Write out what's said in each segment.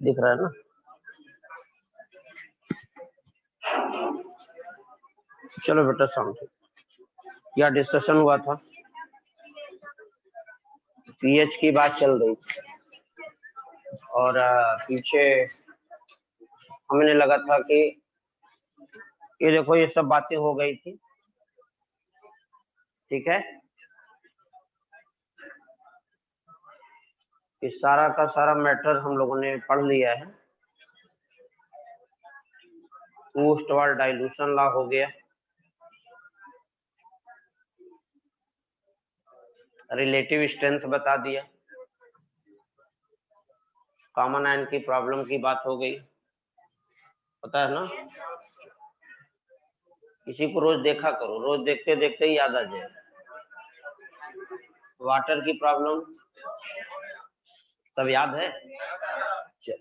दिख रहा है ना? चलो बेटा साउंड क्या डिस्कशन हुआ था? पीएच की बात चल रही और पीछे हमने लगा था कि ये देखो ये सब बातें हो गई थी, ठीक है। इस सारा का सारा मैटर हम लोगों ने पढ़ लिया है। पोस्ट वार डाइल्यूशन लॉ हो गया, रिलेटिव स्ट्रेंथ बता दिया, कॉमन आयन की प्रॉब्लम की बात हो गई, पता है ना? किसी को रोज देखा करो, रोज देखते देखते ही याद आ जाए। वाटर की प्रॉब्लम सब याद है? चल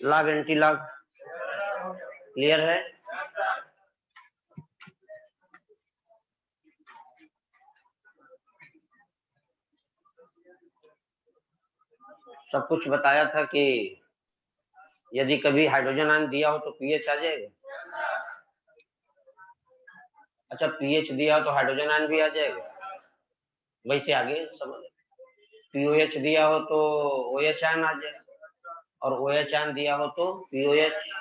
लॉग एंटी लॉग क्लियर है? सब कुछ बताया था कि यदि कभी हाइड्रोजन आयन दिया हो तो पीएच आ जाएगा। अच्छा, पीएच दिया हो तो हाइड्रोजन आयन भी आ जाएगा, वैसे आगे समझ। पीओएच दिया हो तो ओएच आयन आ जाएगा, और ओएच आयन दिया हो तो पीओएच।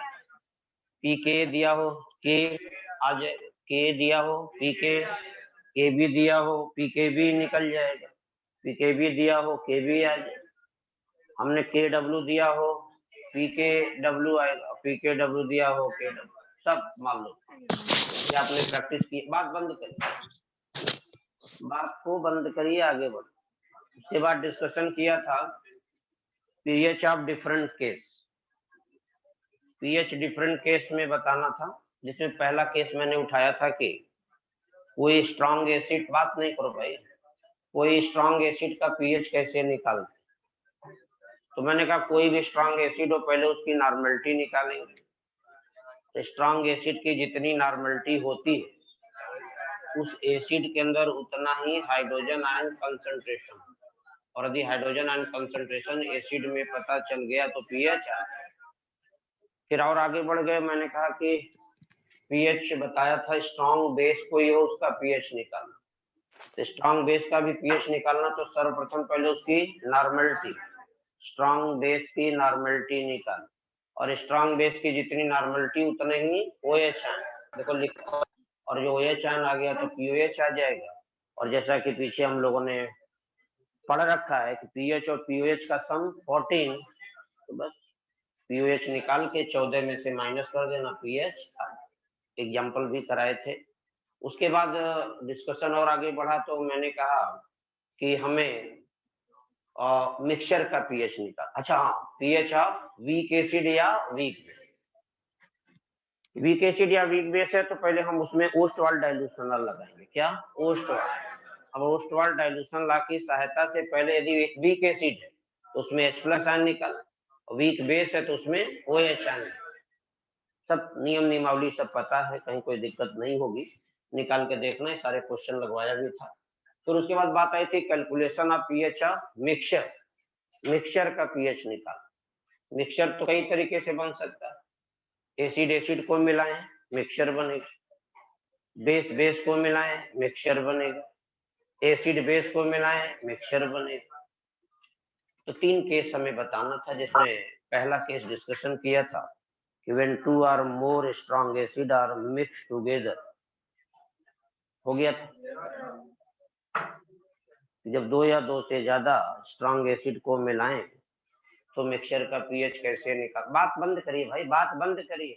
पीके दिया हो के आ जाए, के दिया हो पीके, के भी दिया हो पीके भी निकल जाएगा, पीके भी दिया हो के भी आ जाए। हमने के डब्ल्यू दिया हो पीके डब्ल्यू आएगा, पीके डब्ल्यू दिया हो के डब्ल्यू, सब मान लो ये आपने प्रैक्टिस की। बात बंद करिए, बात को बंद करिए, आगे बढ़ो। उसके बाद डिस्कशन किया था pH of different case. PH different case में बताना था, जिसमें पहला केस मैंने उठाया था कि कोई स्ट्रॉन्ग एसिड, बात नहीं करो भाई, कोई स्ट्रॉन्ग एसिड का पीएच कैसे निकालते। तो मैंने कहा कोई भी स्ट्रॉन्ग एसिड हो पहले उसकी नॉर्मलिटी निकालेंगे। तो स्ट्रॉन्ग एसिड की जितनी नॉर्मलिटी होती है उस एसिड के अंदर उतना ही हाइड्रोजन आयन कंसंट्रेशन, और यदि हाइड्रोजन आयन कंसंट्रेशन एसिड में पता चल गया तो पीएच आ जाए। फिर और आगे बढ़ गए, मैंने कहा कि पीएच बताया था स्ट्रॉन्ग बेस कोई हो उसका पीएच निकालना। तो स्ट्रॉन्ग बेस का भी पीएच निकालना तो सर्वप्रथम पहले उसकी नॉर्मलिटी, स्ट्रॉन्ग बेस की नॉर्मलिटी निकाल, और स्ट्रॉन्ग बेस की जितनी नॉर्मलिटी उतने ही ओएच आयन, देखो लिखो, और जो ओएच आयन आ गया तो पीओएच आ जाएगा। और जैसा कि पीछे हम लोगों ने पढ़ रखा है कि पीएच और पीओएच का सम 14, तो बस पीओएच निकाल के 14 में से माइनस कर देना, पीएच। एग्जाम्पल भी कराए थे। उसके बाद डिस्कशन और आगे बढ़ा तो मैंने कहा कि हमें मिक्सचर का पीएच निकाल। अच्छा हाँ, पीएच ऑफ वीक एसिड या वीक बेस। वीक एसिड या वीक बेस है तो पहले हम उसमें ओस्टवाल डाइल्यूशन लॉ लगाएंगे। क्या? ओस्टवाल। अब ओस्टवाल डाइल्यूशन लॉ की सहायता से पहले यदि वीक एसिड है तो उसमें H प्लस आयन निकाल, वीक बेस है तो उसमें OH आयन। सब नियम नियमावली सब पता है, कहीं कोई दिक्कत नहीं होगी, निकाल के देखना है, सारे क्वेश्चन लगवाया भी था। फिर उसके बाद बात आई थी calculation of pH of mixture. Mixture का पीएच निकाल। मिक्सचर तो कई तरीके से बन सकता है, एसिड एसिड को मिलाएं मिक्सचर बनेगा, बेस बेस को मिलाएं मिक्सचर बनेगा, एसिड बेस को मिलाएं मिक्सचर बनेगा। तो 3 केस हमें बताना था, जिसमें पहला केस डिस्कशन किया था कि when 2 or more strong acid are mixed together, हो गया था। जब 2 या 2 से ज्यादा स्ट्रॉन्ग एसिड को मिलाएं तो मिक्सचर का पीएच कैसे निकाल। बात बंद करिए भाई, बात बंद करिए।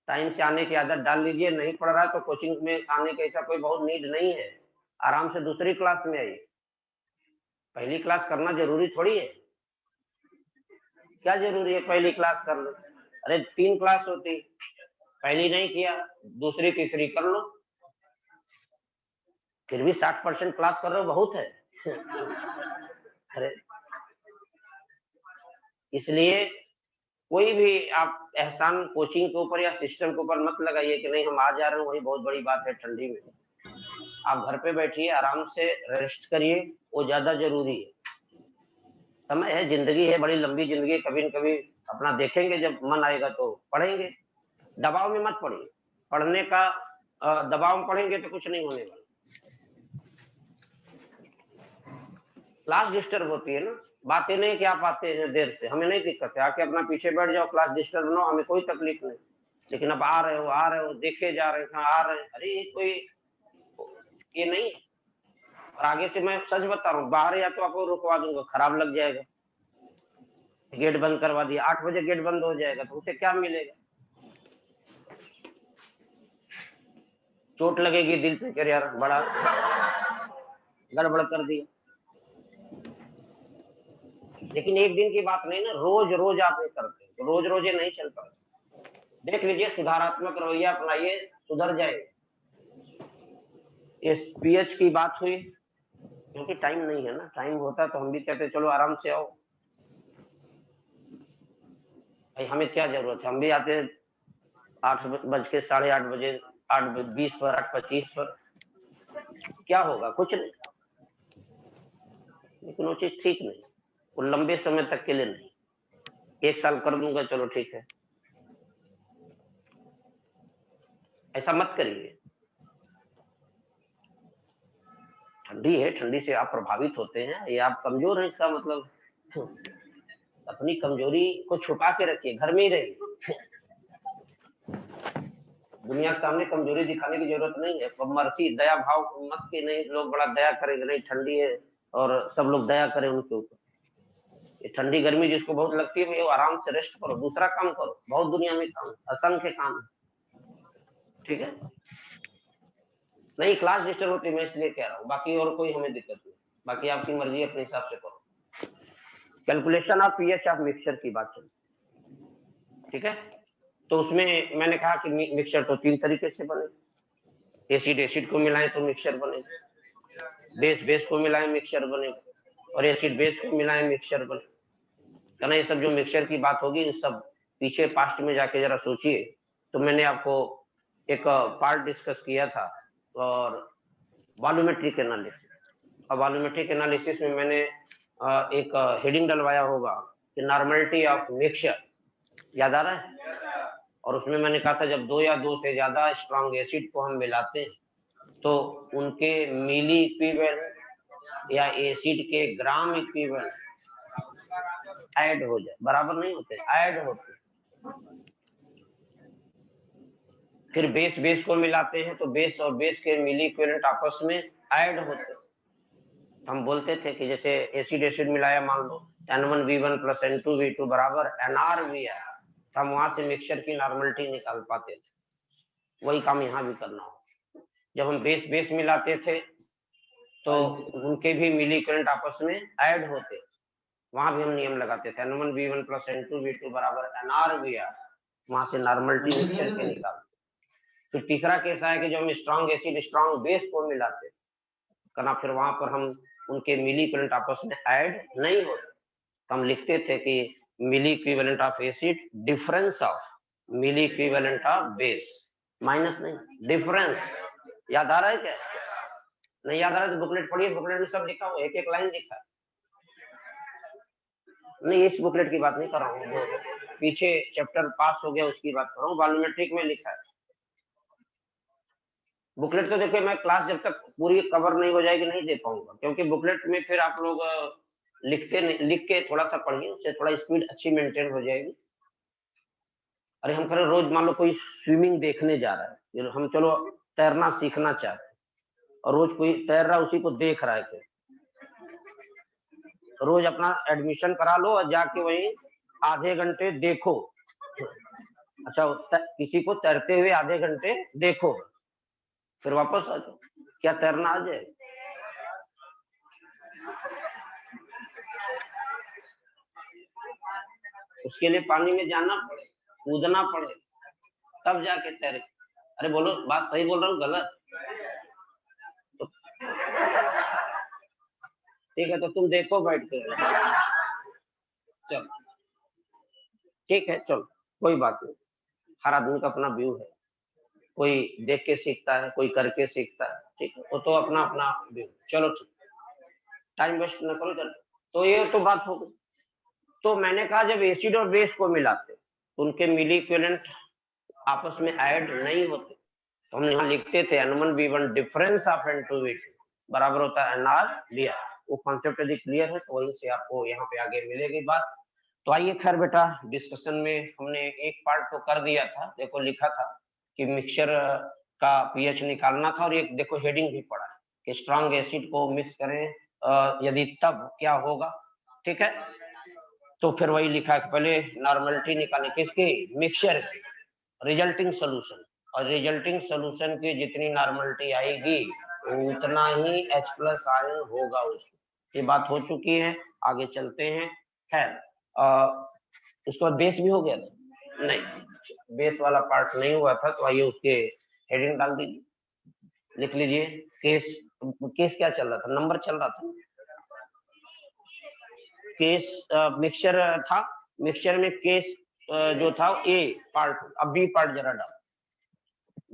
टाइम से आने की आदत डाल लीजिए, नहीं पढ़ रहा है तो कोचिंग में आने की ऐसा कोई बहुत नीड नहीं है, आराम से दूसरी क्लास में आइए। पहली क्लास करना जरूरी थोड़ी है। क्या जरूरी है पहली क्लास कर लो? अरे 3 क्लास होती, पहली नहीं किया दूसरी तीसरी कर लो, फिर भी 60% क्लास कर रहे हो बहुत है। अरे इसलिए कोई भी आप एहसान कोचिंग के ऊपर या सिस्टम के ऊपर मत लगाइए कि नहीं हम आ जा रहे हैं, वही बहुत बड़ी बात है ठंडी में। आप घर पे बैठिए, आराम से रेस्ट करिए, वो ज्यादा जरूरी है। समय है, जिंदगी है, बड़ी लंबी जिंदगी, कभी न कभी अपना देखेंगे, जब मन आएगा तो पढ़ेंगे। दबाव में मत पढ़िए, पढ़ने का दबाव में पढ़ेंगे तो कुछ नहीं होने वाला। क्लास डिस्टर्ब होती है ना, बातें नहीं कि आप आते हैं देर से, हमें नहीं दिक्कत है, आके अपना पीछे बैठ जाओ, क्लास डिस्टर्ब ना हो, हमें कोई तकलीफ नहीं। लेकिन अब आ रहे हो देखे जा रहे हैं, आ रहे हैं, अरे कोई ये नहीं। और आगे से मैं सच बता रहा हूँ, बाहर या तो आपको रुकवा दूंगा, खराब लग जाएगा, गेट बंद करवा दिया, 8 बजे गेट बंद हो जाएगा तो उसे क्या मिलेगा? चोट लगेगी दिल पे, कर यार बड़ा गड़बड़ कर दिया। लेकिन एक दिन की बात नहीं ना, रोज रोज आप ये करते हैं तो रोज रोज ये नहीं चल पाता। देख लीजिए, सुधारात्मक रवैया अपनाइए, सुधर जाए। इस पीएच की बात हुई, क्योंकि टाइम नहीं है ना, टाइम होता तो हम भी कहते चलो आराम से आओ भाई, हमें क्या जरूरत है, हम भी आते 8:08 बजे, 8:20 पर, 8:25 पर, क्या होगा, कुछ नहीं। लेकिन वो चीज ठीक नहीं, वो लंबे समय तक के लिए नहीं। 1 साल कर दूंगा, चलो ठीक है, ऐसा मत करिए। ठंडी है, ठंडी से आप प्रभावित होते हैं, ये आप कमजोर हैं इसका मतलब। अपनी कमजोरी को छुपा के रखिए, घर में ही रहिए, दुनिया के सामने कमजोरी दिखाने की जरूरत नहीं है। मर्सी, दया भाव मत के, नहीं लोग बड़ा दया करेंगे, नहीं ठंडी है और सब लोग दया करें उनके ऊपर। ये ठंडी गर्मी जिसको बहुत लगती है, वो आराम से रेस्ट करो, दूसरा काम करो, बहुत दुनिया में काम, असंख्य काम है, ठीक है। नहीं, क्लास डिस्टर्ब होती है, मैं इसलिए कह रहा हूँ, बाकी और कोई हमें दिक्कत नहीं, बाकी आपकी मर्जी, अपने हिसाब से करो। Calculation of pH of mixture की बात चल, ठीक है। तो उसमें मैंने कहा कि मिक्सचर तो 3 तरीके से बने, एसिड एसिड को मिलाएं तो मिक्सचर बनेगा, बेस बेस को मिलाएं मिक्सचर बनेगा, और एसिड बेस को मिलाएं मिक्सचर बनेगा। कहना ये सब जो मिक्सचर की बात होगी, सब पीछे पास्ट में जाके जरा सोचिए। तो मैंने आपको एक पार्ट डिस्कस किया था, और वॉल्यूमेट्रिक एनालिसिस। और वॉल्यूमेट्रिक एनालिसिस में मैंने एक हेडिंग डलवाया होगा कि नॉर्मलिटी ऑफ मिक्सचर, याद आ रहा है? और उसमें मैंने कहा था जब 2 या 2 से ज्यादा स्ट्रॉन्ग एसिड को हम मिलाते हैं तो उनके मिली इक्विवेलेंट या एसिड के ग्राम इक्विवेलेंट ऐड हो जाए, बराबर नहीं होते, ऐड होते। फिर बेस बेस को मिलाते हैं तो बेस और बेस के मिली इक्विवेलेंट आपस में ऐड होते। हम बोलते थे कि जैसे एसिड एसिड मिलाया, मान लो N1V1 प्लस N2V2 बराबर NrVr, हम वहां से मिक्सचर की नॉर्मलिटी निकाल पाते थे। वही काम यहाँ भी करना हो। जब हम बेस बेस मिलाते थे तो उनके भी मिली इक्विवेलेंट आपस में ऐड होते, वहां भी हम नियम लगाते थे N1V1 प्लस N2V2 बराबर NrVr, वहां से नॉर्मलिटी मिक्सचर के निकालते। फिर तीसरा केस आया कि जब हम स्ट्रॉन्ग एसिड स्ट्रॉन्ग बेस को मिलाते करना, फिर वहां पर हम उनके मिली इक्विवेलेंट आपस में ऐड नहीं होते, तो हम लिखते थे कि milli equivalent of acid difference of milli equivalent of base, minus नहीं, डिफरेंस। याद आ रहा है क्या? नहीं याद आ रहा है तो बुकलेट पढ़िए, बुकलेट में सब लिखा हुआ, एक एक लाइन लिखा है। नहीं, इस बुकलेट की बात नहीं कर रहा हूँ, पीछे चैप्टर पास हो गया उसकी बात कर रहा हूँ, वॉल्यूमेट्रिक में लिखा है। बुकलेट तो देखिए, मैं क्लास जब तक पूरी कवर नहीं हो जाएगी नहीं दे पाऊंगा, क्योंकि बुकलेट में फिर आप लोग लिख के थोड़ा सा पढ़िए, उससे थोड़ा स्पीड अच्छी मेंटेन हो जाएगी। अरे हम करें, रोज मान लो कोई स्विमिंग देखने जा रहा है, हम चलो तैरना सीखना चाहते हैं, और रोज कोई तैर रहा है उसी को देख रहा है, तो रोज अपना एडमिशन करा लो और जाके वहीं आधे घंटे देखो। अच्छा, किसी को तैरते हुए आधे घंटे देखो, फिर वापस आ जाओ, क्या तैरना आ जाए? उसके लिए पानी में जाना पड़े, कूदना पड़े, तब जाके तैरे। अरे बोलो, बात सही बोल रहा हूँ गलत? तो ठीक है, तो तुम देखो बैठ के, चलो। ठीक है, चलो कोई बात नहीं, हर आदमी का अपना व्यू है, कोई देख के सीखता है, कोई करके सीखता है, ठीक है, वो तो अपना अपना व्यू। चलो ठीक, टाइम वेस्ट न करो जल्दी। तो ये तो बात हो गई। तो मैंने कहा जब एसिड और बेस को मिलाते तो उनके मिली इक्विवेलेंट आपस में ऐड नहीं होते, तो हम यहाँ लिखते थे N1V1 डिफरेंस ऑफ N2V2 बराबर होता है NR/Br। वो कॉन्सेप्ट यदि क्लियर है तो वहीं से आपको यहाँ पे आगे मिलेगी बात। तो आइए खैर बेटा, डिस्कशन में हमने एक पार्ट तो कर दिया था, देखो लिखा था कि मिक्सचर का पीएच निकालना था, और एक देखो हेडिंग भी पड़ा है कि स्ट्रॉन्ग एसिड को मिक्स करें यदि तब क्या होगा, ठीक है। तो फिर वही लिखा कि पहले नॉर्मलिटी निकालें किसकी, मिक्सचर की, रिजल्टिंग सोल्यूशन, और रिजल्टिंग सोल्यूशन की जितनी नॉर्मलिटी आएगी उतना ही H+ आयन होगा उसमें। ये बात हो चुकी है, आगे चलते हैं। खैर उसके बाद बेस भी हो गया था, नहीं बेस वाला पार्ट नहीं हुआ था, तो आइए उसके हेडिंग डाल दीजिए, लिख लीजिए केस। केस क्या चल रहा था, नंबर चल रहा था, केस मिक्सचर था, मिक्सचर में केस जो था ए पार्ट, अब बी पार्ट जरा डाल,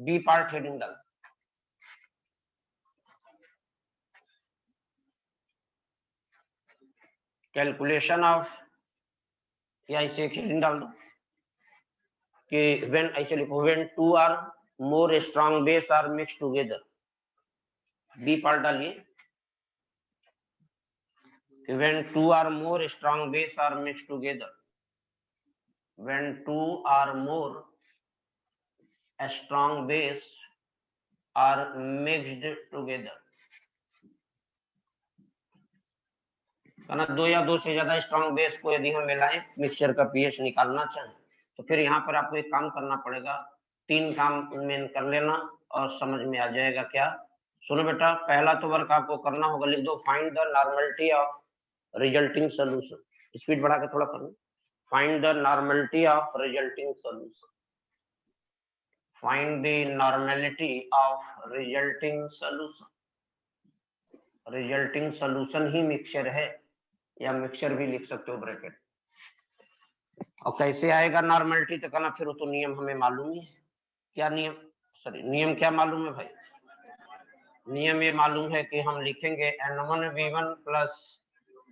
बी पार्ट हेडिंग डाल। कैलकुलेशन ऑफ, या इसे हेडिंग डाल दो कि व्हेन, ऐसे लिखो when 2 are more strong base are mix together, B part डालिए कि when 2 or more strong base are mixed together, when 2 or more strong base are mixed together, ना दो या दो से ज्यादा स्ट्रॉन्ग बेस को यदि हम मिलाएं मिक्सचर का पीएच निकालना चाहें, तो फिर यहाँ पर आपको एक काम करना पड़ेगा, 3 काम में कर लेना और समझ में आ जाएगा। क्या, सुनो बेटा, पहला तो वर्क आपको करना होगा, लिख दो find the normality of resulting solution, speed बढ़ा के थोड़ा करना, find the normality of resulting solution, find the normality of resulting solution, resulting solution he mixture है, या मिक्सचर भी लिख सकते हो ब्रैकेट। और कैसे आएगा नॉर्मलिटी, तो कहना फिर वो तो नियम हमें मालूम ही है। क्या नियम, सॉरी नियम क्या मालूम है भाई, नियम ये मालूम है कि हम लिखेंगे N1V1 प्लस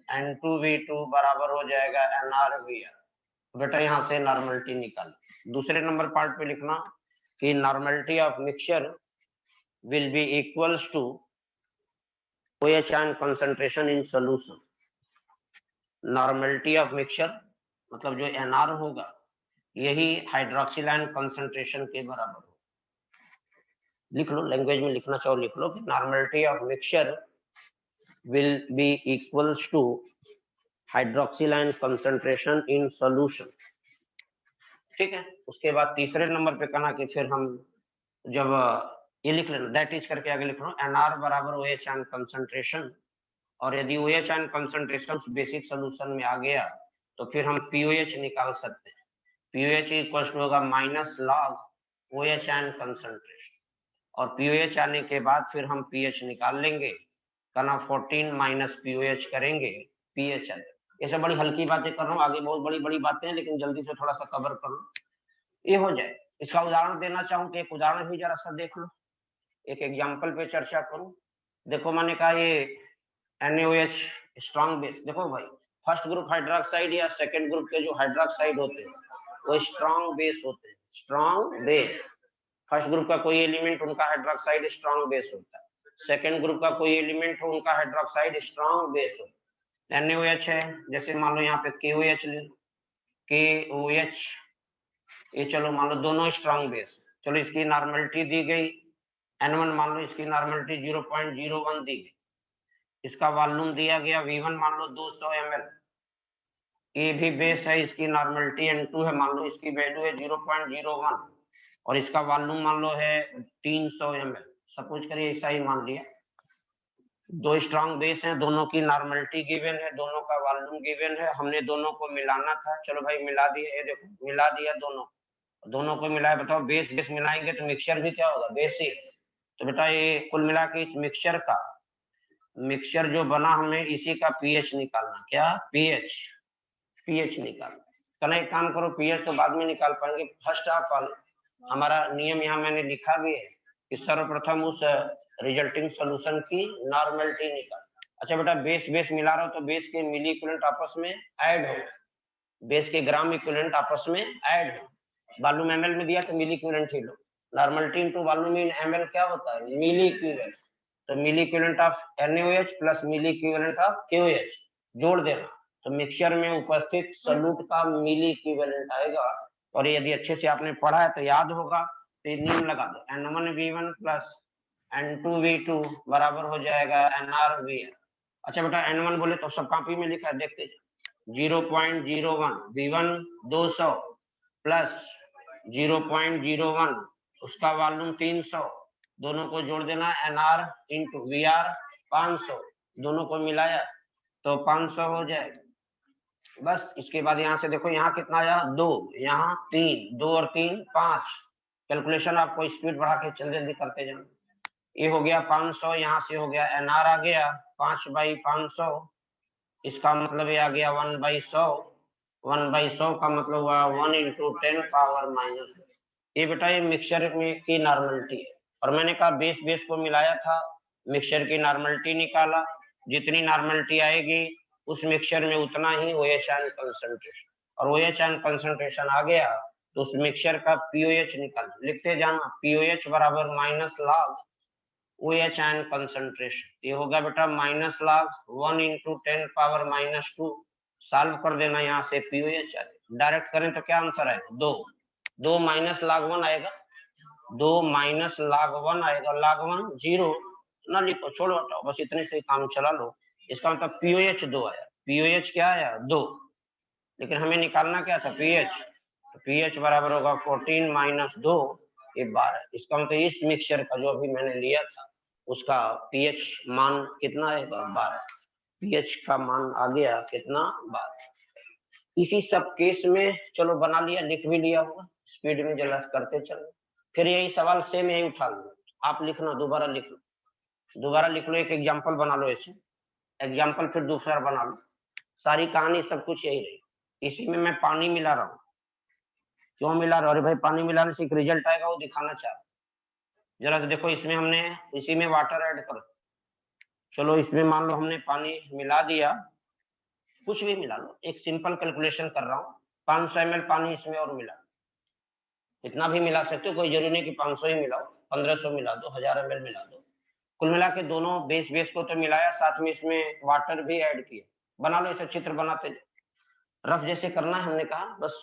N2V2 बराबर हो जाएगा NR/Br। बेटा यहाँ से नॉर्मलिटी निकाल। दूसरे नंबर पार्ट पे लिखना कि normality of mixture will be equals to OH ion concentration in solution. Normality of mixture मतलब जो NR होगा यही हाइड्रोक्सिल आयन कंसंट्रेशन के बराबर हो। लिख लो, लैंग्वेज में लिखना चाहो लिख लो, normality of mixture will be equals to hydroxyl ion concentration in solution, ठीक है। उसके बाद तीसरे नंबर पे कहना कि फिर हम जब ये लिख लेना, दैट इज करके आगे लिख लो NR बराबर OH आयन कंसंट्रेशन, और यदि OH ion concentration basic solution में आ गया तो फिर हम POH निकाल सकते हैं। POH इक्वल टू होगा minus log OH ion concentration, और POH आने के बाद फिर हम pH निकाल लेंगे, कहना 14 माइनस POH करेंगे, pH आएगा। ये सब बड़ी हल्की बातें कर रहा हूँ, आगे बहुत बड़ी बड़ी बातें हैं, लेकिन जल्दी से थोड़ा सा कवर कर लो, ये हो जाए। इसका उदाहरण देना चाहूँ कि एक उदाहरण भी जरा सा देख लो, एक एग्जाम्पल पे चर्चा करूं। देखो मैंने कहा ये NaOH स्ट्रॉन्ग बेस, देखो भाई फर्स्ट ग्रुप हाइड्रोक्साइड या सेकंड ग्रुप के जो हाइड्रोक्साइड होते हैं वो स्ट्रॉन्ग बेस होते हैं, स्ट्रॉन्ग बेस। फर्स्ट ग्रुप का कोई एलिमेंट उनका हाइड्रोक्साइड स्ट्रॉन्ग बेस होता है, सेकंड ग्रुप का कोई एलिमेंट हो उनका हाइड्रोक्साइड स्ट्रॉन्ग बेस होता है। NaOH है, जैसे मान लो यहाँ पे KOH ले, KOH, ये चलो मान लो दोनों स्ट्रॉन्ग बेस, चलो इसकी नॉर्मलिटी दी गई N1, मान लो इसकी नॉर्मलिटी 0.01 दी गई, इसका वॉल्यूम दिया गया V1 मान लो 200 ml, ये भी बेस है, इसकी नॉर्मलिटी N2 है, मान लो इसकी वैल्यू है 0.01 और इसका वॉल्यूम मान लो है 300 ml, सपोज करिए ऐसा ही मान लिया। दो स्ट्रॉन्ग बेस हैं, दोनों की नॉर्मलिटी गिवन है, दोनों का वॉल्यूम गिवन है, हमने दोनों को मिलाना था, चलो भाई मिला दिया, ये देखो मिला दिया, दोनों को मिलाया। बताओ बेस बेस मिलाएंगे तो मिक्सचर भी क्या होगा, बेस ही। तो बेटा ये कुल मिला के इस मिक्सचर का, मिक्सचर जो बना हमें इसी का पीएच निकालना, क्या पीएच, पीएच निकालना। तो एक काम करो, पीएच तो बाद में निकाल पाएंगे, फर्स्ट हाफ वाले हमारा नियम यहाँ मैंने लिखा भी है कि सर्वप्रथम उस रिजल्टिंग सॉल्यूशन की नॉर्मलिटी निकाल। अच्छा बेटा, बेस बेस मिला रहा हो तो बेस के मिली इक्विवेलेंट आपस में ऐड हो, बेस के ग्राम इक्विवेलेंट आपस में ऐड हो। वॉल्यूम एमएल में दिया तो मिली इक्विवेलेंट ही लो, normality into volume in ML क्या होता है, मिली इक्विवेलेंट। तो milli equivalent of NaOH plus milli equivalent of KOH जोड़ देना, तो मिक्सचर में उपस्थित सॉल्यूट का मिली इक्विवेलेंट आएगा। और यदि अच्छे से आपने पढ़ा है तो याद होगा, तो नियम लगा दो, N1V1 प्लस N2V2 बराबर हो जाएगा NRVN। अच्छा बेटा, N1 बोले तो सब कॉपी में लिखा है, देखते 0.01 V1 200 प्लस 0.01 उसका वॉल्यूम 300, दोनों को जोड़ देना, NR इंटू VR 500, दोनों को मिलाया तो 500 हो जाएगा। बस इसके बाद यहाँ से देखो, यहाँ कितना आया 2, यहाँ 3, 2 और 3 5। कैलकुलेशन आपको स्पीड बढ़ा के जल्दी करते जाना। ये हो गया 500, यहाँ से हो गया NR आ गया 5/500, इसका मतलब ये आ गया 1/100, 1/100 का मतलब हुआ 1 × 10 पावर माइनस। ये बेटा ये मिक्सचर में की नॉर्मलिटी है, और मैंने कहा बेस बेस को मिलाया था, मिक्सचर की नॉर्मलिटी निकाला, जितनी नॉर्मलिटी आएगी उस मिक्सचर में उतना ही OH आयन कंसंट्रेशन, और OH आयन कंसंट्रेशन आ गया तो उस मिक्सचर का POH निकाल, लिखते जाना, POH बराबर minus log OH ion concentration. ये होगा बेटा माइनस लॉग 1 × 10 पावर -2। सॉल्व कर देना, यहाँ से POH आ जाए, डायरेक्ट करें तो क्या आंसर आएगा 2, 2 माइनस log 1 आएगा, 2 माइनस log 1 आएगा, log 1 0 ना लिखो, छोड़ो हटाओ, बस इतने से काम चला लो। इसका मतलब POH 2 आया, POH क्या आया 2, लेकिन हमें निकालना क्या था pH, तो pH बराबर होगा 14 - 2 ये 12। इसका मतलब इस मिक्सचर का जो अभी मैंने लिया था उसका pH मान कितना आएगा 12, pH का मान आ गया कितना 12। इसी सब केस में चलो बना लिया, लिख भी लिया होगा, स्पीड में जरा करते चलो, फिर यही सवाल सेम यही उठा लो, आप लिखना, दोबारा लिख लो, दोबारा लिख लो, एक एग्जाम्पल बना लो, ऐसे एग्जाम्पल फिर दूसरा बना लो, सारी कहानी सब कुछ यही रही। इसी में मैं पानी मिला रहा हूँ, क्यों मिला रहा हूँ, अरे भाई पानी मिलाने से एक रिजल्ट आएगा वो दिखाना चाह रहा, जरा से देखो, इसमें हमने इसी में वाटर ऐड करो, चलो इसमें मान लो हमने पानी मिला दिया, कुछ भी मिला लो, एक सिंपल कैलकुलेशन कर रहा हूँ, 500 ml पानी इसमें और मिला, इतना भी मिला सकते हो, कोई जरूरी नहीं कि 500 ही मिलाओ, 1500 मिला दो, 1000 ml मिला दो, कुल मिला के दोनों बेस बेस को तो मिलाया, साथ में इसमें वाटर भी ऐड किया। बना लो, ऐसा चित्र बनाते रफ जैसे करना है, हमने कहा बस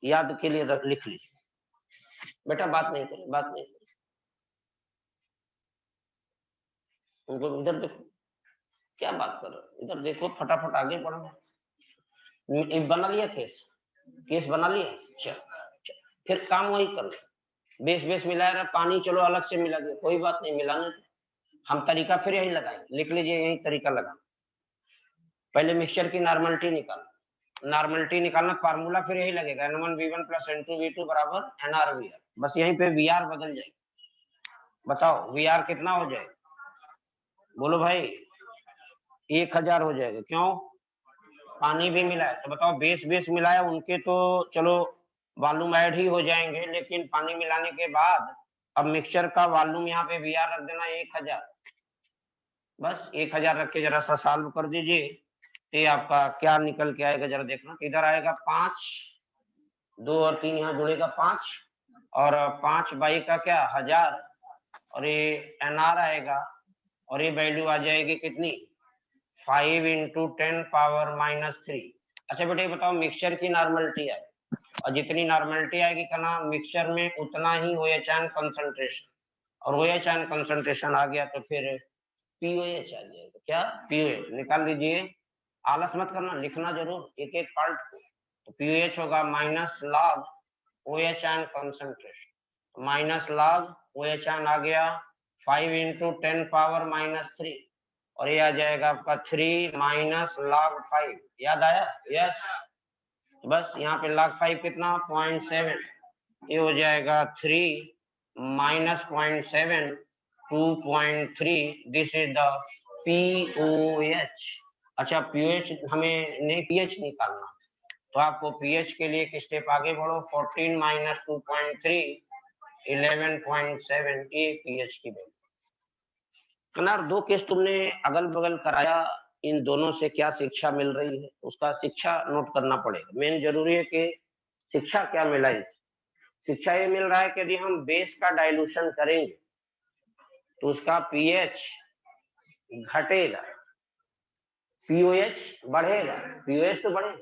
याद के लिए लिख लीजिए बेटा, बात नहीं करें, बात नहीं करें, उनको इधर देखो क्या बात कर रहे हो, इधर देखो, फटाफट आगे बढ़ो। बना लिया केस, केस बना लिया, चल फिर काम वही करो, बेस बेस मिलाया रहा, पानी चलो अलग से मिला दिया, कोई बात नहीं, मिलाने हम तरीका फिर यही लगाएंगे, लिख लीजिए यही तरीका लगा, पहले मिक्सचर की नॉर्मलिटी निकाल, नॉर्मलिटी निकालना फार्मूला फिर यही लगेगा, N1V1 प्लस N2V2 बराबर NRVR, बस यहीं पे VR बदल जाएगी, बताओ VR कितना हो जाएगा, बोलो भाई 1000 हो जाएगा, क्यों, पानी भी मिला है, तो बताओ बेस बेस मिलाया उनके तो चलो वॉल्यूम ऐड ही हो जाएंगे, लेकिन पानी मिलाने के बाद अब मिक्सचर का वॉल्यूम यहाँ पे VR रख देना 1000, बस 1000 रख के जरा सा सॉल्व कर दीजिए, ये आपका क्या निकल के आएगा, जरा देखना, इधर आएगा 5, 2 और 3 यहाँ जुड़ेगा 5, और 5 बाई का क्या 1000, और ये NR आएगा, और ये वैल्यू आ जाएगी कितनी 5 × 10 पावर -3। अच्छा बेटा ये बताओ, मिक्सचर की नॉर्मलिटी है, और जितनी नॉर्मलिटी आएगी कहना मिक्सचर में उतना ही OH आयन कंसंट्रेशन, और OH आयन कंसंट्रेशन आ गया तो फिर POH आ जाएगा, क्या POH निकाल लीजिए, आलस मत करना, लिखना जरूर एक एक पार्ट को, तो POH होगा minus log OH ion concentration, minus log OH ion आ गया 5 × 10 पावर -3, और ये आ जाएगा आपका 3 माइनस log 5, याद आया, यस, बस यहाँ पे log 5 कितना 0.7, ये हो जाएगा 3 minus 0.7 2.3, this is the POH। अच्छा POH हमें नहीं, pH निकालना, तो आपको पीएच के लिए एक स्टेप आगे बढ़ो, 14 माइनस 2.3 11.7 ये पीएच की वैल्यू। कनार दो केस तुमने अगल बगल कराया, इन दोनों से क्या शिक्षा मिल रही है उसका शिक्षा नोट करना पड़ेगा। मेन जरूरी है कि शिक्षा क्या मिला इस शिक्षा ये मिल रहा है कि यदि हम बेस का डाइल्यूशन करेंगे तो उसका पीएच घटेगा, पीओएच बढ़ेगा, पीओएच तो बढ़ेगा।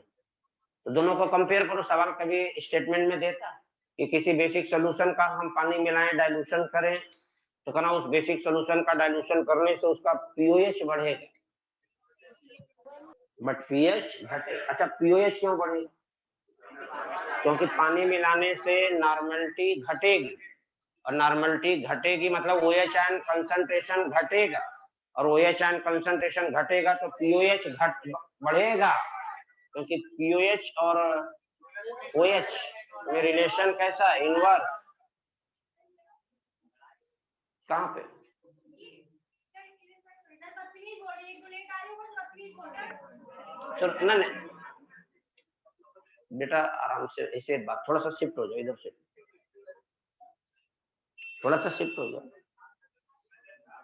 तो दोनों को कंपेयर करो। सवाल कभी स्टेटमेंट में देता है कि किसी बेसिक सोल्यूशन का हम पानी मिलाएं, डाइल्यूशन करें, तो कहना उस बेसिक सोल्यूशन का डाइल्यूशन करने से उसका पीओएच बढ़ेगा बट पीएच घटे। अच्छा पीओएच क्यों बढ़ेगा? क्योंकि पानी मिलाने से नॉर्मलिटी घटेगी, और नॉर्मलिटी घटेगी मतलब OH आयन कंसंट्रेशन घटेगा, और OH आयन कंसंट्रेशन घटेगा तो पीओएच घट बढ़ेगा, क्योंकि पीओएच और OH में रिलेशन कैसा है? इनवर्स। कहाँ पे? चलो ना बेटा आराम से ऐसे बात, थोड़ा सा शिफ्ट हो जाओ इधर से, थोड़ा सा शिफ्ट हो जाओ,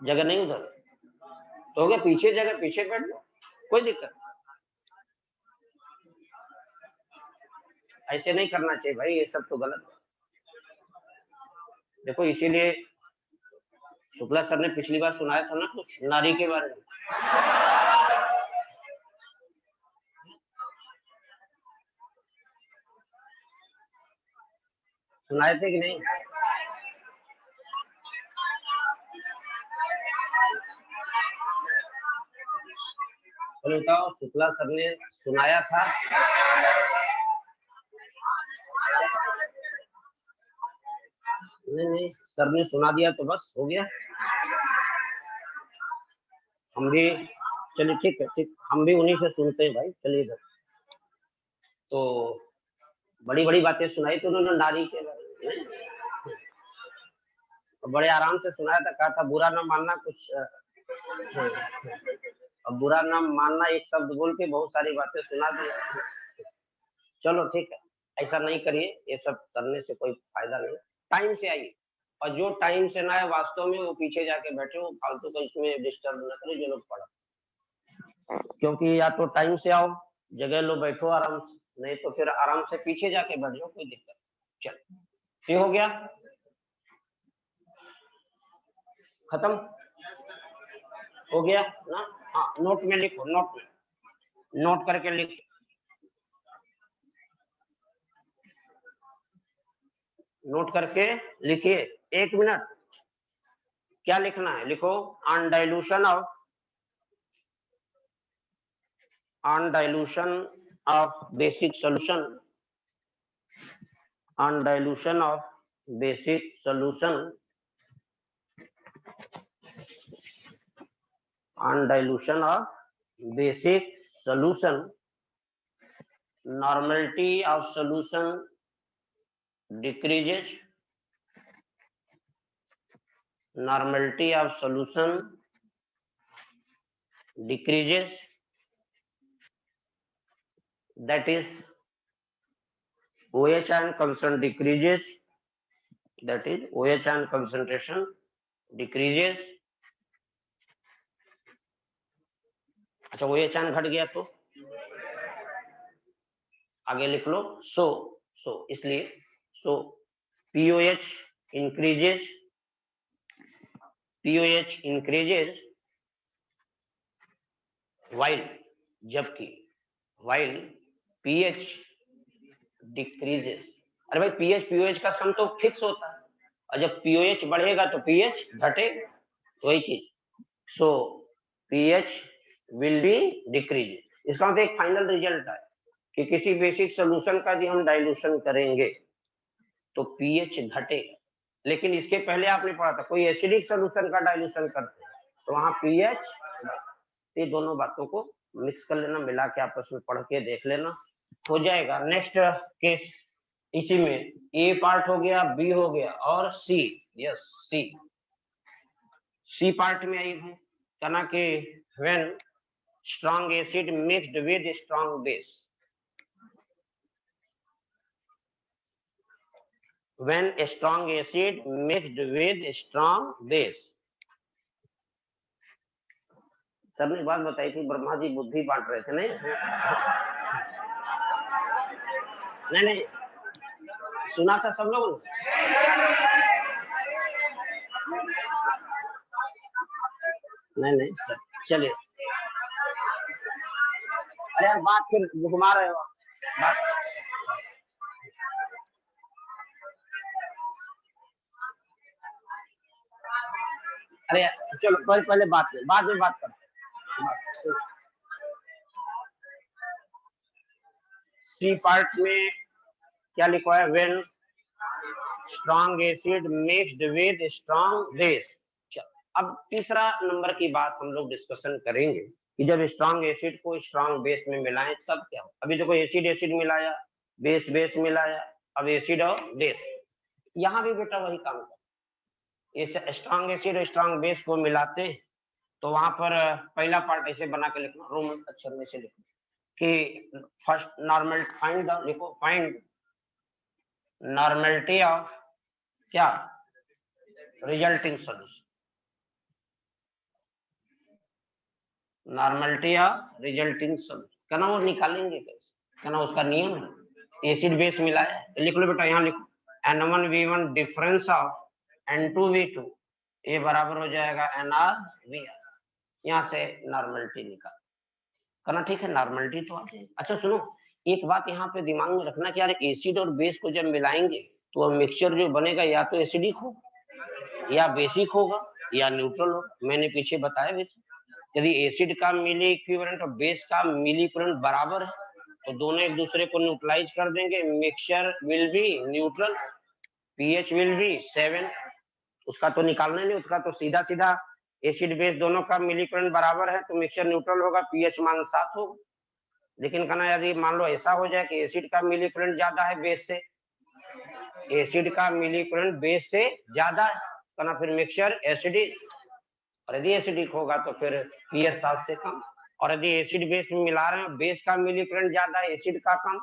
जगह नहीं उधर तो हो गया, पीछे जगह पीछे बैठ जाओ, कोई दिक्कत। ऐसे नहीं करना चाहिए भाई, ये सब तो गलत है। देखो इसीलिए शुक्ला सर ने पिछली बार सुनाया था ना कुछ नारी के बारे में, सुनाए थे कि नहीं? चलो बताओ, शुक्ला सर ने सुनाया था? नहीं सर ने सुना दिया तो बस हो गया। हम भी चलिए ठीक है, ठीक, हम भी उन्हीं से सुनते हैं भाई। चलिए इधर तो बड़ी बड़ी बातें सुनाई तो उन्होंने नारी के बारे में, बड़े आराम से सुनाया था, कहा था बुरा ना मानना कुछ, अब बुरा ना मानना एक शब्द बोल के बहुत सारी बातें सुना दी। चलो ठीक है, ऐसा नहीं करिए, ये सब करने से कोई फायदा नहीं। टाइम से आइए, और जो टाइम से ना है वास्तव में वो पीछे जाके बैठे, वो फालतू को इसमें डिस्टर्ब न करें जो लोग पढ़ा, क्योंकि या तो टाइम से आओ, जगह लो, बैठो आराम से, नहीं तो फिर आराम से पीछे जाके बैठ जाओ, कोई दिक्कत। चल ये हो गया, खत्म हो गया ना? हाँ नोट में लिखो, नोट में नोट करके लिखो, नोट करके लिखिए। 1 मिनट, क्या लिखना है लिखो। On dilution of basic solution, on dilution of basic solution, on dilution of basic solution, normality of solution decreases, normality of solution decreases, that is OH ion concentration decreases, that is OH ion concentration decreases। अच्छा OH ion घट गया तो आगे लिख लो, सो इसलिए सो POH increases, POH increases while, जबकि while pH decreases। अरे भाई pH POH का सम तो फिक्स होता है, और जब POH बढ़ेगा तो pH घटेगा, वही चीज। सो pH will be decrease। इसका मतलब एक फाइनल रिजल्ट है कि किसी बेसिक सोल्यूशन का यदि हम डाइल्यूशन करेंगे तो pH घटेगा। लेकिन इसके पहले आपने पढ़ा था कोई एसिडिक सोल्यूशन का डाइल्यूशन करते हैं तो वहां pH, ये दोनों बातों को मिक्स कर लेना, मिला के आपस में पढ़ के देख लेना, हो जाएगा। नेक्स्ट केस इसी में ए पार्ट हो गया, बी हो गया, और सी। यस सी पार्ट में आई है, कहना कि when strong acid mixed with strong base, when a strong acid mixed with strong base। सबने बात बताई थी, ब्रह्मा जी बुद्धि बांट रहे थे, नहीं नहीं नहीं सुना था सब लोगों ने? नहीं नहीं सर, चलिए। अरे यार बात फिर घुमा रहे हो बात। अरे चलो पहले बात करें, बाद में बात करते हैं। सी पार्ट में क्या लिखा है? When strong acid mixed with strong base. अब तीसरा नंबर की बात हम लोग डिस्कशन करेंगे कि जब स्ट्रॉन्ग एसिड को स्ट्रॉन्ग बेस में मिलाएं तब क्या हो। अभी देखो एसिड एसिड मिलाया, बेस बेस मिलाया, अब एसिड और बेस। यहाँ भी बेटा वही काम कर, स्ट्रॉन्ग एसिड और स्ट्रॉन्ग बेस को मिलाते हैं तो वहां पर पहला पार्ट ऐसे बना के लिखना, रोमन अक्षर में से लिखना कि फर्स्ट नॉर्मल फाइंड द, लिखो फाइंड नॉर्मलिटी ऑफ क्या? Resulting solution. Normality of resulting solution कहना वो निकालेंगे कैसे, कहना उसका नियम है। एसिड बेस मिला है, लिख लो बेटा, यहाँ लिखो N1V1 डिफरेंस ऑफ N2V2 ये बराबर हो जाएगा NrVr। यहाँ से नॉर्मलिटी निकाल करना, ठीक है? नॉर्मलिटी तो आते हैं। अच्छा सुनो, एक बात यहाँ पे दिमाग में रखना कि यार एसिड और बेस को जब मिलाएंगे तो मिक्सचर जो बनेगा या तो एसिडिक हो या बेसिक होगा या न्यूट्रल होगा। मैंने पीछे बताया भी था, यदि एसिड का मिली इक्विवेलेंट और बेस का मिली इक्विवेलेंट बराबर है तो दोनों एक दूसरे को न्यूट्रलाइज कर देंगे, mixture will B neutral, pH will be 7। उसका तो निकालना नहीं, उसका तो सीधा सीधा एसिड बेस दोनों का मिली इक्विवेलेंट बराबर है तो मिक्सचर न्यूट्रल होगा, पीएच मान 7 होगा। लेकिन कहना यदि मान लो ऐसा हो जाए कि एसिड का मिली इक्विवेलेंट ज्यादा है बेस से, एसिड का मिली इक्विवेलेंट बेस से ज्यादा है, कहना फिर मिक्सचर एसिडिक, और यदि एसिडिक होगा तो फिर पीएच 7 से कम। और यदि एसिड बेस में मिला रहे हैं, बेस का मिली इक्विवेलेंट ज्यादा है, एसिड का कम,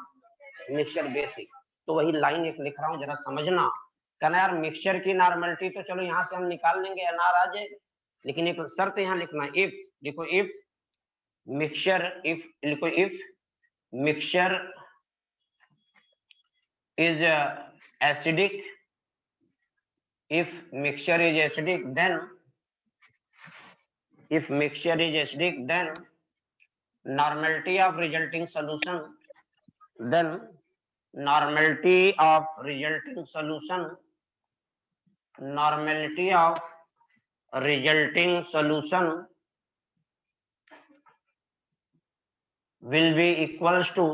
मिक्सचर बेसिक। तो वही लाइन एक लिख रहा हूँ, जरा समझना। कहना यार मिक्सचर की नॉर्मलिटी तो चलो यहाँ से हम निकाल लेंगे, एनआर आ जाएगा, लेकिन एक शर्त यहाँ लिखना, इफ, देखो इफ मिक्सचर, इफ लिखो if mixture is acidic, if mixture is acidic then, if mixture is acidic then normality of resulting solution, then normality of resulting solution, normality of resulting solution will be equals to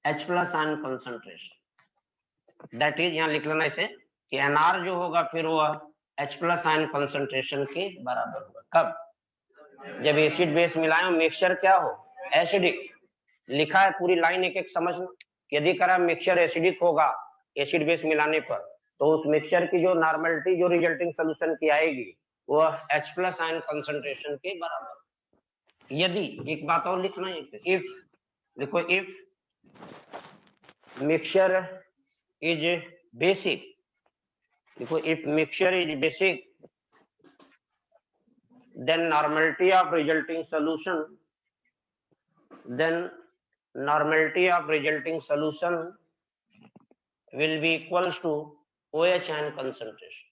H plus ion concentration. That is, यहाँ लिख लेना इसे कि NR जो होगा फिर वो H plus ion concentration के बराबर होगा। कब? जब एसिड बेस मिलाएं, मिक्सचर क्या हो? एसिडिक। लिखा है पूरी लाइन एक एक समझना। यदि करा मिक्सचर एसिडिक होगा एसिड बेस मिलाने पर तो उस मिक्सचर की जो नॉर्मलिटी जो रिजल्टिंग सोल्यूशन की आएगी वो H प्लस आयन कंसंट्रेशन के बराबर। यदि, एक बात और लिखना है, इफ, देखो इफ mixture is basic, देखो if mixture is basic then normality of resulting solution, then normality of resulting solution will be equals to OH ion concentration.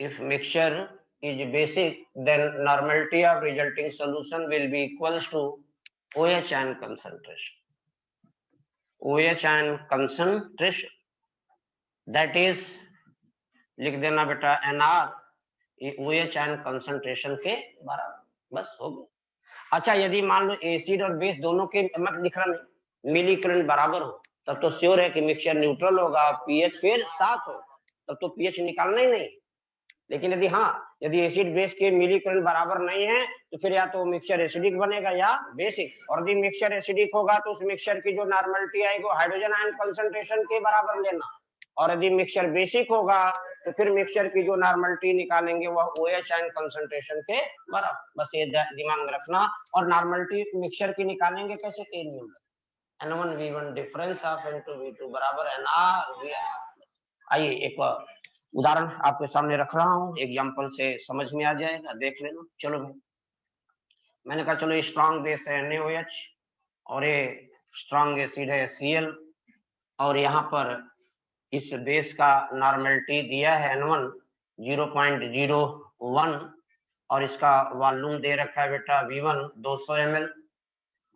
If mixture is basic then normality of resulting solution will be equals to OH ion concentration, OH ion concentration, that is, लिख देना बेटा NR OH ion concentration के बराबर, बस हो गया। अच्छा यदि मान लो एसिड और बेस दोनों के मत लिख रहा नहीं, मिली इक्विवेलेंट बराबर हो तब तो श्योर है कि मिक्सचर न्यूट्रल होगा, पीएच फिर 7 हो, तब तो पीएच निकालना ही नहीं। लेकिन यदि यदि एसिड बेस के मिली इक्विवेलेंट बराबर नहीं है तो फिर या तो मिक्सचर एसिडिक बनेगा या बेसिक। और यदि मिक्सचर एसिडिक होगा तो उस मिक्सचर की जो नॉर्मलिटी आएगी वो हाइड्रोजन आयन कंसंट्रेशन के बराबर लेना, और यदि मिक्सचर बेसिक होगा तो फिर मिक्सचर की जो नॉर्मलिटी निकालेंगे वह OH आयन कंसंट्रेशन के बराबर। बस ये दिमाग में रखना। और नॉर्मलिटी मिक्सचर की निकालेंगे कैसे, के नियम N1V1 डिफरेंस ऑफ N2V2 बराबर NRVR। आइए एक उदाहरण आपके सामने रख रहा हूँ, एग्जाम्पल से समझ में आ जाएगा, देख लेना। चलो भाई, मैंने कहा चलो स्ट्रॉन्ग बेस है NaOH और ये स्ट्रॉन्ग एसिड है Cl, और यहाँ पर इस बेस का नॉर्मेलिटी दिया है N1 0.01 और इसका वॉल्यूम दे रखा है बेटा V1 200 ml,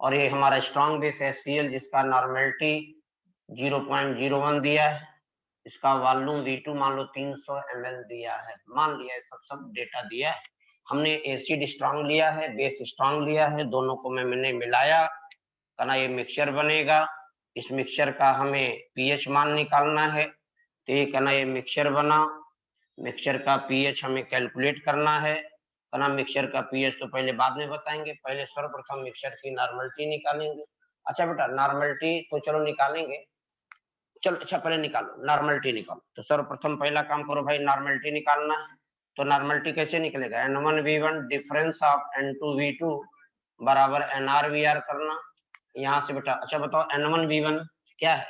और ये हमारा स्ट्रॉन्ग बेस है Cl जिसका नॉर्मेलिटी 0.01 दिया है, इसका वॉल्यूम V2 मान लो 300 ml दिया है, मान लिया है, सब डेटा दिया है। हमने एसिड स्ट्रॉन्ग लिया है, बेस स्ट्रॉन्ग लिया है, दोनों को मैंने मिलाया, कहना ये मिक्सचर बनेगा। इस मिक्सचर का हमें पीएच मान निकालना है, तो ये कहना ये मिक्सचर बना, मिक्सचर का पीएच हमें कैलकुलेट करना है। कहना मिक्सचर का पीएच तो पहले बाद में बताएंगे, पहले सर्वप्रथम मिक्सचर की नॉर्मलिटी निकालेंगे। अच्छा बेटा नॉर्मलिटी तो चलो निकालेंगे, चलो अच्छा पहले निकालो नॉर्मलिटी निकालो। तो सर्वप्रथम पहला काम करो भाई, नॉर्मलिटी निकालना है। तो नॉर्मलिटी कैसे निकलेगा, N1V1 डिफरेंस ऑफ N2V2 बराबर NRVR करना यहाँ से बेटा। अच्छा बताओ N1V1 क्या है,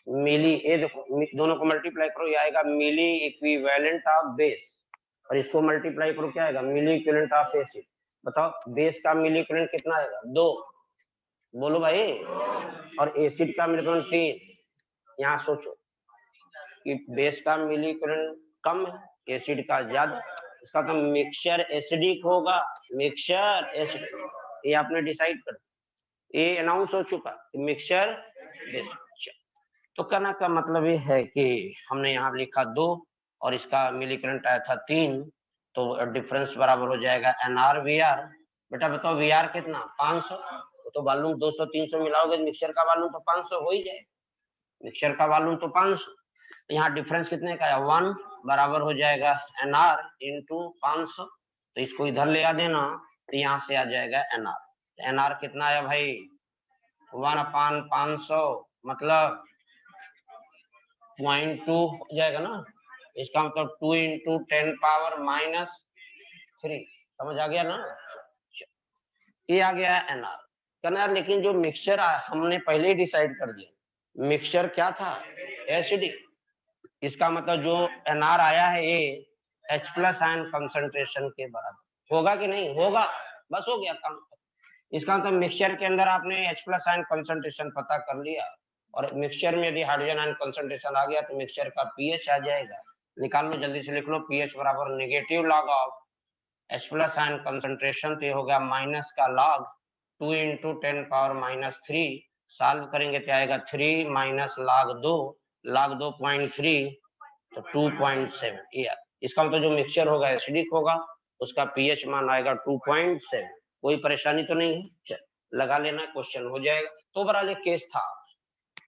मिली, ये देखो दोनों को मल्टीप्लाई करो, ये आएगा मिली इक्विवेलेंट ऑफ बेस, और इसको मल्टीप्लाई करो क्या आएगा, मिली इक्विवेलेंट ऑफ एसिड। बताओ बेस का मिली इक्विवेलेंट कितना आएगा, 2, बोलो भाई, और एसिड का मिली इक्विवेलेंट 3। यहाँ सोचो कि बेस का मिली इक्विवेलेंट कम है, एसिड का ज्यादा, इसका तो मिक्सचर एसिडिक होगा, मिक्सचर एसिडिक, ये आपने डिसाइड कर, ये अनाउंस हो चुका मिक्सचर बेस। तो कहना का मतलब ये है कि हमने यहाँ लिखा 2 और इसका मिली करंट आया था 3, तो डिफरेंस बराबर हो जाएगा NRVR। बेटा बताओ VR कितना, 500, तो वॉल्यूम 200 300 मिलाओगे मिक्सचर का वॉल्यूम तो 500 हो ही जाए, मिक्सचर का वॉल्यूम तो 500, यहाँ डिफरेंस कितने का है 1, बराबर हो जाएगा NR इंटू 500, तो इसको इधर ले आ देना, तो यहाँ से आ जाएगा NR। NR कितना आया भाई 1/500, मतलब 0.2 हो जाएगा ना, इसका मतलब 2 × 10⁻⁻3, समझ आ गया ना, ये आ गया NR करना। लेकिन जो मिक्सचर हमने पहले ही डिसाइड कर दिया, मिक्सचर क्या था एसिडिक, इसका मतलब जो NR आया है ये H+ आयन कंसंट्रेशन के बराबर होगा कि नहीं होगा, बस हो गया काम। इसका मतलब मिक्सचर के अंदर आपने H+ आयन कंसंट्रेशन पता कर लिया, और मिक्सचर में यदि हाइड्रोजन आयन कंसंट्रेशन आ गया तो मिक्सचर का पीएच आ जाएगा, निकाल लो जल्दी से, लिख लो पीएच बराबर negative log of H+ ion concentration, तो ये हो गया माइनस का लॉग 2 × 10⁻³ सॉल्व करेंगे तो आएगा 3 माइनस log 2, log 2.3 तो 2.7। इसका मतलब जो मिक्सचर होगा एसिडिक होगा, उसका पीएच मान आएगा 2.7। कोई परेशानी तो नहीं है, लगा लेना, क्वेश्चन हो जाएगा। तो बहरहाल एक केस था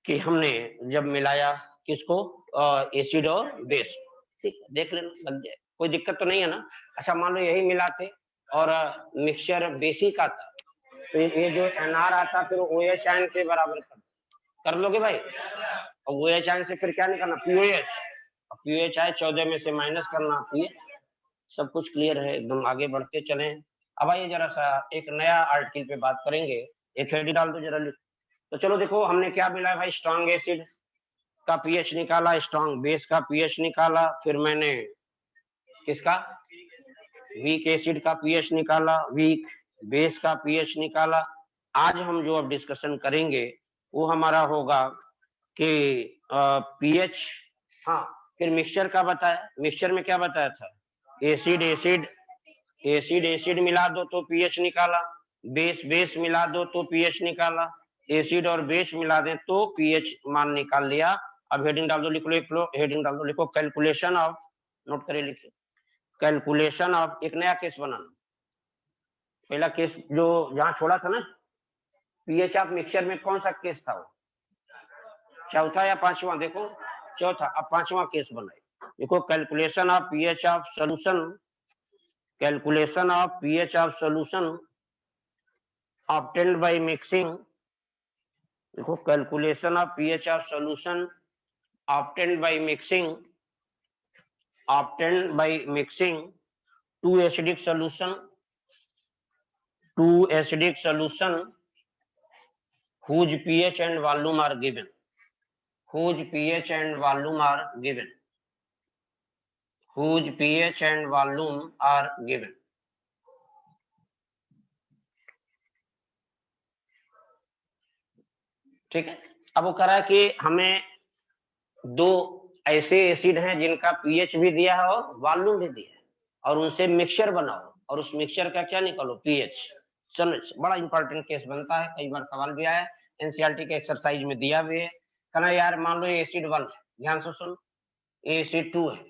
कि हमने जब मिलाया किसको, एसिड और बेस, ठीक है देख लेना लग जाए, कोई दिक्कत तो नहीं है ना। अच्छा मान लो यही मिलाते और मिक्सचर बेसिक आता, तो ये जो NR आता फिर OH आयन के बराबर कर लोगे भाई, और OH आयन से फिर क्या निकालना POH, POH आए 14 में से माइनस करना, सब कुछ क्लियर है एकदम, आगे बढ़ते चले। अब आइए जरा सा एक नया आर्टिकल पे बात करेंगे, एक हेड डाल दो जरा। तो चलो देखो हमने क्या मिला भाई, स्ट्रॉन्ग एसिड का पीएच निकाला, स्ट्रॉन्ग बेस का पीएच निकाला, फिर मैंने किसका वीक एसिड का पीएच निकाला, वीक बेस का पीएच निकाला। आज हम जो अब डिस्कशन करेंगे वो हमारा होगा कि पीएच, हाँ फिर मिक्सचर का बताया, मिक्सचर में क्या बताया था, एसिड एसिड एसिड एसिड मिला दो तो पीएच निकाला, बेस बेस मिला दो तो पीएच निकाला, एसिड और बेस मिला दें तो पीएच मान निकाल लिया। अब हेडिंग डाल दो, लिख लो हेडिंग डाल दो, लिखो कैलकुलेशन ऑफ, नोट करिए लिखिए, कैलकुलेशन ऑफ, एक नया केस बनाना। पहला केस जो जहां छोड़ा था ना पीएच ऑफ मिक्सचर में, कौन सा केस था वो, चौथा या पांचवा, देखो चौथा, अब पांचवा केस बनाए, देखो calculation of pH of solution, calculation of pH of solution obtained by mixing, देखो calculation of pH of solution obtained by mixing, obtained by mixing two acidic solution whose pH and volume are given, whose pH and volume are given, whose pH and volume are given। ठीक है, अब वो कह रहा है कि हमें दो ऐसे एसिड हैं जिनका पीएच भी दिया है और वॉल्यूम भी दिया है, और उनसे मिक्सचर बनाओ और उस मिक्सचर का क्या निकालो, पीएच। चलो, बड़ा इंपॉर्टेंट केस बनता है, कई बार सवाल भी आया है, एनसीईआरटी के एक्सरसाइज में दिया भी है। कहना यार मान लो एसिड 1 है, ध्यान से सुनो, एसिड 2 है,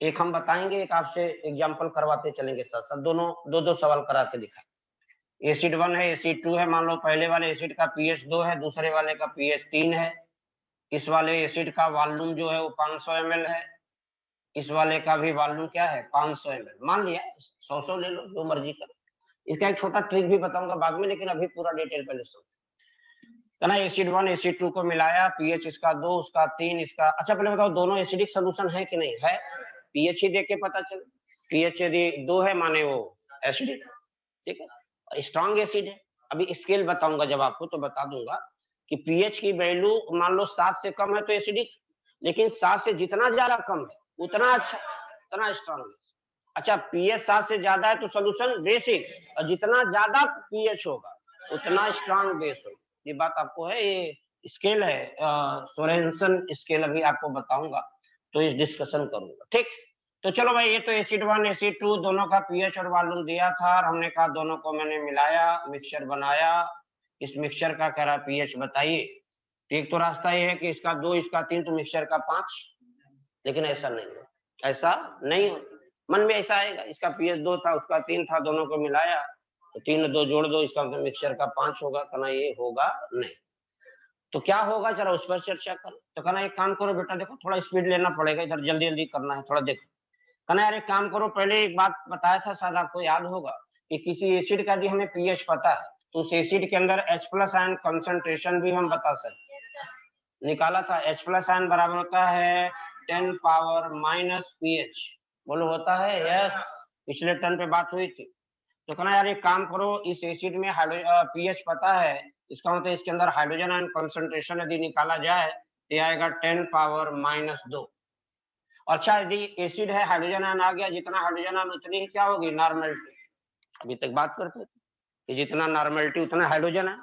एक हम बताएंगे, एक आपसे एग्जांपल करवाते चलेंगे साथ साथ, दोनों दो सवाल करा के दिखाए। एसिड 1 है, एसिड 2 है, मान लो पहले वाले एसिड का पीएच 2 है, दूसरे वाले का पीएच 3 है। इस वाले एसिड का वॉल्यूम जो है वो 500 ml है, इस वाले का भी वॉल्यूम क्या है 500 ml, मान लिया 100 ले लो, जो मर्जी करो। इसका एक छोटा ट्रिक भी बताऊंगा बाद में, लेकिन अभी पूरा डिटेल पहले सुनो। ना एसिड 1 एसिड 2 को मिलाया, पीएच इसका 2, उसका 3, इसका, अच्छा पहले बताओ दोनों एसिडिक सोल्यूशन है कि नहीं है, पीएच ही देख के पता चले। पीएच यदि 2 है माने वो एसिडिक, ठीक है, स्ट्रॉन्ग एसिड है। अभी स्केल बताऊंगा जब आपको, तो बता दूंगा कि पीएच की वैल्यू मान लो 7 से कम है तो एसिडिक, लेकिन 7 से जितना ज्यादा कम है उतना अच्छा, उतना स्ट्रॉन्ग। अच्छा, पीएच 7 से ज्यादा है तो सोल्यूशन बेसिक, और जितना ज्यादा पीएच होगा उतना स्ट्रॉन्ग बेस होगा। ये बात आपको है, ये स्केल है, सोरेनसन स्केल, अभी आपको बताऊंगा तो इस डिस्कशन करूंगा, ठीक। तो चलो भाई, ये तो एसिड 1 एसिड 2 दोनों का पीएच और वॉल्यूम दिया था, और हमने कहा दोनों को मैंने मिलाया, मिक्सचर बनाया। इस मिक्सचर का कह रहा पीएच बताइए। एक तो रास्ता ये है कि इसका 2 इसका 3 तो मिक्सचर का 5, लेकिन ऐसा नहीं हो, ऐसा नहीं हो, मन में ऐसा आएगा इसका पीएच 2 था उसका 3 था, दोनों को मिलाया तो 3 और 2 जोड़ दो, इसका मिक्सचर का 5 होगा, कहना ये होगा नहीं। तो क्या होगा जरा उस पर चर्चा करो। तो कहना एक काम करो बेटा, देखो थोड़ा स्पीड लेना पड़ेगा, इधर जल्दी जल्दी करना है थोड़ा, देखो। कहना यार एक काम करो, पहले एक बात बताया था शायद आपको याद होगा कि किसी एसिड का भी हमें पीएच पता है तो उस एसिड के अंदर H+ आयन कंसंट्रेशन भी हम बता सकते, निकाला था। H+ आयन बराबर होता है 10 पावर माइनस पीएच, बोलो होता है, यस, पिछले टर्न पे बात हुई थी। तो कहना यार एक काम करो, इस एसिड में पीएच पता है, इसका मतलब इसके अंदर हाइड्रोजन आयन कंसंट्रेशन यदि निकाला जाए तो आएगा 10 पावर माइनस 2। अच्छा, यदि एसिड है हाइड्रोजन आयन आ गया, जितना हाइड्रोजन आयन उतनी ही क्या होगी नॉर्मलिटी, अभी तक बात करते थे कि जितना नॉर्मलिटी उतना हाइड्रोजन है,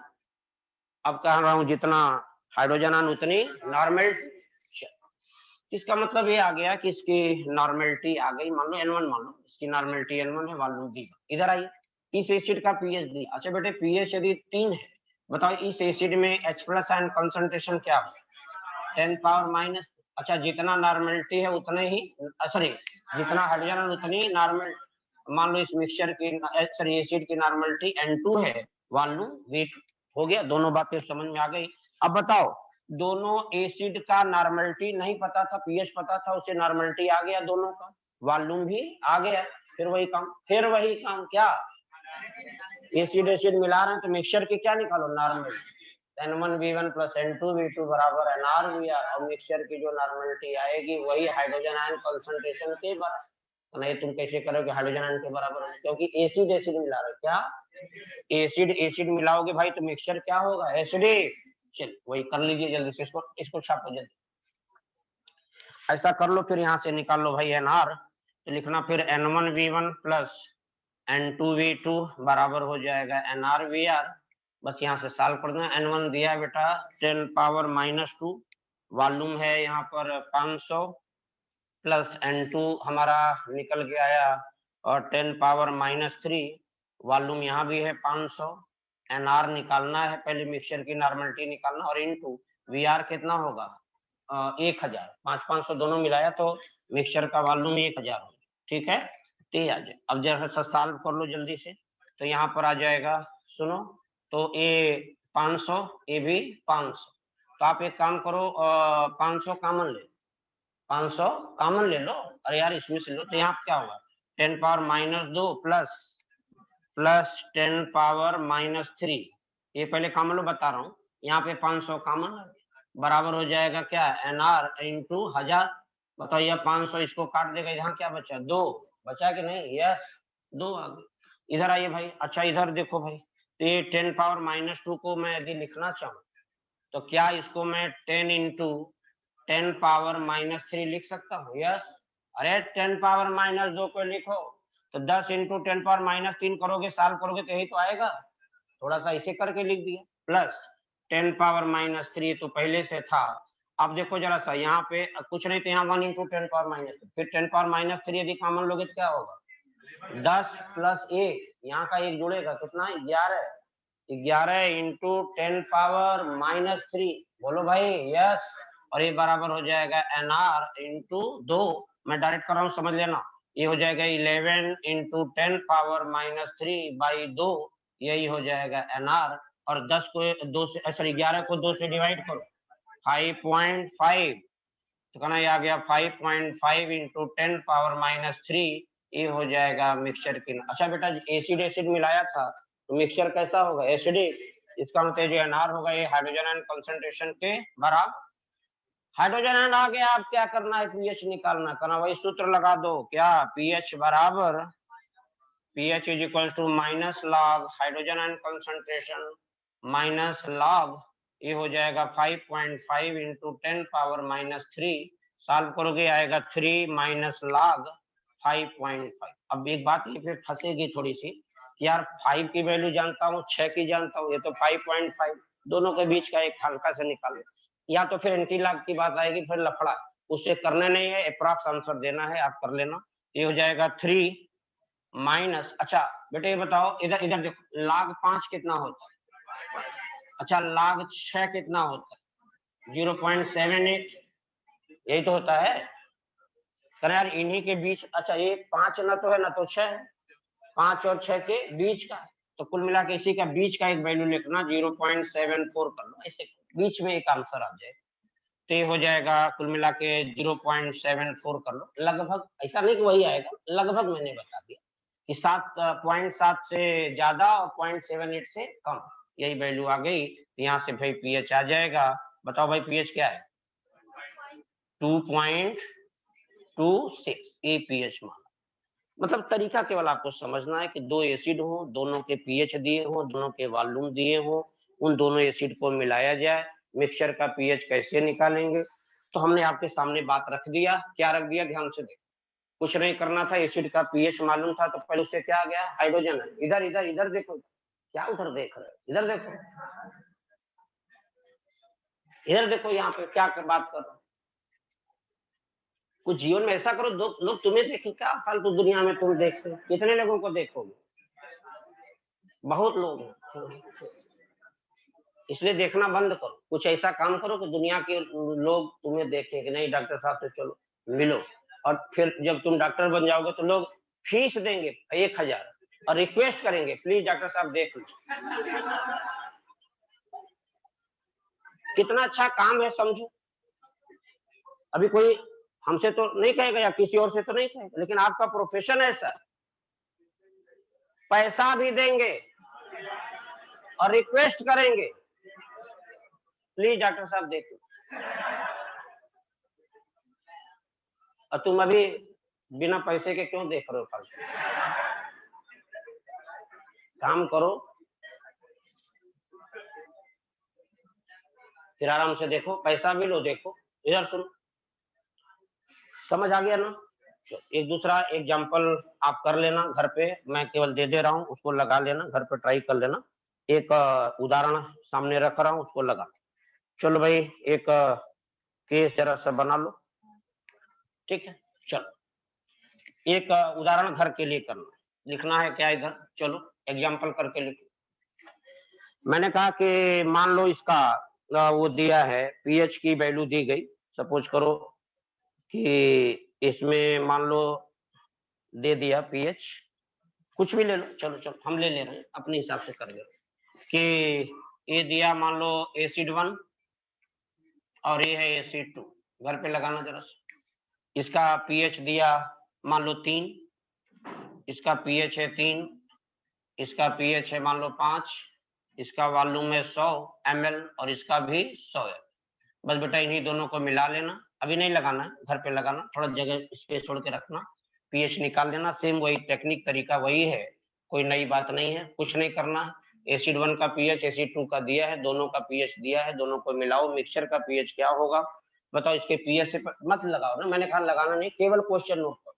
अब कह रहा हूं जितना हाइड्रोजन आयन उतनी नॉर्मलिटी। इसका मतलब ये आ गया कि इसकी नॉर्मलिटी आ गई, मान लो N1, मान लो इसकी नॉर्मलिटी N1 है, वॉल्यूम दी। इधर आइए, इस एसिड का पीएच दी। अच्छा बेटे, पीएच यदि 3 है, बताओ इस एसिड में H+ आयन कंसंट्रेशन क्या हो, 10 पावर माइनस, अच्छा जितना नॉर्मलिटी है उतने ही, सॉरी जितना हाइड्रोजन है उतनी नॉर्मल, मान लो इस मिक्सचर की, सॉरी एसिड की नॉर्मलिटी N2 है, वॉल्यूम V2 हो गया। दोनों बातें समझ में आ गई। अब बताओ, दोनों एसिड का नॉर्मलिटी नहीं पता था, पीएच पता था, उससे नॉर्मलिटी आ गया दोनों का, वॉल्यूम भी आ गया, फिर वही काम क्या, एसिड एसिड मिला रहे हैं तो मिक्सचर की क्या निकालो, नॉर्मल, N1V1 प्लस N2V2 बराबर NrVr, और मिक्सचर की जो नॉर्मलिटी आएगी वही हाइड्रोजन आयन कंसंट्रेशन के बराबर। नहीं तुम कैसे करोगे हाइड्रोजन आयन के बराबर, क्योंकि एसिड एसिड मिला रहे, क्या एसिड एसिड मिलाओगे भाई तो मिक्सचर क्या होगा, एसिडिक। चल वही कर लीजिए जल्दी से, इसको छापो जल्दी, ऐसा कर लो, फिर यहाँ से निकाल लो भाई Nr, तो लिखना फिर N1V1 प्लस N2V2 बराबर हो जाएगा NrVr। बस यहाँ से सॉल्व कर देना। N1 दिया बेटा 10 पावर माइनस 2, वॉल्यूम है यहाँ पर 500, प्लस N2 हमारा निकल के आया और 10 पावर माइनस 3, वॉल्यूम यहाँ भी है 500। Nr निकालना है, पहले मिक्सचर की नॉर्मलिटी निकालना, और इनटू Vr कितना होगा 1000, 500 दोनों मिलाया तो मिक्सचर का वॉल्यूम 1000 हो, ठीक है। ठीक है, अब जैसा सॉल्व कर लो जल्दी से, तो यहाँ पर आ जाएगा, सुनो, तो ए 500, ए भी 500, तो आप एक काम करो 500 कॉमन ले, 500 कॉमन ले लो, अरे यार इसमें से लो, तो यहाँ क्या होगा 10 power minus 2 plus 10 power minus 3, ये पहले कॉमन लो बता रहा हूँ, यहाँ पे 500 कॉमन बराबर हो जाएगा क्या Nr इंटू 1000। बताओ ये 500 इसको काट देगा, यहाँ क्या बचा 2 बचा कि नहीं, यस 2 आ गए। इधर आइए भाई, अच्छा इधर देखो भाई, तो ये 10 पावर -2 को मैं यदि लिखना चाहूँ तो क्या इसको मैं 10 इंटू 10 पावर -3 लिख सकता हूँ? यस। अरे 10 पावर -2 को लिखो तो 10 इंटू 10 पावर -3 करोगे, साल करोगे तो यही तो आएगा। थोड़ा सा इसे करके लिख दिया, प्लस 10 पावर -3 तो पहले से था। अब देखो जरा सा, यहाँ पे कुछ नहीं तो यहाँ 1 इंटू 10 पावर -3, फिर 10 पावर -3 यदि कॉमन लोगे तो क्या होगा? 10 प्लस 1, यहाँ का 1 जुड़ेगा, कितना? 11। 11 इंटू 10 पावर -3, बोलो भाई यस। और ये बराबर हो जाएगा NR इंटू 2, मैं डायरेक्ट कर रहा हूँ, समझ लेना। ये हो जाएगा 11 इंटू 10 पावर -3 बाई 2, यही हो जाएगा NR। और 10 को 2 से, सॉरी 11 को 2 से डिवाइड करो, 5.5, तो कहना ये आ गया 5.5 इंटू 10 पावर -3, ये हो जाएगा मिक्सचर की। अच्छा बेटा, एसिड एसिड मिलाया था तो मिक्सचर कैसा होगा? एसिडिक। इसका मतलब जो NR होगा ये हाइड्रोजन आयन कंसंट्रेशन के बराबर। हाइड्रोजन आयन आ गया, अब क्या करना है? पीएच निकालना। करना वही सूत्र लगा दो, क्या? पीएच बराबर pH is equal to minus log hydrogen ion concentration minus log, ये हो जाएगा 5.5 इंटू 10 पावर -3, सॉल्व करोगे आएगा 3 माइनस लॉग 5.5। अब एक बात ये फिर फंसेगी थोड़ी सी कि यार 5 की वैल्यू जानता हूँ, 6 की जानता हूँ, ये तो 5.5, दोनों के बीच का एक हल्का से निकालो, या तो फिर एंटी लॉग की बात आएगी, फिर लफड़ा। उससे करने नहीं है, अप्रॉक्स आंसर देना है, आप कर लेना। ये हो जाएगा 3 माइनस, अच्छा बेटे ये बताओ, इधर इधर देखो, log 5 कितना होता है? अच्छा log 6 कितना होता है? 0.78, यही तो होता है। कर यार इन्हीं के बीच, अच्छा ये 5 ना तो है ना तो 6 है, 5 और 6 के बीच का, तो कुल मिला के इसी का बीच का एक वैल्यू लिखना, 0.74 कर लो, ऐसे बीच में एक आंसर आ जाए, तो ये हो जाएगा कुल मिला के 0.74 कर लो, लगभग। ऐसा नहीं कि वही आएगा, लगभग मैंने बता दिया कि 7.7 से ज्यादा और 0.78 से कम, यही वैल्यू आ गई। यहाँ से भाई पीएच आ जाएगा। बताओ भाई पीएच क्या है? 2.26, ये पीएच माना। मतलब तरीका केवल आपको समझना है कि दो एसिड हो, दोनों के पीएच दिए हो, दोनों के वॉल्यूम दिए हो, उन दोनों एसिड को मिलाया जाए, मिक्सचर का पीएच कैसे निकालेंगे, तो हमने आपके सामने बात रख दिया। क्या रख दिया? ध्यान से देखो, कुछ नहीं करना था, एसिड का पीएच मालूम था तो पहले उससे क्या आ गया? हाइड्रोजन है। इधर इधर इधर देखो, क्या उधर देख रहे हो? इधर देखो, इधर देखो, यहाँ पे क्या बात कर रहे हो? कुछ जीवन में ऐसा करो लोग तुम्हें देखे, क्या फालतू दुनिया में तुम देखते हो? कितने लोगों को देखोगे? बहुत लोग हैं, इसलिए देखना बंद करो, कुछ ऐसा काम करो कि दुनिया के लोग तुम्हें देखें कि नहीं डॉक्टर साहब से चलो मिलो। और फिर जब तुम डॉक्टर बन जाओगे तो लोग फीस देंगे 1000 और रिक्वेस्ट करेंगे प्लीज डॉक्टर साहब देख लो। कितना अच्छा काम है, समझो। अभी कोई हमसे तो नहीं कहेगा या किसी और से तो नहीं कहेगा, लेकिन आपका प्रोफेशन ऐसा, पैसा भी देंगे और रिक्वेस्ट करेंगे प्लीज डॉक्टर साहब देख लो, और तुम अभी बिना पैसे के क्यों देख रहे हो? फालतू काम करो, फिर आराम से देखो, पैसा भी लो, देखो इधर सुनो, समझ आ गया ना? एक दूसरा एग्जांपल आप कर लेना घर पे, मैं केवल दे रहा हूँ, उसको लगा लेना, घर पे ट्राई कर लेना। एक उदाहरण सामने रख रहा हूँ, उसको लगा। चलो भाई एक केस जरा सा बना लो, ठीक है? चलो एक उदाहरण घर के लिए करना, लिखना है क्या इधर? चलो एग्जांपल करके लिखो। मैंने कहा कि मान लो इसका वो दिया है, पीएच की वैल्यू दी गई, सपोज करो कि इसमें मान लो दे दिया पीएच, कुछ भी ले लो, चलो चलो हम ले रहे हैं, अपने हिसाब से कर ले कि ये दिया मान लो एसिड 1 और ये है एसिड 2, घर पे लगाना जरा। इसका पीएच दिया मान लो 3, इसका पीएच है 3, इसका पीएच है मान लो 5, इसका वॉल्यूम है 100 ml और इसका भी 100 है। बस बेटा इन्हीं दोनों को मिला लेना, अभी नहीं लगाना है, घर पे लगाना, थोड़ा जगह स्पेस छोड़ के रखना, पीएच निकाल लेना। सेम वही टेक्निक, तरीका वही है, कोई नई बात नहीं है, कुछ नहीं करना है, एसिड 1 का पीएच एसिड 2 का दिया है, दोनों का पीएच दिया है, दोनों को मिलाओ, मिक्सचर का पीएच क्या होगा बताओ। इसके पीएच से मत लगाओ ना, मैंने कहा लगाना नहीं, केवल क्वेश्चन नोट करो।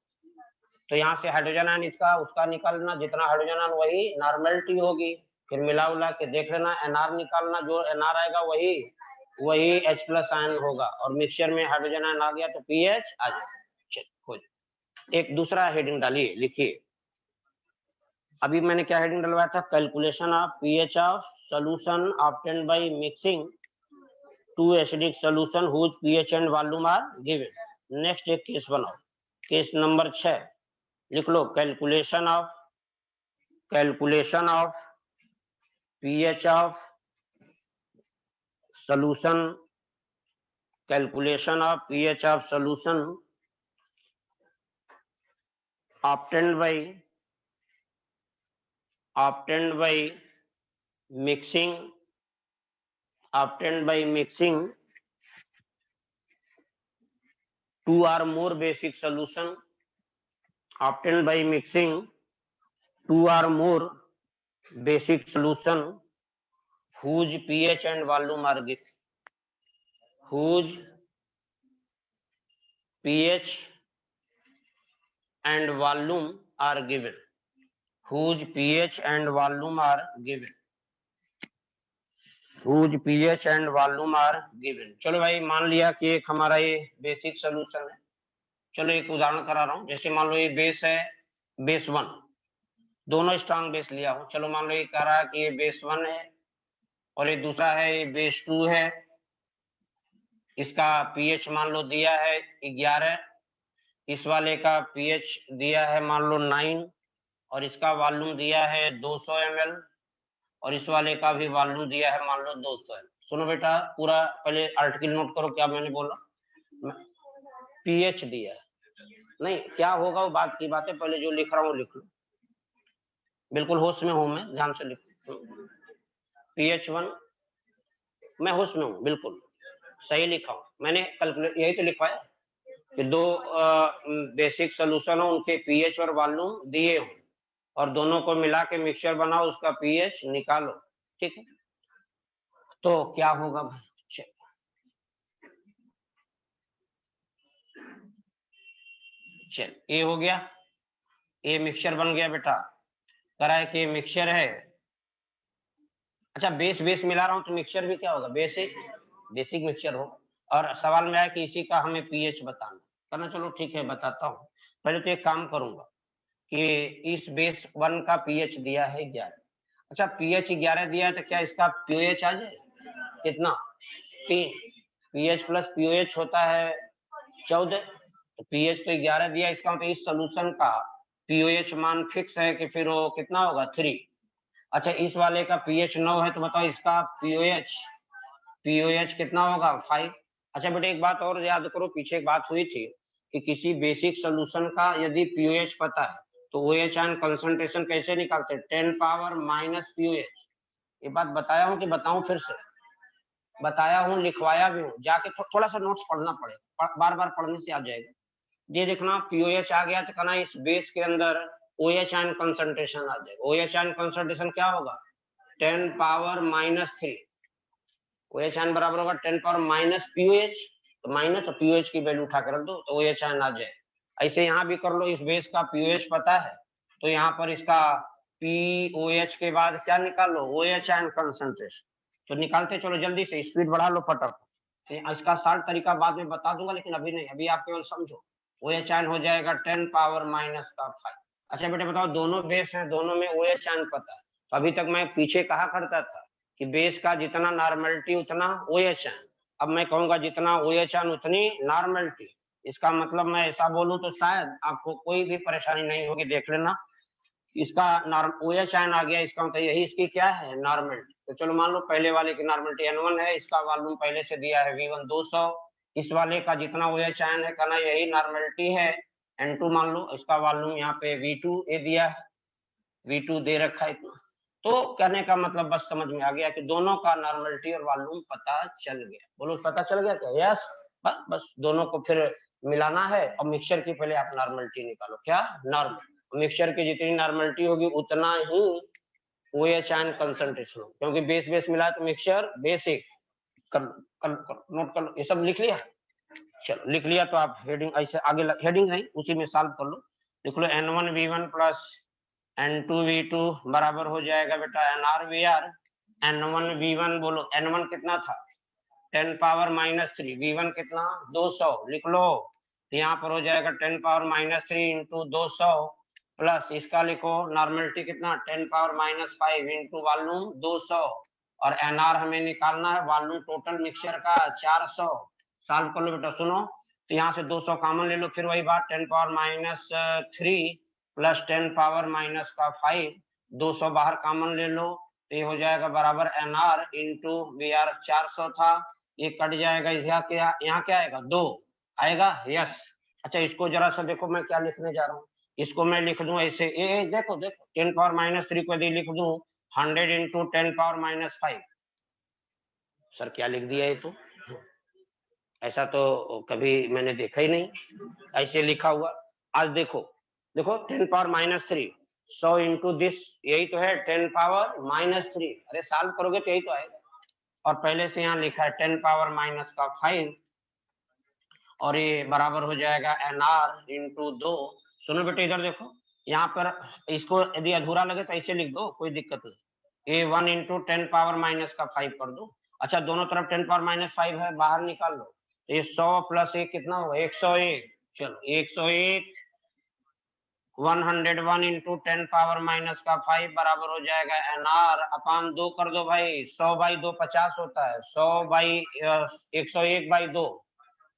तो यहाँ से हाइड्रोजन आयन इसका उसका निकालना, जितना हाइड्रोजन आयन वही नॉर्मेलिटी होगी, फिर मिला उला के देख लेना, एनआर निकालना, जो एनआर आएगा वही H+ आयन होगा, और मिक्सचर में हाइड्रोजन आयन आ गया तो पीएच आ जाएगा। एक दूसरा हेडिंग डालिए, लिखिए। अभी मैंने क्या हेडिंग डलवाया था, calculation of pH of solution obtained by mixing two acidic solution whose pH and volume are given. Next एक केस बनाओ, केस नंबर 6 लिख लो। Calculation of pH of solution, calculation of pH of solution obtained by mixing two or more basic solution, obtained by mixing two or more basic solution whose pH and volume are given, whose pH and volume are given, whose pH and volume are given, whose pH and volume are given। चलो भाई, मान लिया कि एक हमारा ये basic solution है। चलो एक उदाहरण करा रहा हूं, जैसे मान लो ये बेस है, बेस 1, दोनों स्ट्रांग बेस लिया हूं। चलो मान लो ये कह रहा है कि ये बेस 1 है और ये दूसरा है ये बेस 2 है। इसका पीएच मान लो दिया है 11, इस वाले का पीएच दिया है मान लो 9, और इसका वॉल्यूम दिया है 200 ml, और इस वाले का भी वॉल्यूम दिया है मान लो 200 ml। सुनो बेटा, पूरा पहले आर्टिकल नोट करो, क्या मैंने बोला, पीएच दिया है, नहीं क्या होगा वो बात की बात है, पहले जो लिख रहा हूँ लिख लो, बिल्कुल होश में हूं मैं, ध्यान से लिखो। pH1 मैं होश में हूँ, बिल्कुल सही लिखा हूँ मैंने, कैलकुलेट यही तो लिखवाया कि दो बेसिक सोल्यूशन हो, उनके पीएच और वॉल्यूम दिए हो, और दोनों को मिला के मिक्सचर बनाओ, उसका पीएच निकालो, ठीक है। तो क्या होगा भाई, चल ये हो गया, ये मिक्सचर बन गया बेटा, करा है कि मिक्सचर है। अच्छा बेस मिला रहा हूं तो मिक्सचर भी क्या होगा, बेसिक मिक्सचर हो, और सवाल में आया कि इसी का हमें पीएच बताना करना। चलो ठीक है बताता हूँ। पहले तो एक काम करूंगा कि इस बेस 1 का पीएच दिया है 11। अच्छा पीएच 11 दिया है तो क्या इसका पीओएच आ जाए, कितना 3, पीएच प्लस पीओएच होता है 14, तो पीएच तो 11 दिया, इसका मतलब इस सोल्यूशन का पीओएच मान फिक्स है कि फिर वो कितना होगा 3। अच्छा इस वाले का पीएच 9 है, तो बताओ इसका पीओएच कितना होगा 5। अच्छा बेटे एक बात और याद करो, पीछे एक बात हुई थी कि किसी बेसिक सोल्यूशन का यदि पीओएच पता है तो ओएच आयन कंसंट्रेशन कैसे निकालते हैं, 10 पावर माइनस पीओएच। ये बात बताया हूँ कि बताऊं, फिर से बताया हूँ, लिखवाया भी हूँ, जाके थोड़ा सा नोट्स पढ़ना पड़ेगा, बार बार पढ़ने से आ जाएगा। ये देखना पीओएच आ गया तो कहना इस बेस के अंदर ओएच आयन कंसंट्रेशन आ जाएगा। ओएच आयन कंसंट्रेशन क्या होगा 10 पावर माइनस 3, ओएच आयन बराबर होगा 10 पावर माइनस पीओएच, तो माइनस पीओएच की वैल्यू उठा कर रख दो तो ओएच आयन आ जाए। ऐसे यहाँ भी कर लो, इस बेस का पीओएच पता है तो यहाँ पर इसका पीओएच के बाद क्या निकाल लो, ओएच आयन कंसंट्रेशन। तो निकालते चलो जल्दी से, स्पीड बढ़ा लो फटाफट। इसका शार्ट तरीका बाद में बता दूंगा, लेकिन अभी नहीं, अभी आप केवल समझो। OH आयन हो जाएगा 10 पावर माइनस का 5। अच्छा बेटे बताओ, दोनों बेस हैं, दोनों में OH आयन पता है, तो अभी तक मैं पीछे कहा करता था कि बेस का जितना नॉर्मेलिटी उतना OH आयन, अब मैं कहूंगा जितना OH आयन उतनी नॉर्मेलिटी। इसका मतलब मैं ऐसा बोलूं तो शायद आपको कोई भी परेशानी नहीं होगी, देख लेना। इसका OH आयन आ गया, इसका मतलब यही इसकी क्या है नॉर्मेलिटी। तो चलो मान लो पहले वाले की नॉर्मेलिटी N1 है, इसका वॉल्यूम पहले से दिया है V1 200, इस वाले का जितना OH आयन है कहना यही नॉर्मेलिटी है N2 मान लो, इसका वॉल्यूम यहाँ पे V2 ये दिया है, V2 दे रखा है इतना। तो कहने का मतलब बस समझ में आ गया कि दोनों का नॉर्मेलिटी और वॉल्यूम पता चल गया। बोलो पता चल गया क्या, यस। बस दोनों को फिर मिलाना है, और मिक्सचर की पहले आप नॉर्मेलिटी निकालो, क्या नॉर्मल, मिक्सचर की जितनी नॉर्मेलिटी होगी उतना ही OH आयन कंसंट्रेशन, क्योंकि बेस बेस मिला तो मिक्सचर बेसिक। नोट कर लो, ये सब लिख लिया। चलो लिख लिया तो आप हेडिंग ऐसे आगे हेडिंग नहीं उसी में सॉल्व कर लो। लिख लो N1V1 प्लस N2V2 बराबर हो जाएगा बेटा NRVR। N1V1 बोलो, N1 कितना था 10 पावर -3, V1 कितना 200 लिख लो। यहाँ पर हो जाएगा 10 पावर -3 इंटू 200 प्लस इसका लिखो नॉर्मलिटी कितना 10 पावर -5 इंटू वॉल्यूम 200 और NR हमें निकालना है वॉल्यूम टोटल मिक्सचर का 400। सॉल्व कर लो बेटा। सुनो तो यहाँ से 200 कॉमन ले लो, फिर वही बात 10 पावर -3 प्लस 10 पावर -5, 200 बाहर कॉमन ले लो तो ये हो जाएगा बराबर NR इंटू VR 400 था, ये कट जाएगा। यहाँ क्या आएगा 2 आएगा, यस। अच्छा इसको जरा सा देखो मैं क्या लिखने जा रहा हूँ, इसको मैं लिख दूं ऐसे, ये देखो देखो 10 पावर -3 को यदि लिख दूं 100 इंटू 10 पावर -5। सर क्या लिख दिया ये तो, ऐसा तो कभी मैंने देखा ही नहीं ऐसे लिखा हुआ। आज देखो देखो 10 पावर -3 100 इंटू दिस, यही तो है 10 पावर -3। अरे सॉल्व करोगे तो यही तो आएगा। और पहले से यहाँ लिखा है 10 पावर -5 और ये बराबर हो जाएगा NR इंटू 2। सुनो बेटे इधर देखो, यहाँ पर इसको यदि अधूरा लगे तो ऐसे लिख दो, कोई दिक्कत नहीं। ये 1 इंटू 10 पावर -5 कर दो। अच्छा दोनों तरफ 10 पावर -5 है, बाहर निकाल लो। ये 100 प्लस 1 कितना होगा 101। चलो 101 101 इंटू 10 पावर -5 बराबर हो जाएगा NR अपान 2 कर दो भाई। 100 बाई 2 50 होता है, 100 बाई 101 बाई 2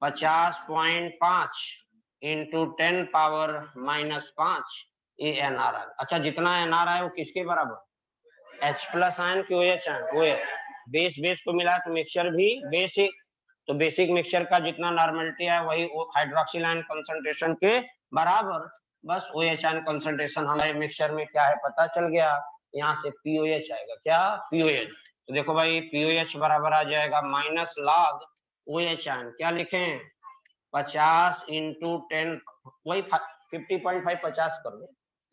50.5 इंटू 10 पावर -5 ये NR है। अच्छा जितना NR है वो किसके बराबर, H प्लस आयन की OH ion, OH base base को मिला तो मिक्सचर भी बेसिक, तो बेसिक मिक्सचर का जितना नॉर्मलिटी है वही हाइड्रोक्सिल आयन कंसंट्रेशन के बराबर। बस OH आयन कंसंट्रेशन हमारे मिक्सचर में क्या है पता चल गया, यहाँ से POH आएगा। क्या POH, तो देखो भाई POH बराबर आ जाएगा माइनस लॉग OH आयन, क्या लिखें 50 इंटू 10 वही 50.5 50 कर दो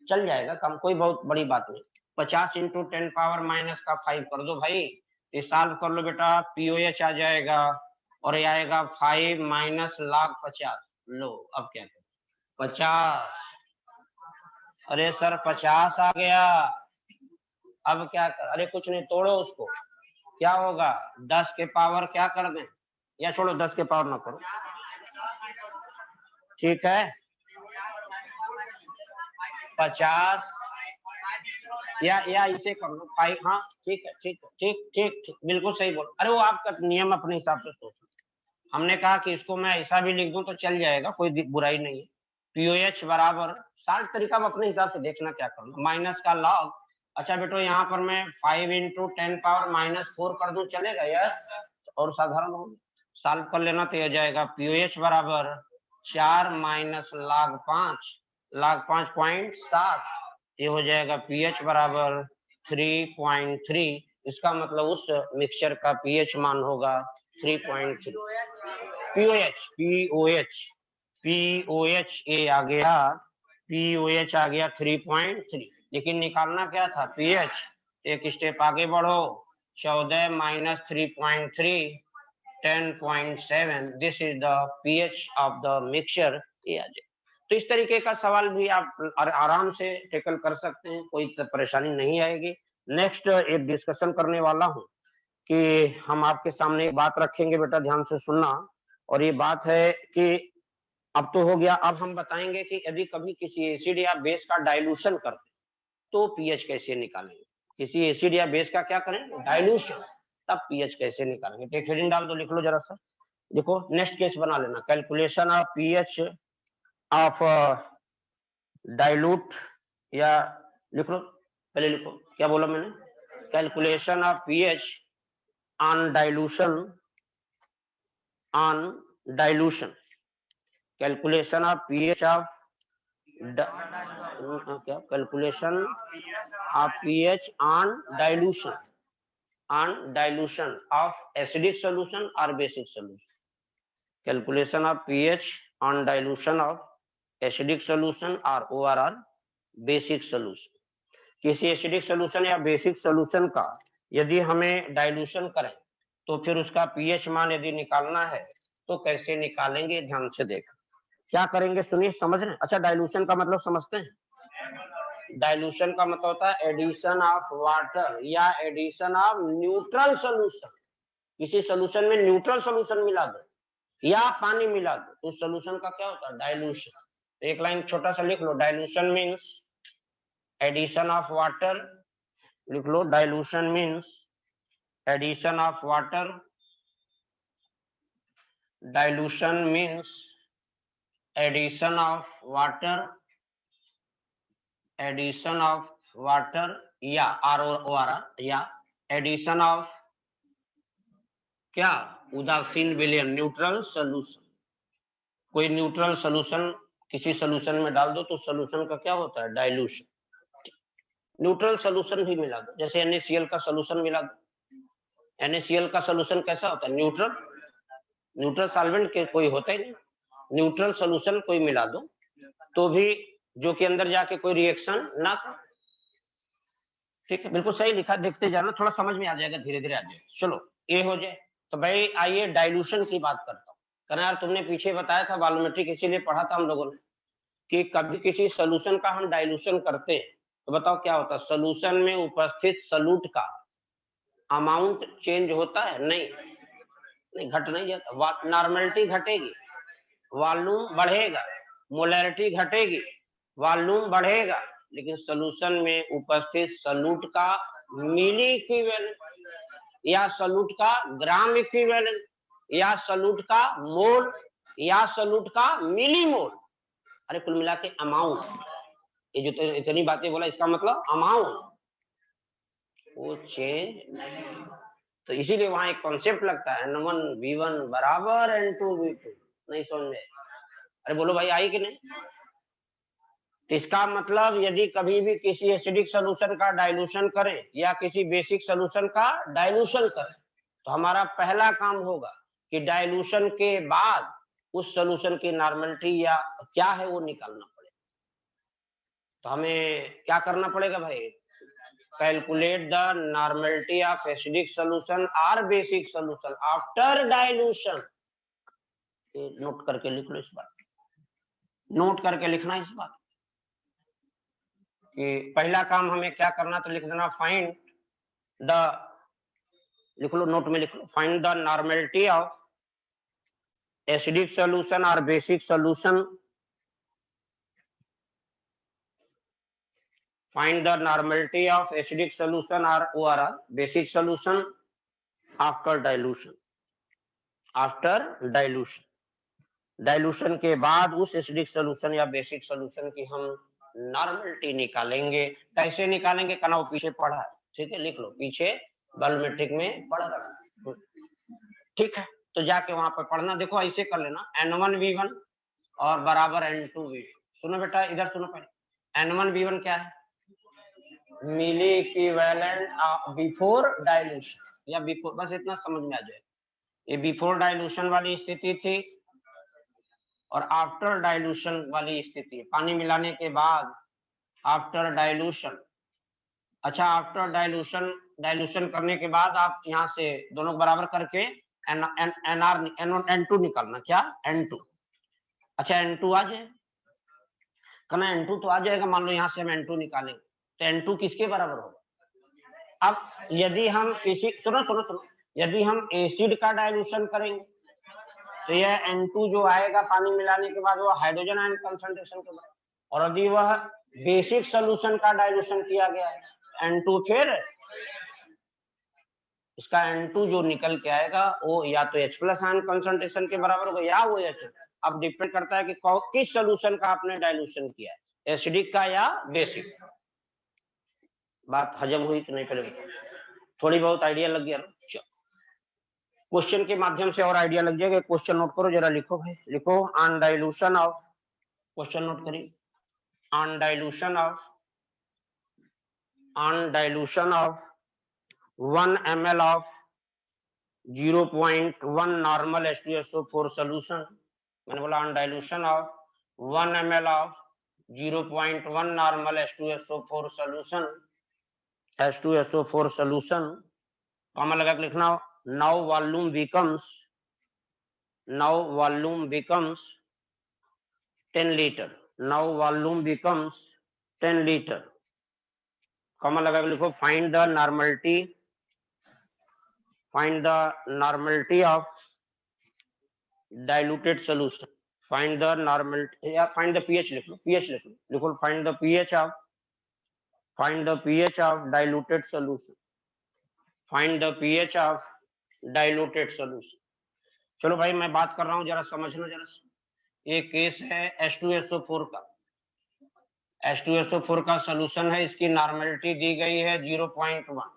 चल जाएगा कम, कोई बहुत बड़ी बात नहीं। 50 इंटू 10 पावर -5 कर दो भाई, ये सॉल्व कर लो बेटा POH आ जाएगा और ये आएगा 5 माइनस log 50। लो अब क्या करें 50, अरे सर 50 आ गया, अब क्या कर, अरे कुछ नहीं तोड़ो उसको, क्या होगा 10 के पावर क्या कर दें, या छोड़ो 10 के पावर ना करो, ठीक है 50 या इसे कर लो 5। हाँ ठीक है ठीक है ठीक ठीक ठीक बिल्कुल सही बोल, अरे वो आपका नियम अपने हिसाब से सोचो। हमने कहा कि इसको मैं ऐसा भी लिख दूं तो चल जाएगा, कोई बुराई नहीं है। POH बराबर साल्ट तरीका अपने हिसाब से देखना क्या करना, माइनस का लॉग। अच्छा बेटो यहाँ पर मैं 5 इंटू 10 पावर -4 कर दूं चलेगा, यस, और साधारण हो सॉल्व कर लेना तो यह जाएगा POH बराबर 4 माइनस log 5 log 5.7, ये हो जाएगा pH बराबर 3.3। इसका मतलब उस मिक्सचर का pH मान होगा 3.3। POH ये आ गया, POH आ गया 3.3, लेकिन निकालना क्या था pH। एक स्टेप आगे बढ़ो, 14 minus 3.3 10.7, this is the pH of the mixture, ये आ जाए। तो इस तरीके का सवाल भी आप आराम से टेकल कर सकते हैं, कोई परेशानी नहीं आएगी। नेक्स्ट एक डिस्कशन करने वाला हूँ कि हम आपके सामने एक बात रखेंगे, बेटा ध्यान से सुनना। और ये बात है कि अब तो हो गया, अब हम बताएंगे कि यदि कभी किसी एसिड या बेस का डाइल्यूशन करते तो पीएच कैसे निकालेंगे। किसी एसिड या बेस का क्या करें डाइल्यूशन, तब पीएच कैसे निकालेंगे। तो एक हेडिंग डाल दो, लिख लो जरा सा, देखो नेक्स्ट केस बना लेना, calculation of pH of dilute, या लिख लो पहले लिखो क्या बोला मैंने, calculation of pH on dilution, on dilution, calculation of pH of क्या, calculation of pH on dilution, on dilution of acidic solution और basic solution, calculation of pH on dilution of acidic solution और overall basic solution. किसी acidic solution या basic solution का यदि हमें dilution करें तो फिर उसका पीएच मान यदि निकालना है तो कैसे निकालेंगे, ध्यान से देख। क्या करेंगे सुनिए, समझ रहे हैं? अच्छा, डाइल्यूशन का मतलब समझते हैं? डाइल्यूशन का मतलब होता है एडिशन ऑफ वाटर या एडिशन ऑफ न्यूट्रल सोल्यूशन। किसी सोल्यूशन में न्यूट्रल सोल्यूशन मिला दो या पानी मिला दो तो सोल्यूशन का क्या होता है, डाइल्यूशन। एक लाइन छोटा सा लिख लो, dilution means addition of water, लिख लो, dilution means addition of water, dilution means addition of water, addition of water या या एडिशन ऑफ क्या, उदासीन विलयन, न्यूट्रल सोल्यूशन। कोई न्यूट्रल सोल्यूशन किसी सोल्यूशन में डाल दो तो सोल्यूशन का क्या होता है, डाइल्यूशन। न्यूट्रल सोल्यूशन भी मिला दो, जैसे NaCl का सोल्यूशन मिला दो। NaCl का सोल्यूशन कैसा होता है, न्यूट्रल। न्यूट्रल सॉल्वेंट के कोई होता ही नहीं, न्यूट्रल सोल्यूशन कोई मिला दो तो भी जो कि अंदर जाके कोई रिएक्शन ना कर। ठीक है, बिल्कुल सही लिखा, देखते जाना, थोड़ा समझ में आ जाएगा, धीरे धीरे आ जाएगा। चलो ये हो जाए तो भाई आइए डाइल्यूशन की बात करता हूँ। कहना यार तुमने पीछे बताया था वॉल्यूमेट्रिक, इसीलिए पढ़ा था हम लोगों ने कि कभी किसी सोल्यूशन का हम डाइल्यूशन करते हैं तो बताओ क्या होता है, सोल्यूशन में उपस्थित सॉल्यूट का अमाउंट चेंज होता है? नहीं, घट नहीं जाता। नॉर्मेलिटी घटेगी, वॉल्यूम बढ़ेगा, मोलैरिटी घटेगी, वॉल्यूम बढ़ेगा, लेकिन सोल्यूशन में उपस्थित सॉल्यूट का मिली इक्विवेलेंट या सॉल्यूट का ग्राम इक्विवेलेंट या सॉल्यूट का मोल या सॉल्यूट का मिली मोल, अरे कुल मिला के अमाउंट, ये जो इतनी बातें बोला इसका मतलब अमाउंट वो चेंज। तो इसीलिए वहां एक कॉन्सेप्ट लगता है N1V1 बराबर N2V2। नहीं समझ में? अरे बोलो भाई, आई कि नहीं? तो इसका मतलब यदि कभी भी किसी एसिडिक सोल्यूशन का डाइल्यूशन करें या किसी बेसिक सोल्यूशन का डाइल्यूशन करें तो हमारा पहला काम होगा कि डाइल्यूशन के बाद उस सोल्यूशन की नॉर्मेलिटी या क्या है वो निकालना पड़ेगा। तो हमें क्या करना पड़ेगा भाई, calculate the normality of acidic solution और basic solution after dilution. Note करके लिख लो इस बात, नोट करके लिखना इस बात कि पहला काम हमें क्या करना, तो लिख देना फाइंड द, लिख लो नोट में लिख लो, find the normality of acidic solution और basic solution, find the normality of acidic solution or ORR basic solution after dilution। after dilution, dilution के बाद उस एसिडिक सोल्यूशन या बेसिक सोल्यूशन की हम नॉर्मेलिटी निकालेंगे। कैसे निकालेंगे कहना, वो पीछे पढ़ा है, ठीक है, लिख लो, पीछे वॉल्यूमेट्रिक में पढ़ रखा, ठीक है। तो जाके वहां पर पढ़ना, देखो ऐसे कर लेना N1V1 और बराबर N2V2। सुनो बेटा, इधर सुनो पहले, N1V1 क्या है, मिली इक्विवेलेंट बिफोर डाइल्यूशन या बिफोर, बस इतना समझ में आ जाए। ये बिफोर डाइल्यूशन वाली स्थिति थी और आफ्टर डाइल्यूशन वाली स्थिति, पानी मिलाने के बाद आफ्टर डाइल्यूशन। अच्छा, आफ्टर डाइल्यूशन, डाइल्यूशन करने के बाद आप यहाँ से दोनों बराबर करके N2 निकालना, क्या N2। अच्छा N2 आ जाए, कहना N2 तो आ जाएगा, मान लो यहाँ से हम N2 निकालेंगे तो N2 किसके बराबर होगा। अब यदि हम किसी, सुनो सुनो सुनो, यदि हम एसिड का डाइल्यूशन करेंगे तो यह N2 जो आएगा पानी मिलाने के बाद वो हाइड्रोजन आयन कंसंट्रेशन के बराबर, और यदि वह बेसिक सोल्यूशन का डाइल्यूशन किया गया है N2, फिर इसका N2 जो निकल के आएगा वो या तो H+ आयन कंसंट्रेशन के बराबर होगा या वो H। अब डिपेंड करता है कि किस सोल्यूशन का आपने डाइल्यूशन किया है, एसिडिक का या बेसिक। बात हजम हुई कि नहीं, पहले थोड़ी बहुत आइडिया लग गया। क्वेश्चन के माध्यम से और आइडिया लग जाएगा। क्वेश्चन नोट करो जरा, लिखो भाई, लिखो, on dilution of, question note करिए, on dilution of 1 ml of 0.1 normal H2SO4 solution. मैंने बोला on dilution of 1 ml of 0.1 normal H2SO4 solution H2SO4 solution, comma लगा के लिखना, now volume becomes 10 liter, now volume becomes 10 liter, comma लगा के लिखो, find the normality of diluted solution, find the normality या find the pH लिख लो, find the pH of diluted solution, find the pH of diluted solution। चलो भाई मैं बात कर रहा हूं, जरा समझना जरा। ये केस है H2SO4 का, H2SO4 का सोल्यूशन है, इसकी नॉर्मेलिटी दी गई है 0.1,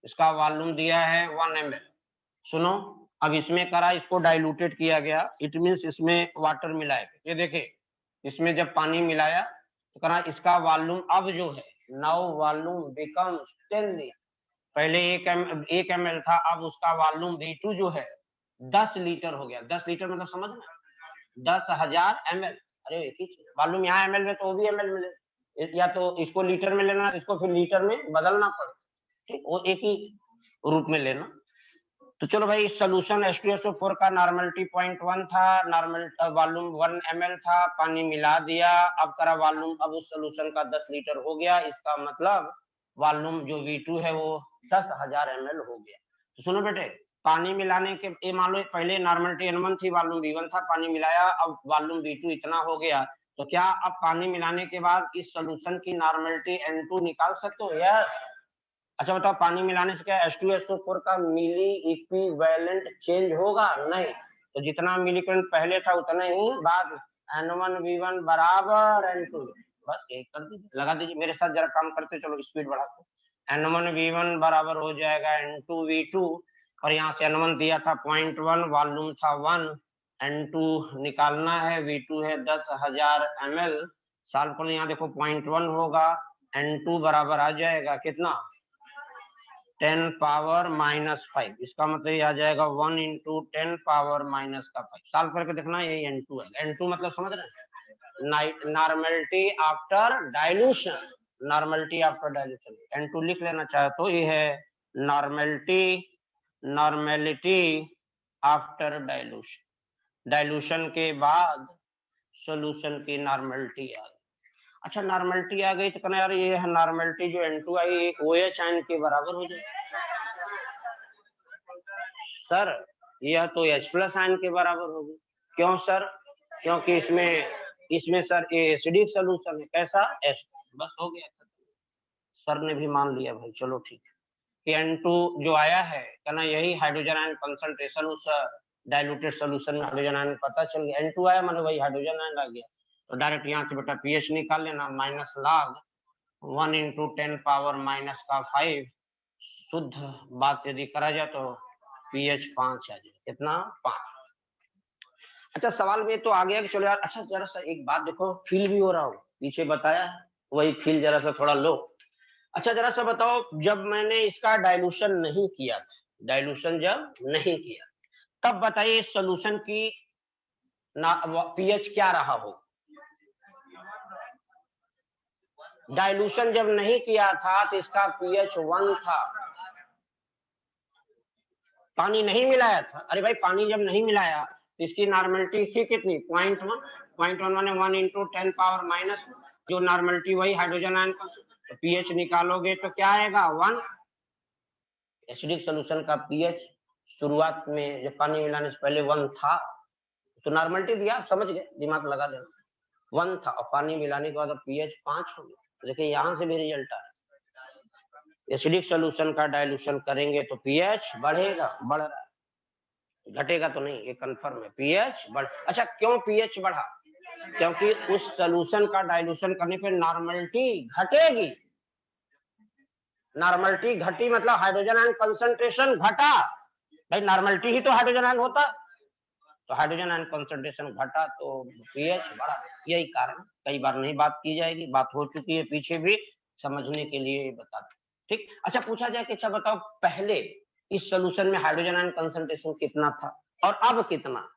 इसका वॉल्यूम दिया है 1 ml। सुनो, अब इसमें करा, इसको डाइल्यूटेड किया गया, इट मींस इसमें वाटर मिलाया। ये देखिए, इसमें जब पानी मिलाया तो करा इसका वॉल्यूम अब जो है, नाउ वॉल्यूम बिकम्स 10 लीटर। पहले 1 ml था, अब उसका वॉल्यूम V2 जो है 10 लीटर हो गया। 10 लीटर मतलब समझना, 10,000 ml। अरे एक ही वॉल्यूम यहाँ ml में, तो वो भी ml में ले, या तो इसको लीटर में लेना, इसको फिर लीटर में बदलना पड़े, ठीक, वो एक ही रूप में लेना। तो चलो भाई, सोल्यूशन H2SO4 का नॉर्मलिटी 0.1 था, नॉर्मल वॉल्यूम 1 ml था, पानी मिला दिया, अब करा वॉल्यूम अब उस सोल्यूशन का 10 लीटर हो गया, इसका मतलब वॉल्यूम जो V2 है वो 10,000 ml हो गया। तो सुनो बेटे, पानी मिलाने के, ये मान लो पहले नॉर्मलिटी N1 थी, वॉल्यूम V1 था, पानी मिलाया, अब वॉल्यूम V2 इतना हो गया, तो क्या अब पानी मिलाने के बाद इस सोल्यूशन की नॉर्मलिटी N2 निकाल सकते हो यार? अच्छा बताओ, पानी मिलाने से क्या H2SO4 का मिली इक्विवेलेंट चेंज होगा? नहीं। तो जितना मिली करंट पहले था उतना ही बाद N1V1 बराबर N2, बस एक कर दीजिए, लगा दीजिए, मेरे साथ जरा काम करते चलो, स्पीड बढ़ाते। N1V1 बराबर हो जाएगा N2V2, और यहाँ से N1 दिया था 0.1, वॉल्यूम था 1, N2 निकालना है, V2 है 10,000 ml, साल पर यहाँ देखो 0.1 होगा, N2 बराबर आ जाएगा कितना, 10 पावर -5, इसका मतलब ये आ जाएगा 1 × 10 पावर -5। सॉल्व करके देखना, ये N2 है। N2 मतलब समझ रहे हैं, normality after dilution, normality after dilution. N2 लिख लेना चाहे तो ये है नॉर्मेलिटी आफ्टर डाइल्यूशन, डाइल्यूशन के बाद सॉल्यूशन की नॉर्मलिटी आ गई। अच्छा, नॉर्मलिटी आ गई तो कहना यार ये है नॉर्मलिटी जो N2 आई OH आयन के बराबर हो जाए। सर यह तो H+ आयन के बराबर होगी। क्यों सर? क्योंकि इसमें सर एसिडिक सॉल्यूशन है। कैसा? H, बस हो गया, सर ने भी मान लिया भाई। चलो ठीक है कि N2 जो आया है, कहना यही हाइड्रोजन आयन कंसंट्रेशन उस डाइल्यूटेड सॉल्यूशन में हाइड्रोजन आयन पता चल गया। N2 आया मतलब वही हाइड्रोजन आयन आ गया। तो डायरेक्ट यहाँ से बेटा pH निकाल लेना, -log 1 × 10 पावर -5, शुद्ध बात यदि करा जाए तो pH 5 आ जाए। कितना? 5। अच्छा, सवाल में तो आ गया कि चलो यार, अच्छा जरा सा एक बात देखो, फील भी हो रहा हो, पीछे बताया वही फील जरा सा थोड़ा लो। अच्छा जरा सा बताओ, जब मैंने इसका डाइल्यूशन नहीं किया था, डाइल्यूशन जब नहीं किया, तब बताइए इस सोल्यूशन की pH क्या रहा हो? डाइल्यूशन जब नहीं किया था तो इसका pH 1 था, पानी नहीं मिलाया था। अरे भाई, पानी जब नहीं मिलाया तो इसकी नॉर्मलिटी थी कितनी? 0.1 माने 1 × 10 पावर माइनस, जो नॉर्मलिटी वही हाइड्रोजन आयन का। तो pH निकालोगे तो क्या आएगा? 1। एसिडिक सॉल्यूशन का pH शुरुआत में जब पानी मिलाने से पहले 1 था, तो नॉर्मलिटी दिया, आप समझ गए, दिमाग लगा देना, 1 था, और पानी मिलाने के बाद pH 5 हो गया। देखिए यहाँ से भी रिजल्ट आया, एसिडिक सॉल्यूशन का डाइल्यूशन करेंगे तो pH बढ़ेगा, बढ़ रहा है, घटेगा तो नहीं, ये कंफर्म है, pH बढ़। अच्छा, क्यों pH बढ़ा? क्योंकि उस सॉल्यूशन का डाइल्यूशन करने पे नॉर्मलिटी घटेगी। नॉर्मलिटी घटी मतलब हाइड्रोजन आयन कंसंट्रेशन घटा। भाई नॉर्मलिटी ही तो हाइड्रोजन आयन होता, तो हाइड्रोजन आयन कंसंट्रेशन घटा तो pH बढ़ा। यही कारण, कई बार नहीं बात की जाएगी, बात हो चुकी है पीछे भी, समझने के लिए बता दें, ठीक। अच्छा पूछा जाए कि अच्छा बताओ, पहले इस सॉल्यूशन में हाइड्रोजन आयन कंसंट्रेशन कितना था और अब कितना?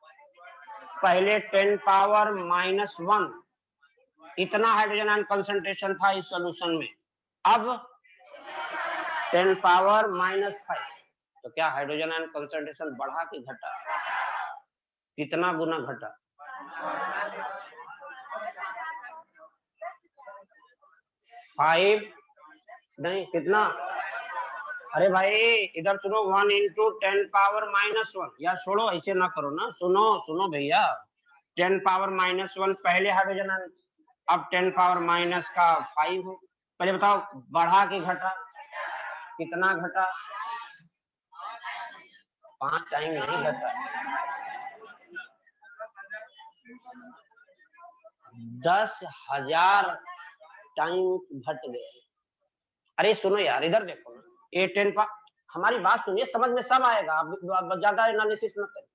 पहले 10 पावर -1 इतना हाइड्रोजन आयन कंसंट्रेशन था इस सॉल्यूशन में, अब 10 पावर -5। तो क्या हाइड्रोजन आयन कंसंट्रेशन बढ़ा कि घटा? कितना गुना घटा? 5 नहीं, कितना? अरे भाई इधर सुनो, 1 × 10 पावर -1। यार छोड़ो, ऐसे ना करो ना, सुनो सुनो भैया। 10 पावर -1 पहले हाइड्रोजन आयन, अब 10 पावर -5 हो। पहले बताओ बढ़ा कि घटा? कितना घटा? 5 टाइम नहीं घटा, 10,000 टाइम घट गए। अरे सुनो यार, इधर देखो ना, ये 10 पावर, हमारी बात सुनिए, समझ में सब आएगा, आप ज्यादा एनालिसिस मत करो।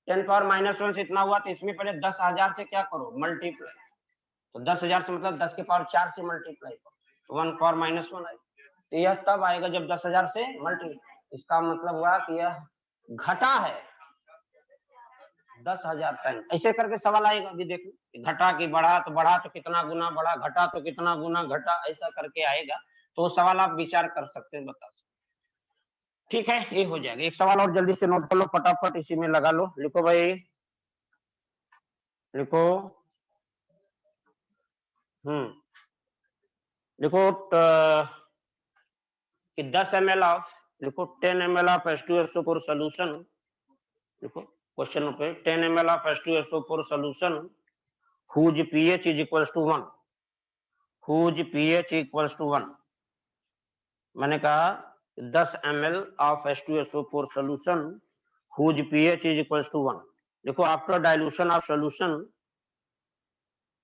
10 पावर -1 से इतना हुआ, तो इसमें पहले 10,000 से क्या करो? मल्टीप्लाई। तो 10,000 से मतलब 10 के पावर 4 से मल्टीप्लाई करो, 1 पावर -1 आएगा। तो यह तब आएगा जब 10,000 से मल्टीप्लाई। इसका मतलब हुआ कि यह घटा है 10,000 टाइम। ऐसे करके सवाल आएगा, अभी देखो, घटा कि बढ़ा, तो बढ़ा तो कितना गुना बढ़ा, घटा तो कितना गुना घटा, ऐसा करके आएगा। तो सवाल आप विचार कर सकते हैं, बता सकते। ठीक है, ये हो जाएगा। एक सवाल और जल्दी से नोट कर लो, फटाफट इसी में लगा लो। लिखो भाई, लिखो। लिखो कि 10 ml ऑफ, लिखो 10 ml ऑफ H2SO4 सॉल्यूशन। देखो क्वेश्चन पे, 10 ml of H2SO4 solution whose pH is equals to 1, whose pH equals to 1। मैंने कहा 10 ml of H2SO4 solution whose pH is equals to 1। देखो after dilution of solution,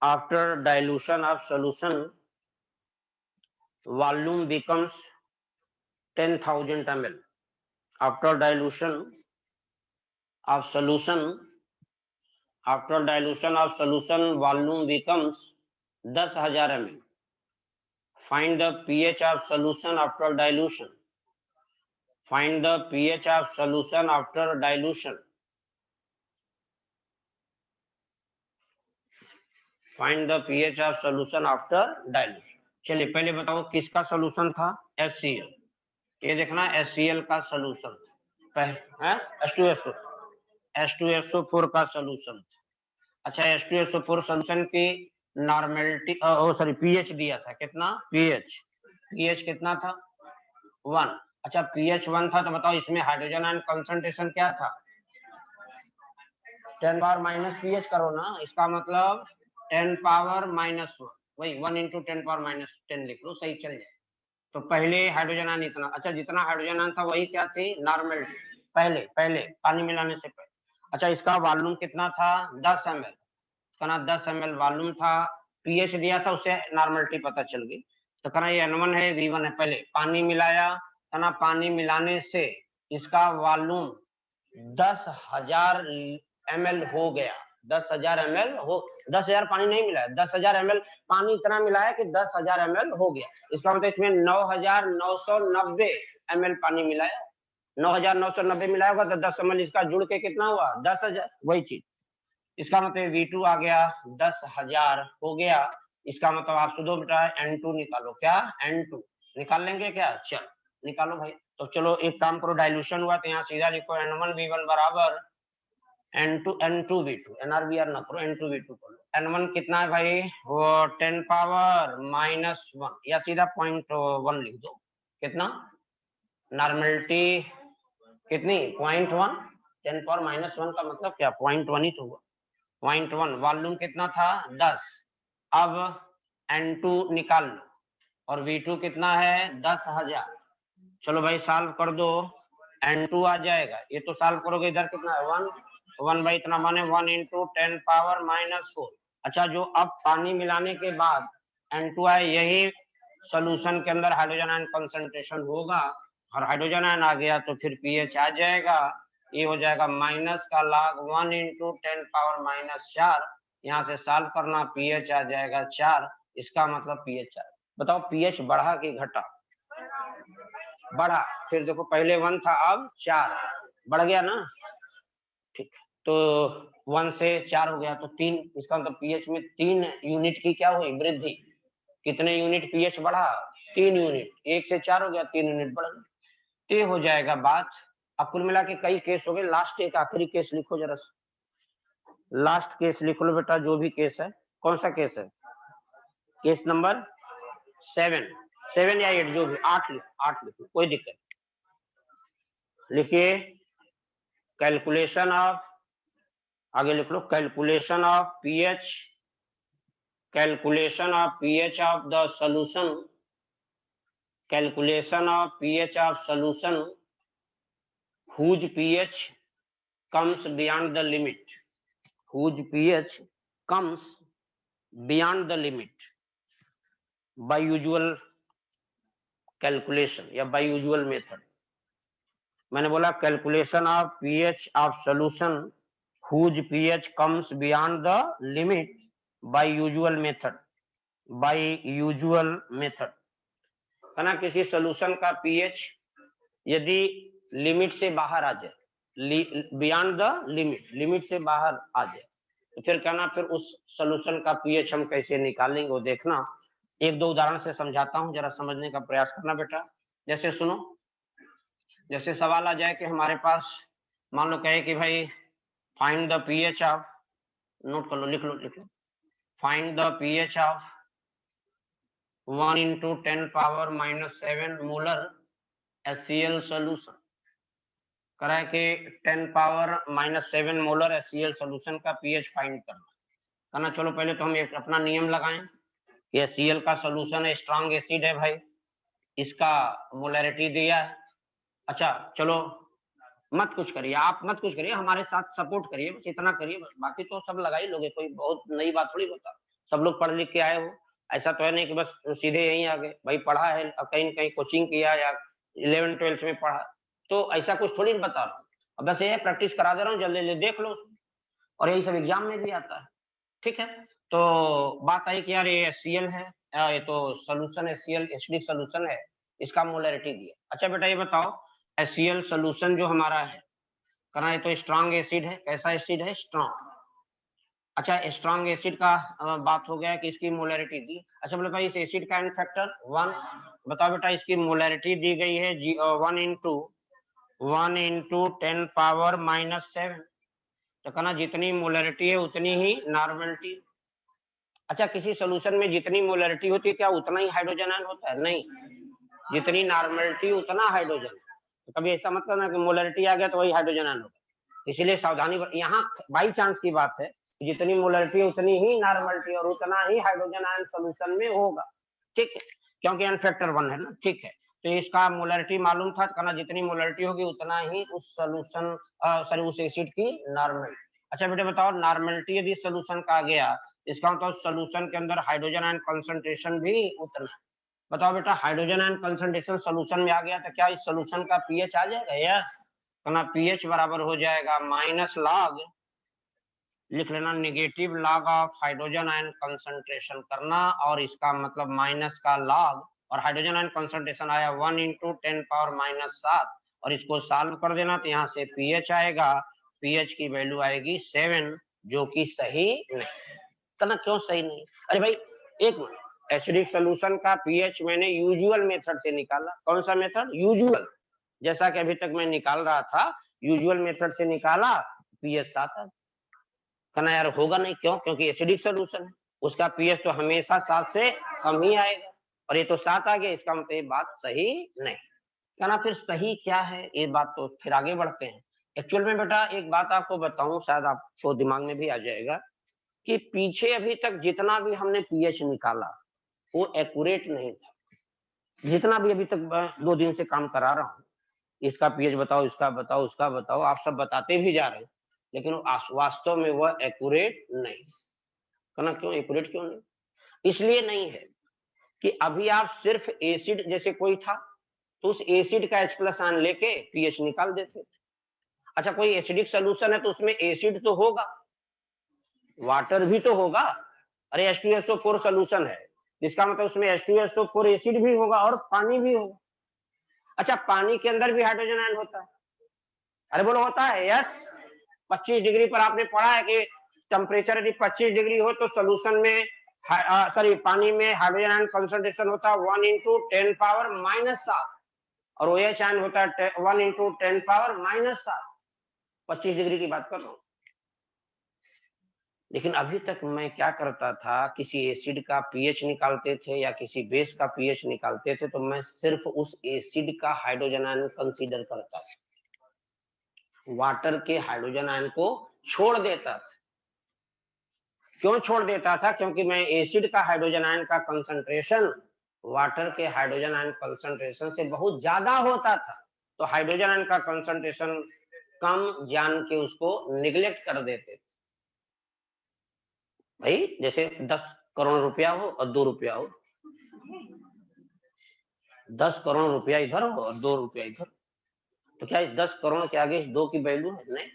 after dilution of solution volume becomes 10,000 ml। after dilution of solution, after dilution of solution volume becomes 10,000 ml। find the pH of solution after dilution, find the pH of solution after dilution, find the pH of solution after dilution। चलिए पहले बताओ किसका solution था? HCl। ये देखना HCl का solution है, H2SO4 का सॉल्यूशन। अच्छा, H2SO4 सॉल्यूशन की नॉर्मेलिटी, सॉरी पीएच दिया था, कितना? पीएच कितना था? 1। अच्छा पीएच 1 था, तो बताओ इसमें हाइड्रोजन आयन कंसंट्रेशन क्या था? 10 पावर माइनस पीएच करो ना, इसका मतलब 10 पावर -1, वही 1 × 10 पावर -10 लिख लो, सही चल जाए। तो पहले हाइड्रोजन आयन इतना, अच्छा जितना हाइड्रोजन आयन था वही क्या थी? नॉर्मल, पहले पानी मिलाने से पहले। अच्छा इसका वॉल्यूम कितना था? 10 ml, कहना 10 ml वॉल्यूम था, पीएच दिया था, उससे नॉर्मलिटी पता चल गई। तो कहना ये N1 है, V1 है। पहले पानी मिलाया, कहना पानी मिलाने से इसका वॉल्यूम 10,000 ml हो गया। 10,000 ml हो, 10,000 पानी नहीं मिलाया, 10,000 ml पानी इतना मिलाया कि 10,000 ml हो गया। इसका मतलब इसमें 9,990 ml पानी मिलाया, 9,990 मिलाया होगा, तो 10 ml इसका जुड़ के कितना हुआ? 10,000, वही चीज। इसका मतलब V2 आ गया, 10,000 हो गया। इसका मतलब आप सुधो बेटा N2 निकालो। क्या? N2 निकाल लेंगे क्या? चल निकालो भाई। तो चलो एक काम करो, डाइल्यूशन हुआ तो यहाँ सीधा लिखो N1V1 बराबर N2V2, NRBR ना करो, N2V2 करो। N1 कितना है भाई? वो 10 पावर -1, या सीधा 0.1 लिख दो। कितना? नॉर्मलिटी कितनी? 0.1। 10 पावर -1 का मतलब क्या? 0.1 ही तो हुआ। 0.1। वॉल्यूम कितना था? 10। अब N2 निकाल लो, और V2 कितना है? 10,000। चलो भाई सॉल्व कर दो, N2 आ जाएगा। ये तो सॉल्व करोगे, इधर कितना है? 1 भाई इतना माने 1 × 10 पावर -4। अच्छा जो अब पानी मिलाने के बाद N2 आए, यही सॉल्यूशन के अंदर हाइड्रोजन आयन कंसंट्रेशन होगा, और हाइड्रोजन आयन आ गया तो फिर पीएच आ जाएगा। ये हो जाएगा माइनस का log 1 × 10 पावर -4। यहाँ से सॉल्व करना, पीएच आ जाएगा 4। इसका मतलब पीएच 4। बताओ पीएच बढ़ा कि घटा? बढ़ा। फिर देखो पहले 1 था, अब 4, बढ़ गया ना? ठीक, तो 1 से 4 हो गया, तो 3। इसका मतलब पीएच में 3 यूनिट की क्या हुई? वृद्धि। कितने यूनिट पीएच बढ़ा? 3 यूनिट, 1 से 4 हो गया, 3 यूनिट बढ़ गया। तो ये हो जाएगा बात। अब कुल मिला के कई केस हो गए, लास्ट एक आखिरी केस लिखो जरा, लास्ट केस लिख लो बेटा, जो भी केस है। कौन सा केस है? केस नंबर 7 या 8, जो भी, 8 लिखो, कोई दिक्कत। लिखिए कैलकुलेशन ऑफ, आगे लिख लो, calculation of pH, calculation of pH of the solution, calculation of pH of solution whose pH comes beyond the limit, whose pH comes beyond the limit by usual calculation या by usual method। मैंने बोला calculation of pH of solution whose pH comes beyond the limit by usual method, by usual method। है ना, किसी solution का pH यदि limit से बाहर आ जाए, बियॉन्ड द लिमिट, लिमिट से बाहर आ जाए, तो फिर कहना, फिर उस सॉल्यूशन का पीएच हम कैसे निकालेंगे वो देखना। एक दो उदाहरण से समझाता हूं, जरा समझने का प्रयास करना बेटा। जैसे सुनो, जैसे सवाल आ जाए कि हमारे पास, मान लो कहे कि भाई find the pH of, note कर लो, लिख लो, find the pH of 1 × 10⁻⁻7 molar HCl solution. करा है कि 10⁻⁻7 मोलर HCl सॉल्यूशन का पीएच फाइंड करना। चलो पहले तो हम एक अपना नियम लगाएं कि HCl का सॉल्यूशन है, स्ट्रांग एसिड है भाई, इसका मोलैरिटी दिया है। अच्छा चलो, मत कुछ करिए, आप मत कुछ करिए, हमारे साथ सपोर्ट करिए, बस इतना करिए, बाकी तो सब लगा ही लोगे, कोई बहुत नई बात थोड़ी बता, सब लोग पढ़ लिख के आए हो, ऐसा तो है नहीं कि बस सीधे यहीं आ गए। भाई पढ़ा है, कहीं कहीं कोचिंग किया या 11th 12th में पढ़ा, तो ऐसा कुछ थोड़ी बता रहा हूँ, अब बस ये प्रैक्टिस करा दे रहा हूँ, जल्दी देख लो उसको, और यही सब एग्जाम में भी आता है। ठीक है, तो बात आई कि यार ये HCl है, ये तो सोल्यूशन HCl एसिडिक सोल्यूशन है, इसका मोलैरिटी दिया। अच्छा बेटा ये बताओ, HCl सोल्यूशन जो हमारा है, करना है तो स्ट्रांग एसिड है, कैसा एसिड है? स्ट्रांग। अच्छा स्ट्रांग एसिड का बात हो गया कि इसकी मोलैरिटी दी। अच्छा बोले भाई इस एसिड का एन फैक्टर 1, बताओ बेटा इसकी मोलैरिटी दी गई है 1 × 10⁻⁻7, तो कहना जितनी मोलैरिटी है उतनी ही नॉर्मलिटी। अच्छा किसी सोल्यूशन में जितनी मोलैरिटी होती है क्या उतना ही हाइड्रोजन आयन होता है? नहीं, जितनी नॉर्मलिटी उतना हाइड्रोजन। तो कभी ऐसा मत करना कि मोलैरिटी आ गया तो वही हाइड्रोजन आयन होगा, इसीलिए सावधानी। यहाँ बाई चांस की बात है, जितनी मोलैरिटी उतनी ही नॉर्मलिटी और उतना ही हाइड्रोजन आयन सोल्यूशन में होगा। ठीक है, क्योंकि एन फैक्टर 1 है ना। ठीक है, तो इसका मोलैरिटी मालूम था, कहना जितनी मोलैरिटी होगी उतना ही उस सोल्यूशन सॉरी उस एसिड की नॉर्मलिटी। अच्छा बेटे बताओ, नॉर्मलिटी यदि सोल्यूशन का आ गया, इसका मतलब सोल्यूशन के अंदर हाइड्रोजन आयन कंसंट्रेशन भी उतना। बताओ बेटा हाइड्रोजन आयन कंसंट्रेशन सोल्यूशन में आ गया तो क्या इस सोल्यूशन का पीएच आ जाएगा? यस, कहना पीएच बराबर हो जाएगा माइनस लॉग, लिख लेना, negative log of hydrogen ion concentration करना, और इसका मतलब माइनस का लॉग, और हाइड्रोजन आयन कंसंट्रेशन आया 1 × 10⁻⁷, और इसको सॉल्व कर देना तो यहाँ से पीएच आएगा, पीएच की वैल्यू आएगी 7, जो कि सही नहीं। कहना क्यों सही नहीं? अरे भाई एक मिनट, एसिडिक सॉल्यूशन का पीएच मैंने यूजुअल मेथड से निकाला। कौन सा मेथड? यूजुअल, जैसा कि अभी तक मैं निकाल रहा था, यूजुअल मेथड से निकाला, पीएच 7 आ। कहना यार होगा नहीं, क्यों? क्योंकि एसिडिक सॉल्यूशन है, उसका पीएच तो हमेशा 7 से कम ही आएगा, और ये तो 7 आ गया, इसका मतलब ये बात सही नहीं। कहना फिर सही क्या है ये बात, तो फिर आगे बढ़ते हैं। एक्चुअल में बेटा एक बात आपको बताऊं, शायद आपको दिमाग में भी आ जाएगा, कि पीछे अभी तक जितना भी हमने पीएच निकाला वो एक्यूरेट नहीं था। जितना भी अभी तक 2 दिन से काम करा रहा हूँ, इसका पीएच बताओ, इसका बताओ, उसका बताओ, आप सब बताते भी जा रहे हैं, लेकिन वास्तव में वह एक्यूरेट नहीं। कहना क्यों एक्यूरेट क्यों नहीं? इसलिए नहीं है कि अभी आप सिर्फ एसिड, जैसे कोई था तो उस एसिड का H+ आयन लेके पीएच निकाल देते। अच्छा कोई एसिडिक सोल्यूशन है तो उसमें एसिड तो होगा, वाटर भी तो होगा। अरे H2SO4 सोल्यूशन है, इसका मतलब उसमें H2SO4 एसिड भी होगा और पानी भी होगा। अच्छा पानी के अंदर भी हाइड्रोजन आयन होता है? अरे बोलो होता है? यस, 25 डिग्री पर आपने पढ़ा है कि टेम्परेचर यदि 25 डिग्री हो तो सोल्यूशन में सॉरी पानी में हाइड्रोजन आयन कंसंट्रेशन होता है 1 × 10⁻⁷ और OH आयन होता है 1 × 10⁻⁷। 25 डिग्री की बात कर रहा हूं। लेकिन अभी तक मैं क्या करता था, किसी एसिड का पीएच निकालते थे या किसी बेस का पीएच निकालते थे तो मैं सिर्फ उस एसिड का हाइड्रोजन आयन कंसीडर करता था, वाटर के हाइड्रोजन आयन को छोड़ देता था। क्यों छोड़ देता था? क्योंकि मैं एसिड का हाइड्रोजन आयन का कंसंट्रेशन वाटर के हाइड्रोजन आयन कंसंट्रेशन से बहुत ज्यादा होता था, तो हाइड्रोजन आयन का कंसंट्रेशन कम जान के उसको निगलेक्ट कर देते थे। भाई जैसे 10 करोड़ रुपया हो और 2 रुपया हो, 10 करोड़ रुपया इधर हो और 2 रुपया इधर, तो क्या 10 करोड़ के आगे 2 की वैल्यू है? नहीं।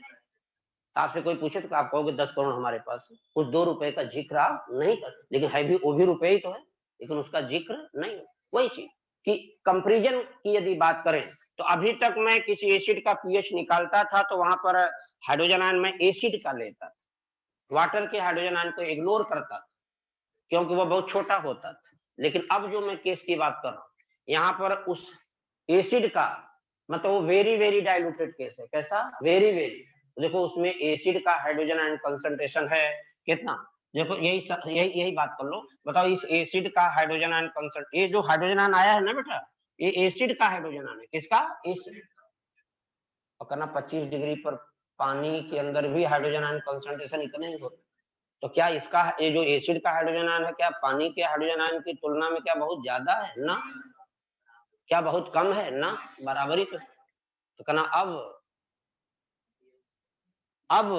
आपसे कोई पूछे तो आप कहोगे 10 करोड़ हमारे पास है, उस 2 रुपए का जिक्र आप नहीं कर, लेकिन है भी वो भी रुपए ही तो है, लेकिन उसका जिक्र नहीं है। वही चीज कि कंपैरिजन की यदि बात करें तो अभी तक मैं किसी एसिड का पीएच निकालता था तो वहां पर हाइड्रोजन आयन में एसिड का लेता था, वाटर के हाइड्रोजन आयन को इग्नोर करता था क्योंकि वो बहुत छोटा होता था। लेकिन अब जो मैं केस की बात कर रहा हूं, यहाँ पर उस एसिड का मतलब वो वेरी वेरी डाइल्यूटेड केस है। कैसा? Very very. देखो उसमें एसिड का हाइड्रोजन आयन कंसंट्रेशन है कितना, देखो यही बात कर लो। बताओ इस एसिड का हाइड्रोजन आयन कंसंट्रेशन, ये जो हाइड्रोजन आयन आया है ना बेटा, ये एसिड का हाइड्रोजन आयन है। किसका? एसिड। और करना 25 डिग्री पर पानी के अंदर भी हाइड्रोजन आयन कंसंट्रेशन इतना ही होता, तो क्या इसका ये जो एसिड का हाइड्रोजन आयन है क्या पानी के हाइड्रोजन आयन की तुलना में क्या बहुत ज्यादा है? ना। क्या बहुत कम है? ना, बराबरी। तो कहना अब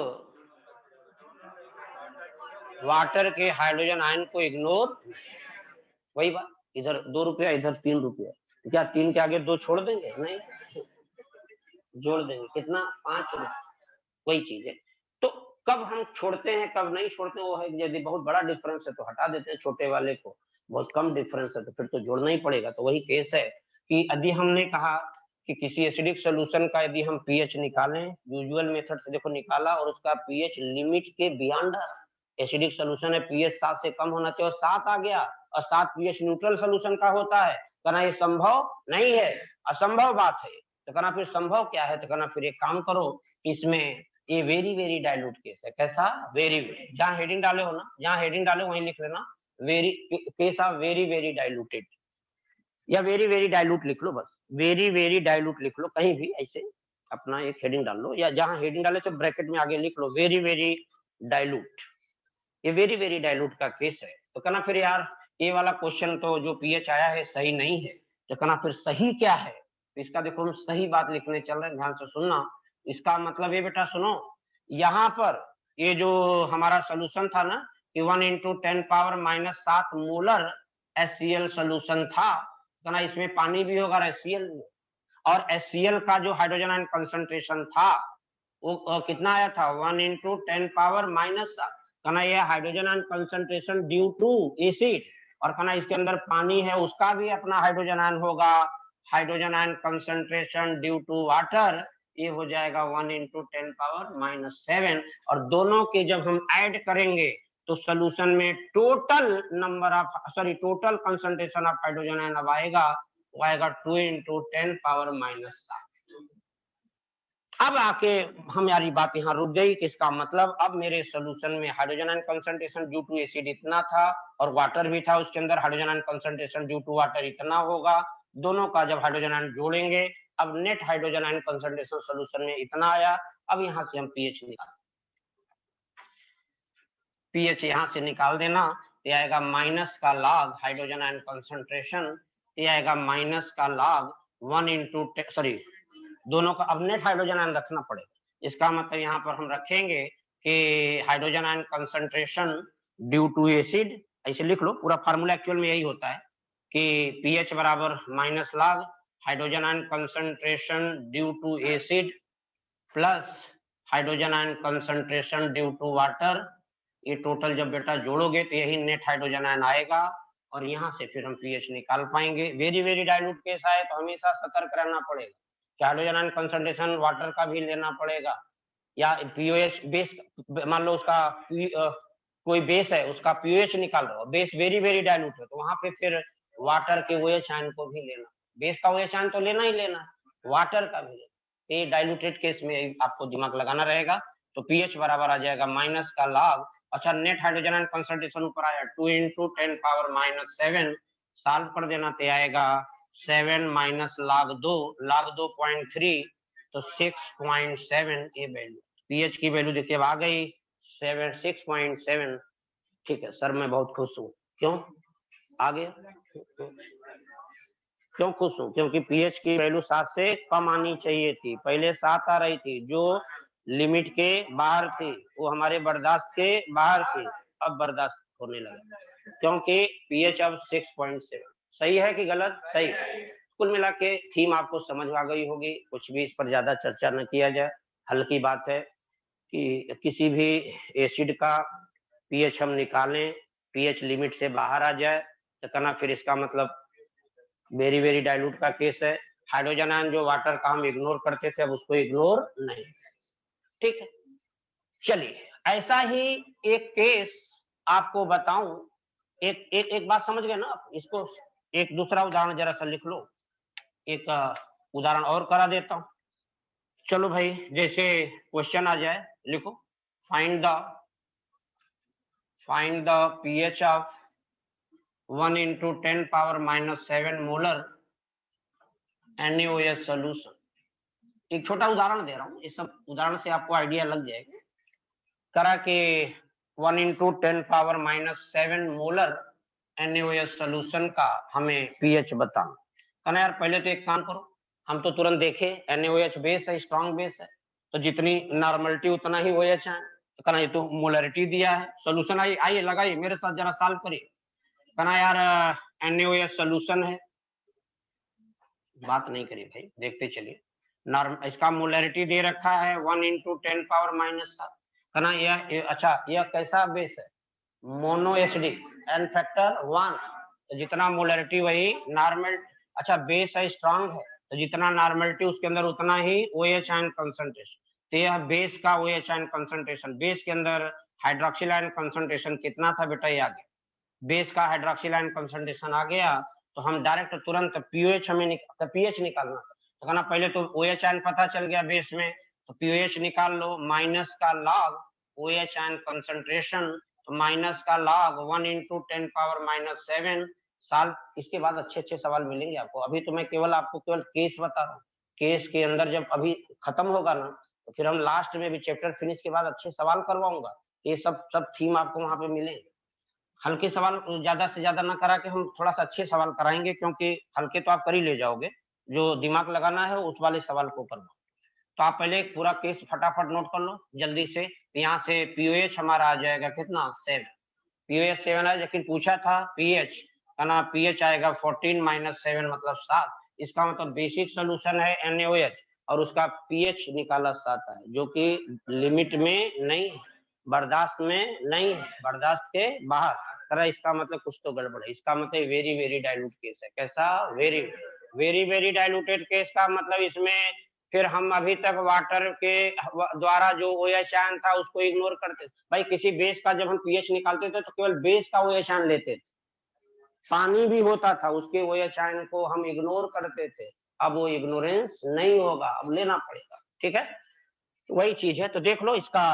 वाटर के हाइड्रोजन आयन को इग्नोर, वही बात, इधर 2 रुपया इधर 3 रुपया, तो क्या 3 के आगे 2 छोड़ देंगे? नहीं, जोड़ देंगे। कितना? 5 रुपया। वही चीज है। तो कब हम छोड़ते हैं कब नहीं छोड़ते वो है, यदि बहुत बड़ा डिफरेंस है तो हटा देते हैं छोटे वाले को, बहुत कम डिफरेंस है तो फिर तो जोड़ना ही पड़ेगा। तो वही केस है कि यदि हमने कहा कि किसी एसिडिक सोल्यूशन का यदि हम पीएच निकालें, यूजुअल मेथड से देखो निकाला और उसका पीएच लिमिट के बियॉन्ड, एसिडिक सोल्यूशन है पीएच 7 से कम होना चाहिए और 7 आ गया और 7 पीएच न्यूट्रल सोल्यूशन का होता है, कहना ये संभव नहीं है, असंभव बात है। तो कहना फिर संभव क्या है? तो कहना फिर एक काम करो, इसमें ये वेरी वेरी डाइल्यूट केस है। कैसा? Very very. जहां हेडिंग डाले हो ना, जहां हेडिंग डाले वहीं लिख लेना very case of very very diluted, या वेरी वेरी डाइल्यूट लिख लो, बस वेरी वेरी डाइल्यूट लिख लो, कहीं भी ऐसे अपना एक हेडिंग डाल लो, या जहां हेडिंग डाले तो ब्रैकेट में आगे लिख लो वेरी वेरी डाइल्यूट। ये वेरी वेरी डाइल्यूट का केस है। तो कहना फिर यार ये वाला क्वेश्चन तो जो पीएच आया है सही नहीं है, तो कहना फिर सही क्या है? तो इसका देखो हम सही बात लिखने चल रहे हैं, ध्यान से सुनना। इसका मतलब ये बेटा सुनो, यहाँ पर ये जो हमारा सोल्यूशन था ना कि 1 × 10⁻⁷ मोलर HCl सोल्यूशन था, कहना इसमें पानी भी होगा और HCl भी, और HCl का जो हाइड्रोजन आयन कंसंट्रेशन था वो कितना आया था? 1 × 10⁻⁷। कहना ये hydrogen ion concentration due to acid, और कहना इसके अंदर पानी है उसका भी अपना हाइड्रोजन आयन होगा, hydrogen ion concentration due to water, ये हो जाएगा 1 × 10⁻⁷। और दोनों के जब हम ऐड करेंगे तो सोल्यूशन में total number of total concentration of hydrogen ion अब आएगा, वो आएगा 2 × 10⁻⁷। अब आके हमारी बात यहाँ रुक गई कि इसका मतलब अब मेरे सोल्यूशन में hydrogen ion concentration due to acid इतना था और वाटर भी था उसके अंदर, hydrogen ion concentration due to water इतना होगा, दोनों का जब हाइड्रोजन आयन जोड़ेंगे अब net hydrogen ion concentration solution में इतना आया। अब यहाँ से हम पीएच निकाल, पीएच यहाँ से निकाल देना, ये आएगा माइनस का लॉग हाइड्रोजन आयन कंसंट्रेशन, ये आएगा माइनस का लॉग 1 × दोनों का अब नेट हाइड्रोजन आयन रखना पड़ेगा। इसका मतलब यहाँ पर हम रखेंगे कि hydrogen ion concentration due to acid, ऐसे लिख लो, पूरा फार्मूला एक्चुअल में यही होता है कि पीएच बराबर minus log hydrogen ion concentration due to acid plus hydrogen ion concentration due to water, ये टोटल जब बेटा जोड़ोगे तो यही नेट हाइड्रोजन आयन आएगा और यहाँ से फिर हम पीएच निकाल पाएंगे। वेरी वेरी डाइल्यूट केस आए तो हमेशा सतर्क रहना पड़ेगा, हाइड्रोजन आयन कंसंट्रेशन वाटर का भी लेना पड़ेगा, या पीओएच बेस मान लो उसका कोई बेस है उसका पीओएच निकाल रहे हो, बेस वेरी वेरी डाइल्यूट है, तो वहां पे फिर वाटर के ओएच आयन को भी लेना, बेस का ओएच आयन तो लेना ही लेना, वाटर का भी लेना। ये डाइल्यूटेड केस में आपको दिमाग लगाना रहेगा। तो पीएच बराबर आ जाएगा माइनस का log, अच्छा नेट हाइड्रोजन आयन कंसंट्रेशन ऊपर आया 2 × 10⁻⁷ सॉल्व कर देना तो आएगा 7 माइनस log 2 0.3 तो 6.7 ये वैल्यू, पीएच की वैल्यू देखिए आ गई 6.7। ठीक है सर मैं बहुत खुश हूँ, क्यों आ गया, क्यों खुश हूँ, क्योंकि पीएच की वैल्यू 7 से कम आनी चाहिए थी, पहले 7 आ रही थी जो लिमिट के बाहर थी, वो हमारे बर्दाश्त के बाहर थी, अब बर्दाश्त होने लगा क्योंकि पीएच अब 6.7। सही है कि गलत? सही है। कुल मिला के थीम आपको समझ आ गई होगी, कुछ भी इस पर ज्यादा चर्चा न किया जाए, हल्की बात है कि किसी भी एसिड का पीएच हम निकालें, पीएच लिमिट से बाहर आ जाए तो कहना फिर इसका मतलब वेरी वेरी डाइल्यूट का केस है, हाइड्रोजन आयन जो वाटर का हम इग्नोर करते थे अब उसको इग्नोर नहीं। ठीक है, चलिए ऐसा ही एक केस आपको बताऊं, एक बात समझ गए ना, इसको एक दूसरा उदाहरण जरा सा लिख लो, एक उदाहरण और करा देता हूं। चलो भाई जैसे क्वेश्चन आ जाए, लिखो find the pH of 1 × 10⁻⁷ molar NaOH solution. एक छोटा उदाहरण दे रहा हूँ, इस सब उदाहरण से आपको आइडिया लग जाएगा। करा कि 1 × 10⁻⁷ मोलर NaOH सॉल्यूशन का हमें पीएच बताना। कहना यार पहले तो एक काम करो, हम तो तुरंत देखे NaOH बेस है, स्ट्रॉन्ग बेस है, तो जितनी नॉर्मलिटी उतना ही OH है, तो कहना ये तो मोलरिटी दिया है, सॉल्यूशन आइए लगाइए मेरे साथ जरा सॉल्व करिए। कहना यार NaOH सॉल्यूशन है, बात नहीं करिए भाई, देखते चलिए। इसका मोलरिटी दे रखा है 1 × 10⁻⁷। कहना यह अच्छा यह कैसा बेस है? मोनो एसिडिक, एन फैक्टर 1, तो जितना मोलरिटी वही नॉर्मल, अच्छा बेस है स्ट्रॉन्ग है तो जितना नॉर्मलिटी उसके अंदर उतना ही OH आयन कंसंट्रेशन, तो यह बेस का OH आयन कंसंट्रेशन, बेस के अंदर हाइड्रोक्सिल आयन कंसंट्रेशन कितना था बेटा, ये आ गया, बेस का हाइड्रोक्सिल आयन कंसंट्रेशन आ गया, तो हम डायरेक्ट तुरंत पीओएच हमें पीएच निकालना था, तो कहना पहले तो OH आयन पता चल गया बेस में, तो पीओएच निकाल लो, माइनस का log OH आयन कंसंट्रेशन, तो माइनस का log 1 × 10⁻⁷। साल इसके बाद अच्छे सवाल मिलेंगे आपको, अभी तो मैं केवल आपको केवल केस बता रहा हूँ, केस के अंदर जब अभी खत्म होगा ना तो फिर हम लास्ट में भी चैप्टर फिनिश के बाद अच्छे सवाल करवाऊंगा, ये सब थीम आपको वहां पे मिलेंगे। हल्के सवाल ज्यादा से ज्यादा ना करा के हम थोड़ा सा अच्छे सवाल कराएंगे, क्योंकि हल्के तो आप कर ही ले जाओगे, जो दिमाग लगाना है उस वाले सवाल को करना। तो आप पहले एक पूरा केस फटाफट नोट कर लो जल्दी से, यहाँ से पीओएच हमारा आ जाएगा कितना 7, पीओएच 7 है, लेकिन पूछा था पीएच, है ना, पीएच आएगा 14 - 7 मतलब 7, इसका मतलब बेसिक सोल्यूशन है NaOH और उसका पीएच निकाला 7 है, जो कि लिमिट में नहीं है, बर्दाश्त में नहीं है, बर्दाश्त के बाहर, तरह इसका मतलब कुछ तो गड़बड़ है, इसका मतलब वेरी वेरी डाइल्यूट केस है। कैसा? Very very very diluted case का मतलब इसमें फिर हम अभी तक वाटर के द्वारा जो OH आयन था उसको इग्नोर करते थे। भाई किसी बेस का जब हम पीएच निकालते थे तो केवल बेस का OH आयन लेते थे, पानी भी होता था उसके OH आयन को हम इग्नोर करते थे, अब वो इग्नोरेंस नहीं होगा, अब लेना पड़ेगा। ठीक है, तो वही चीज है, तो देख लो इसका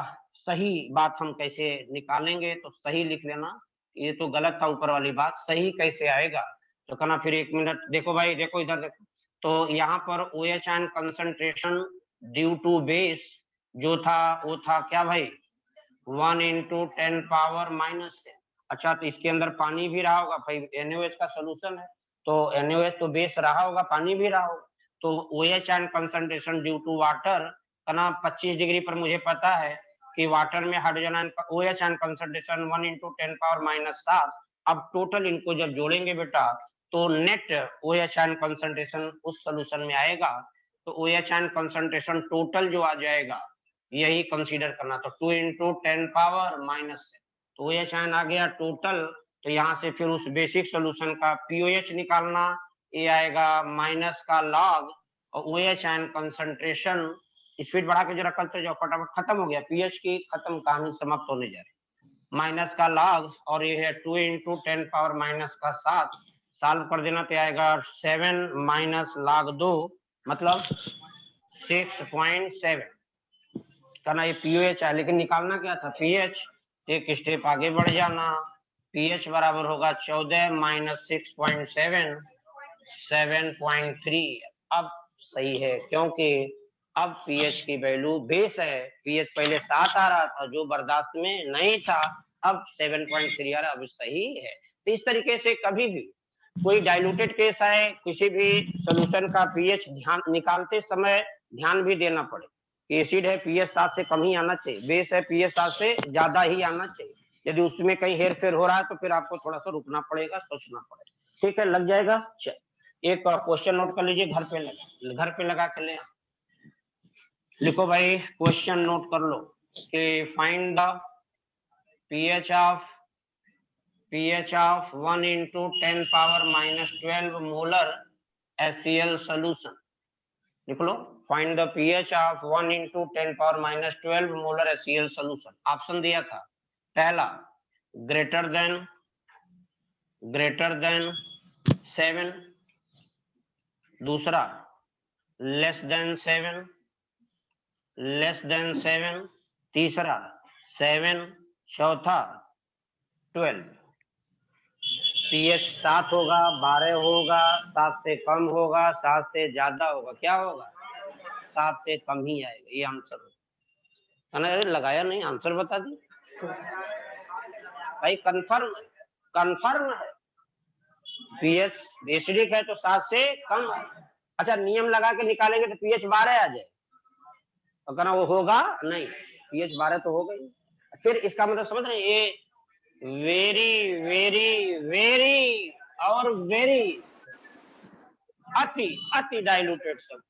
सही बात हम कैसे निकालेंगे, तो सही लिख लेना, ये तो गलत था ऊपर वाली बात, सही कैसे आएगा, तो कहना फिर 1 मिनट देखो भाई, देखो इधर देखो, तो यहाँ पर OH ion concentration due to base जो था वो था क्या भाई 1 × 10⁻⁻। अच्छा तो इसके अंदर पानी भी रहा होगा भाई, NaOH का सोल्यूशन है तो NaOH तो बेस रहा होगा, पानी भी रहा होगा, तो OH ion concentration due to water कहना 25 डिग्री पर मुझे पता है कि वाटर में हाइड्रोजन आयन का OH आयन कंसंट्रेशन 1 × 10⁻⁷। अब टोटल इनको जब जोड़ेंगे बेटा तो नेट OH आयन कंसंट्रेशन उस सोल्यूशन में आएगा, तो OH आयन कंसंट्रेशन टोटल जो आ जाएगा यही कंसीडर करना, तो 2 × 10⁻⁻, तो OH आयन आ गया टोटल, तो यहाँ से फिर उस बेसिक सोल्यूशन का पीओएच निकालना, ये आएगा माइनस का log और OH आयन कंसंट्रेशन, स्पीड बढ़ा के जरा करते जाओ फटाफट, खत्म हो गया पीएच की, खत्म कहानी समाप्त होने जा रही। माइनस का log और ये है 2 इंटू 10 पावर माइनस का 7, सॉल्व कर देना तो आएगा 7 माइनस log 2 मतलब 6.7 करना। ये पीएच है, लेकिन निकालना क्या था पीएच। एक स्टेप आगे बढ़ जाना, पीएच बराबर होगा 14 माइनस 6.7 7.3। अब सही है क्योंकि अब पीएच की वैल्यू बेस है, पीएच पहले 7 आ रहा था जो बर्दाश्त में नहीं था, अब 7.3 आ रहा, अब सही है। तो इस तरीके से कभी भी कोई डाइल्यूटेड केस है, किसी भी सोल्यूशन का पीएच ध्यान निकालते समय ध्यान भी देना पड़े। एसिड है पीएच 7 से कम ही आना चाहिए, बेस है पीएच 7 से ज्यादा ही आना चाहिए। यदि उसमें कहीं हेर फेर हो रहा है तो फिर आपको थोड़ा सा रुकना पड़ेगा, सोचना पड़ेगा। ठीक है, लग जाएगा। एक क्वेश्चन नोट कर लीजिए, घर पे लगा के ले लिखो भाई। क्वेश्चन नोट कर लो कि find the pH of 1 into 10 power minus 12 molar HCl solution। लिख लो, find the pH of 1 into 10 power minus 12 molar HCl solution। Option दिया था, पहला ग्रेटर देन 7, दूसरा लेस देन 7, तीसरा 7, चौथा 12। pH 7 होगा, 12 होगा, 7 से कम होगा, 7 से ज्यादा होगा, क्या होगा 7 से कम ही आएगा, ये आंसर होगा। लगाया नहीं, आंसर बता दी भाई, कंफर्म है pH एसिडिक है तो 7 से कम। अच्छा, नियम लगा के निकालेंगे तो pH 12 आ जाए, तो कहना वो होगा नहीं, pH 12 तो होगा ही। फिर इसका मतलब समझ रहे हैं, ये वेरी वेरी वेरी और वेरी अति डाइल्यूटेड सब,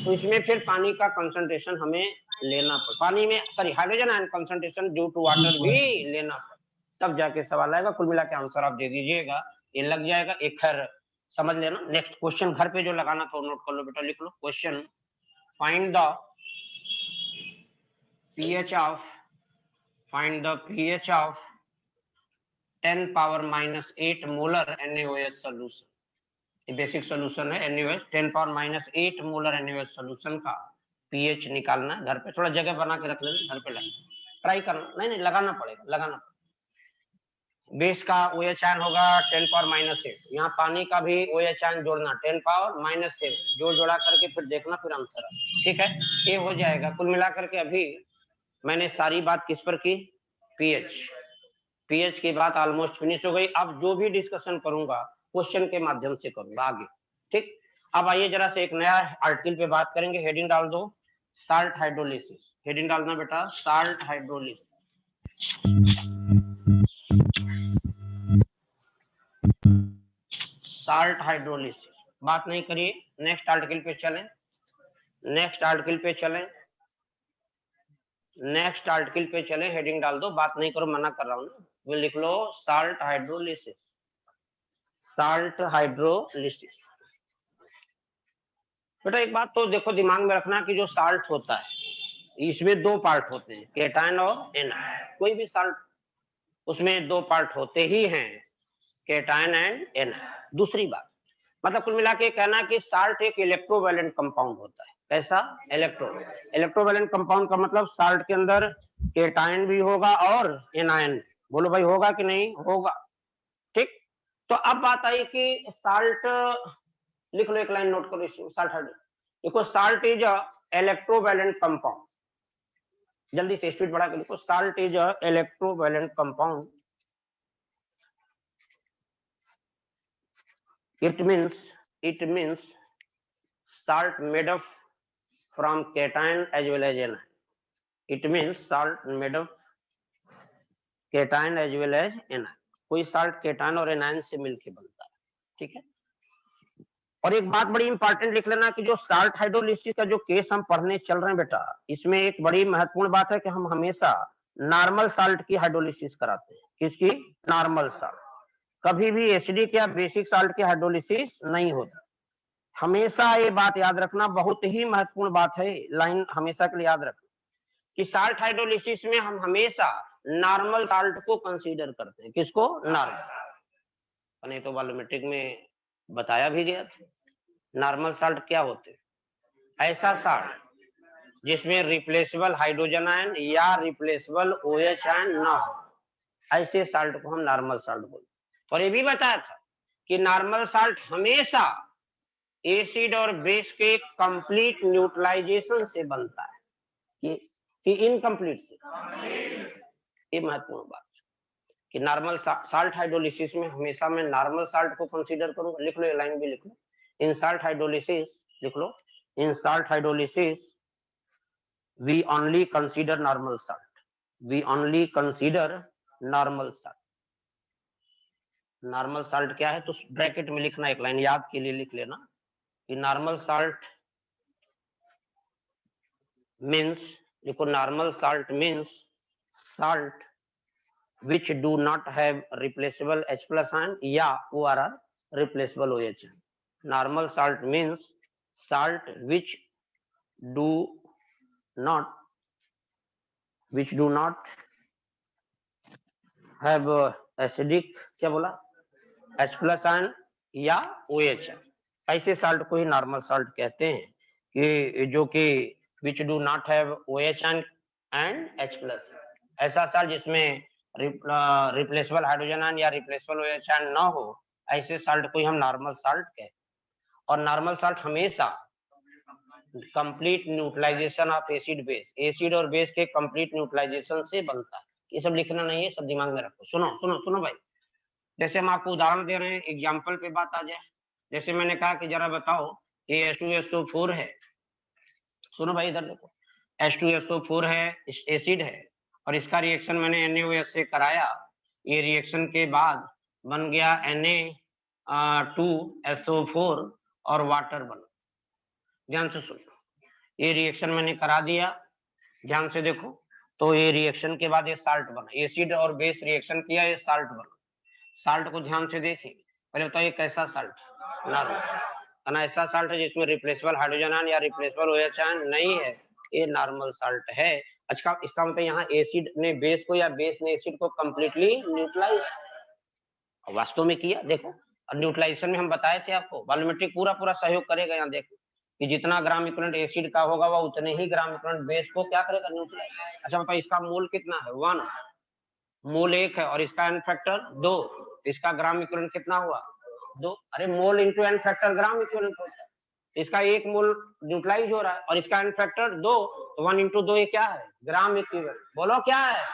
तो इसमें फिर पानी का कंसंट्रेशन हमें लेना पड़े, पानी में sorry hydrogen ion concentration due to water भी लेना पड़े, तब जाके सवाल आएगा। कुल मिला के आंसर आप दे दीजिएगा, ये लग जाएगा। एक खैर समझ लेना। नेक्स्ट क्वेश्चन घर पे जो लगाना था नोट कर लो बेटा, लिख लो question. Find the pH of 10 power minus 8 molar NaOH solution। ये बेसिक सोल्यूशन है NaOH। 10 power minus 8 molar NaOH solution का pH निकालना है। घर पे थोड़ा जगह बना के रख लेना, घर पे ट्राई करना, नहीं लगाना पड़ेगा। बेस का OH आयन होगा 10 पावर माइनस 8, यहाँ पानी का भी OH आयन जोड़ना 10 पावर माइनस 7, जोड़ा करके फिर देखना, फिर आंसर। ठीक है, ये हो जाएगा। कुल मिलाकर के अभी मैंने सारी बात किस पर की, पीएच की बात ऑलमोस्ट फिनिश हो गई। अब जो भी डिस्कशन करूंगा क्वेश्चन के माध्यम से करूंगा आगे। ठीक, अब आइए जरा से एक नया आर्टिकल पे बात करेंगे। हेडिंग डाल दो, साल्ट हाइड्रोलिसिस। हेडिंग डालना बेटा, साल्ट हाइड्रोलिसिस। साल्ट हाइड्रोलिसिस बात नहीं करिए, नेक्स्ट आर्टिकल पे चलें। नेक्स्ट आर्टिकल पे चलें, हेडिंग डाल दो, बात नहीं करो, मना कर रहा हूं ना। वो लिख लो साल्ट हाइड्रोलिसिस। बेटा एक बात तो देखो, दिमाग में रखना कि जो साल्ट होता है इसमें दो पार्ट होते हैं, केटायन और एनायन। कोई भी साल्ट उसमें दो पार्ट होते ही हैं, केटायन एंड एनायन। दूसरी बात, मतलब कुल मिला के कहना कि साल्ट एक इलेक्ट्रोवैलेंट कंपाउंड होता है। कैसा? इलेक्ट्रोवैलेंट कंपाउंड का मतलब साल्ट के अंदर केटायन भी होगा और एनायन। बोलो भाई होगा कि नहीं होगा? ठीक, तो अब बात आई कि साल्ट, लिख लो एक लाइन नोट करो इसमें, साल्ट देखो, salt is a electrovalent compound. जल्दी से स्पीड बढ़ा के लिखो, salt is a electrovalent compound. It means salt made up from cation as well as anion। It means salt made up cation as well as anion। कोई salt cation और anion से मिलके बनता है। ठीक है, और एक बात बड़ी इंपॉर्टेंट लिख लेना कि जो साल्ट हाइड्रोलिसिस का जो केस हम पढ़ने चल रहे हैं बेटा, इसमें एक बड़ी महत्वपूर्ण बात है कि हम हमेशा नॉर्मल साल्ट की हाइड्रोलिसिस कराते हैं। किसकी? Normal salt. कभी भी एसिडिक या बेसिक साल्ट की हाइड्रोलिसिस नहीं होता। हमेशा ये बात याद रखना, बहुत ही महत्वपूर्ण बात है, लाइन हमेशा के लिए याद रखना कि साल्ट हाइड्रोलिसिस में हम हमेशा नॉर्मल साल्ट को कंसीडर करते हैं। किसको? नॉर्मल। नहीं तो वॉल्यूमेट्रिक में बताया भी गया था। नॉर्मल साल्ट क्या होते हैं? ऐसा साल्ट जिसमें रिप्लेसेबल हाइड्रोजन आयन या रिप्लेसेबल OH आयन ना हो, ऐसे साल्ट को हम नॉर्मल साल्ट बोलते हैं। और ये भी बताया था कि नॉर्मल साल्ट हमेशा एसिड और बेस के कंप्लीट न्यूट्रलाइजेशन से बनता है कि इनकम्प्लीट से। ये महत्वपूर्ण बात कि नॉर्मल साल्ट हाइड्रोलिसिस में हमेशा मैं नॉर्मल साल्ट को कंसीडर करूंगा। लिख लो, ये लाइन भी लिख लो। इन साल्ट हाइड्रोलिसिस लिख लो, in salt hydrolysis we only consider normal salt. We only consider normal salt. Normal salt क्या है? तो ब्रैकेट में लिखना, एक लाइन याद के लिए लिख लेना कि नॉर्मल साल्ट मीन्स, देखो normal salt means salt which do not have replaceable H plus ion या ORR replaceable OH. Normal salt means salt which do not have acidic, क्या बोला, H plus ion या OH। ऐसे salt को ही normal salt कहते हैं कि जो कि which do not have OH and H plus। ऐसा साल्ट जिसमें रिप्लेसेबल हाइड्रोजन आयन या रिप्लेसेबल OH आयन ना हो, ऐसे साल्ट को ही हम नॉर्मल साल्ट कहते हैं। और नॉर्मल साल्ट हमेशा complete neutralisation of acid base, acid और बेस के कंप्लीट न्यूट्रलाइजेशन से बनता है। ये सब लिखना नहीं है, सब दिमाग में रखो। सुनो सुनो सुनो भाई, जैसे हम आपको उदाहरण दे रहे हैं, एग्जाम्पल पे बात आ जाए। जैसे मैंने कहा कि जरा बताओ ये H2SO4 है। सुनो भाई इधर देखो, H2SO4 है, एसिड है, और इसका रिएक्शन मैंने NaOH से कराया। ये रिएक्शन के बाद बन गया Na2SO4 और वाटर बना। ध्यान से सुनो, ये रिएक्शन मैंने करा दिया, ध्यान से देखो। तो ये रिएक्शन के बाद ये साल्ट बना, एसिड और बेस रिएक्शन किया, ये साल्ट बना। साल्ट को ध्यान से देखिए, पहले बताओ ये कैसा साल्ट? नॉर्मल। ऐसा साल्ट है जिसमें रिप्लेसेबल हाइड्रोजन आयन या रिप्लेसेबल OH आयन नहीं है, ये नॉर्मल साल्ट है। अच्छा, इसका मतलब यहाँ एसिड ने बेस को या बेस ने एसिड को कंप्लीटली न्यूट्रलाइज वास्तव में किया। देखो, और न्यूट्रलाइजेशन में हम बताए थे आपको, वॉल्यूमेट्रिक पूरा पूरा सहयोग करेगा। यहाँ देखो कि जितना ग्राम इक्विवेलेंट एसिड का होगा वह उतने ही ग्राम इक्विवेलेंट बेस को क्या करेगा? न्यूट्रलाइज। अच्छा बताओ इसका मोल कितना है? 1 मोल 1 है, और इसका एन फैक्टर 2, इसका ग्राम इक्विवेलेंट कितना हुआ? 2। अरे mole into N factor gram equivalent होता है। इसका 1 मोल न्यूट्रलाइज हो रहा है और इसका एन फैक्टर 2, तो 1 इंटू 2 ये क्या है? Gram equivalent. बोलो क्या है?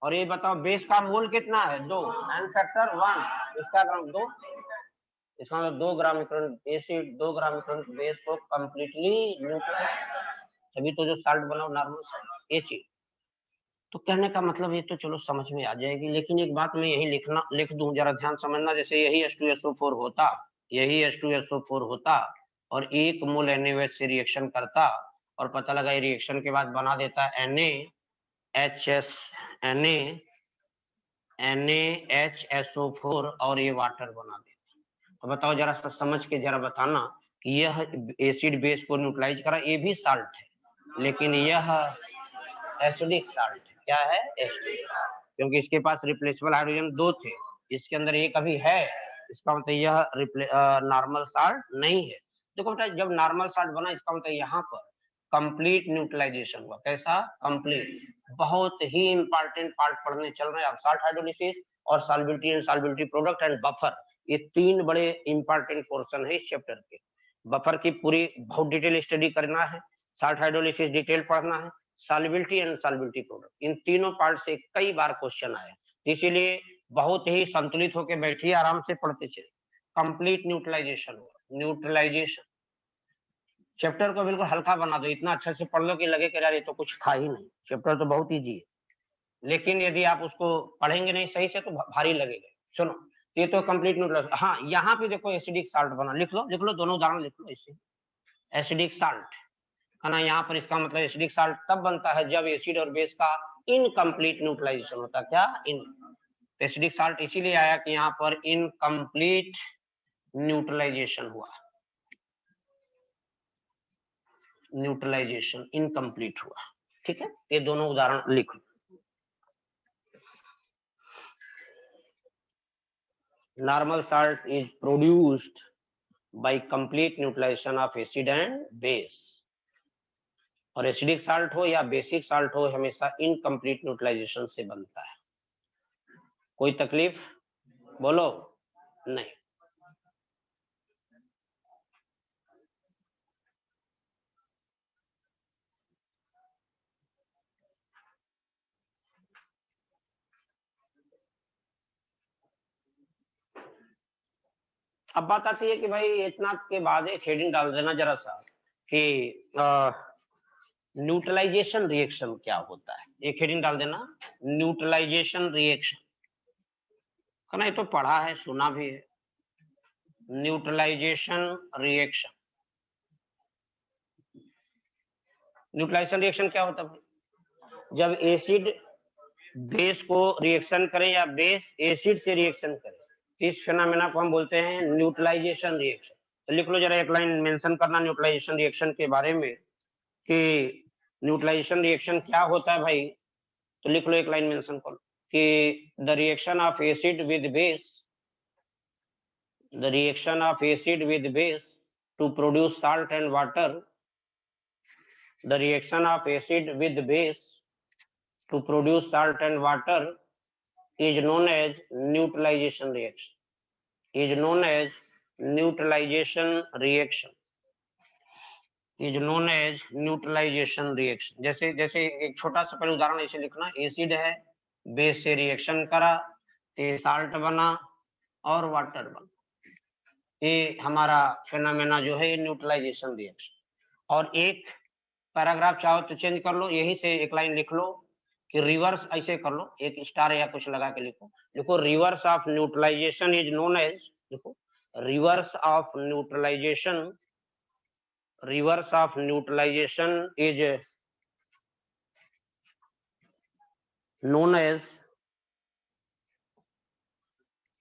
और ये बताओ बेस का मोल कितना है? 2, एन फैक्टर 1, इसका ग्राम 2, इसका मतलब 2 gram equivalent acid 2 gram equivalent base को कंप्लीटली न्यूट्रलाइज, तभी तो जो साल्ट बना नॉर्मल साल्ट। ये चीज तो कहने का मतलब ये तो चलो समझ में आ जाएगी, लेकिन एक बात मैं यही लिख दूं, जरा ध्यान समझना। जैसे यही H2SO4 होता, यही H2SO4 होता और 1 मोल NaOH से रिएक्शन करता, और पता लगा ये रिएक्शन के बाद बना देता NaHSO4 और ये वाटर बना देता। तो बताओ जरा समझ के जरा बताना कि यह एसिड बेस को न्यूट्रलाइज करा, ये भी साल्ट है, लेकिन यह एसिडिक साल्ट है। क्या है? एसिडिक, क्योंकि इसके पास रिप्लेसेबल हाइड्रोजन 2 थे, इसके अंदर एक अभी है, इसका मतलब यह नॉर्मल साल्ट नहीं है। देखो बेटा, जब नॉर्मल साल्ट बना इसका मतलब यहाँ पर कंप्लीट न्यूट्रलाइजेशन हुआ। कैसा? कंप्लीट। बहुत ही इंपॉर्टेंट पार्ट पढ़ने चल रहे हैं आप, साल्ट हाइड्रोलिसिस और सॉल्बिलिटी एंड सॉल्बिलिटी प्रोडक्ट एंड बफर, ये 3 बड़े इंपॉर्टेंट पोर्शन है इस चैप्टर के। बफर की पूरी बहुत डिटेल स्टडी करना है, साल्ट हाइड्रोलिसिस डिटेल पढ़ना है, सॉल्बिलिटी एंड सॉल्बिलिटी प्रोडक्ट, इन तीनों पार्ट से कई बार क्वेश्चन आए, इसीलिए बहुत ही संतुलित होकर बैठिए, आराम से पढ़ते चलिए। कंप्लीट न्यूट्रलाइजेशन, न्यूट्रलाइजेशन चैप्टर को बिल्कुल हल्का बना दो, इतना अच्छा से पढ़ लो कि लगे कि यार ये तो कुछ था ही नहीं। चैप्टर तो बहुत इजी है, लेकिन यदि आप उसको पढ़ेंगे नहीं सही से तो भारी लगेगा। सुनो, ये तो कंप्लीट न्यूट्रल। हाँ, यहाँ पे देखो एसिडिक साल्ट बना, लिख लो दोनों उदाहरण लिख लो इससे। एसिडिक साल्ट है ना, यहाँ पर इसका मतलब एसिडिक साल्ट तब बनता है जब एसिड और बेस का इनकम्प्लीट न्यूट्रलाइजेशन होता। क्या? एसिडिक साल्ट इसीलिए आया कि यहाँ पर इनकम्प्लीट न्यूट्रलाइजेशन हुआ, न्यूट्रलाइजेशन इनकम्प्लीट हुआ। ठीक है, ये दोनों उदाहरण लिख लो। Normal salt is produced by complete neutralisation of acid and base. और एसिडिक साल्ट हो या बेसिक साल्ट हो, हमेशा इनकम्प्लीट न्यूट्रलाइजेशन से बनता है। कोई तकलीफ बोलो? नहीं। अब बात आती है कि भाई इतना के बाद एक हेडिंग डाल देना जरा सा कि न्यूट्रलाइजेशन रिएक्शन क्या होता है। एक हेडिंग डाल देना, न्यूट्रलाइजेशन रिएक्शन। कहना ये तो पढ़ा है, सुना भी है। न्यूट्रलाइजेशन रिएक्शन, न्यूट्रलाइजेशन रिएक्शन क्या होता है? जब एसिड बेस को रिएक्शन करे या बेस एसिड से रिएक्शन करे, इस फिनोमेना को हम बोलते हैं न्यूट्रलाइजेशन रिएक्शन। तो लिख लो जरा, एक लाइन मेंशन करना न्यूट्रलाइजेशन रिएक्शन के बारे में कि न्यूट्रलाइजेशन रिएक्शन क्या होता है भाई। तो लिख लो, एक लाइन मेंशन करो कि the reaction of acid with base, the reaction of acid with base to produce salt and water, the reaction of acid with base to produce salt and water is known as neutralization reaction, is known as neutralization reaction, is known as neutralization reaction। जैसे जैसे एक छोटा सा पहले उदाहरण ऐसे लिखना, acid है, बेस से रिएक्शन करा तो साल्ट बना और वाटर बना। ये हमारा फिनोमेना जो है न्यूट्रलाइजेशन रिएक्शन। और एक पैराग्राफ चाहो तो चेंज कर लो, यही से एक लाइन लिख लो कि रिवर्स, ऐसे कर लो, एक स्टार या कुछ लगा के लिखो, लिखो reverse of neutralisation is known as, लिखो reverse of neutralisation, reverse of neutralisation is known as,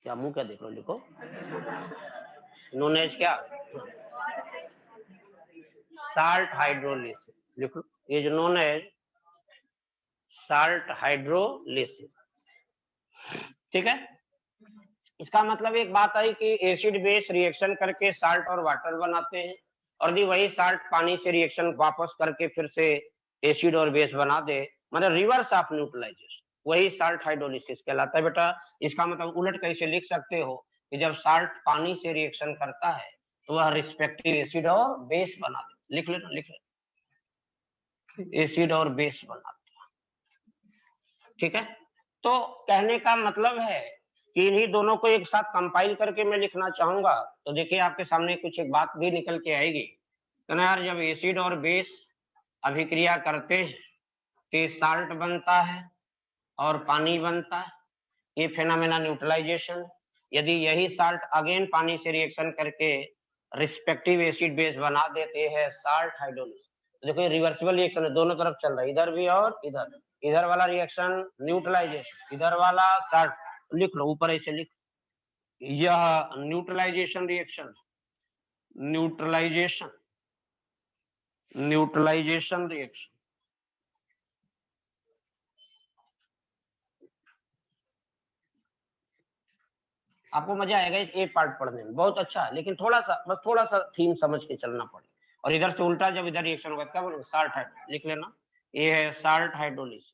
क्या मुंह क्या देख लो, लिखो नोन एज क्या, साल्ट हाइड्रोलिसिस, लिखो is known as salt hydrolysis. ठीक है, इसका मतलब एक बात आई कि एसिड बेस रिएक्शन करके साल्ट और वाटर बनाते हैं, और यदि वही साल्ट पानी से रिएक्शन वापस करके फिर से एसिड और बेस बना दे, मतलब रिवर्स ऑफ न्यूट्रलाइजेशन, वही साल्ट हाइड्रोलिसिस कहलाता है। बेटा इसका मतलब उलट कैसे लिख सकते हो कि जब साल्ट पानी से रिएक्शन करता है तो वह रिस्पेक्टिव एसिड और बेस बना दे। लिख लेना, लिख लेना, एसिड और बेस बनाता है। ठीक है, तो कहने का मतलब है कि इन्हीं दोनों को एक साथ कंपाइल करके मैं लिखना चाहूंगा। तो देखिए आपके सामने कुछ एक बात भी निकल के आएगी, तो ना यार, जब एसिड और बेस अभिक्रिया करते हैं तो साल्ट बनता है और पानी बनता है, ये फिनोमेना न्यूट्रलाइजेशन। यदि यही साल्ट अगेन पानी से रिएक्शन करके रिस्पेक्टिव एसिड बेस बना देते हैं साल्ट हाइड्रोलिसिस, तो देखो ये रिवर्सिबल रिएक्शन है, दोनों तरफ चल रहा है, इधर भी और इधर। इधर वाला रिएक्शन न्यूट्रलाइजेशन, इधर वाला साल्ट। लिख लो ऊपर ऐसे लिख, यह neutralization reaction, neutralization, neutralization reaction. आपको मजा आएगा इस एक पार्ट पढ़ने में, बहुत अच्छा है, लेकिन थोड़ा सा, बस थोड़ा सा थीम समझ के चलना पड़े। और इधर से उल्टा जब इधर रिएक्शन होगा क्या बोलोगे, साल्ट हाइड्रोलिसिस, लिख लेना, ये है साल्ट हाइड्रोलिसिस।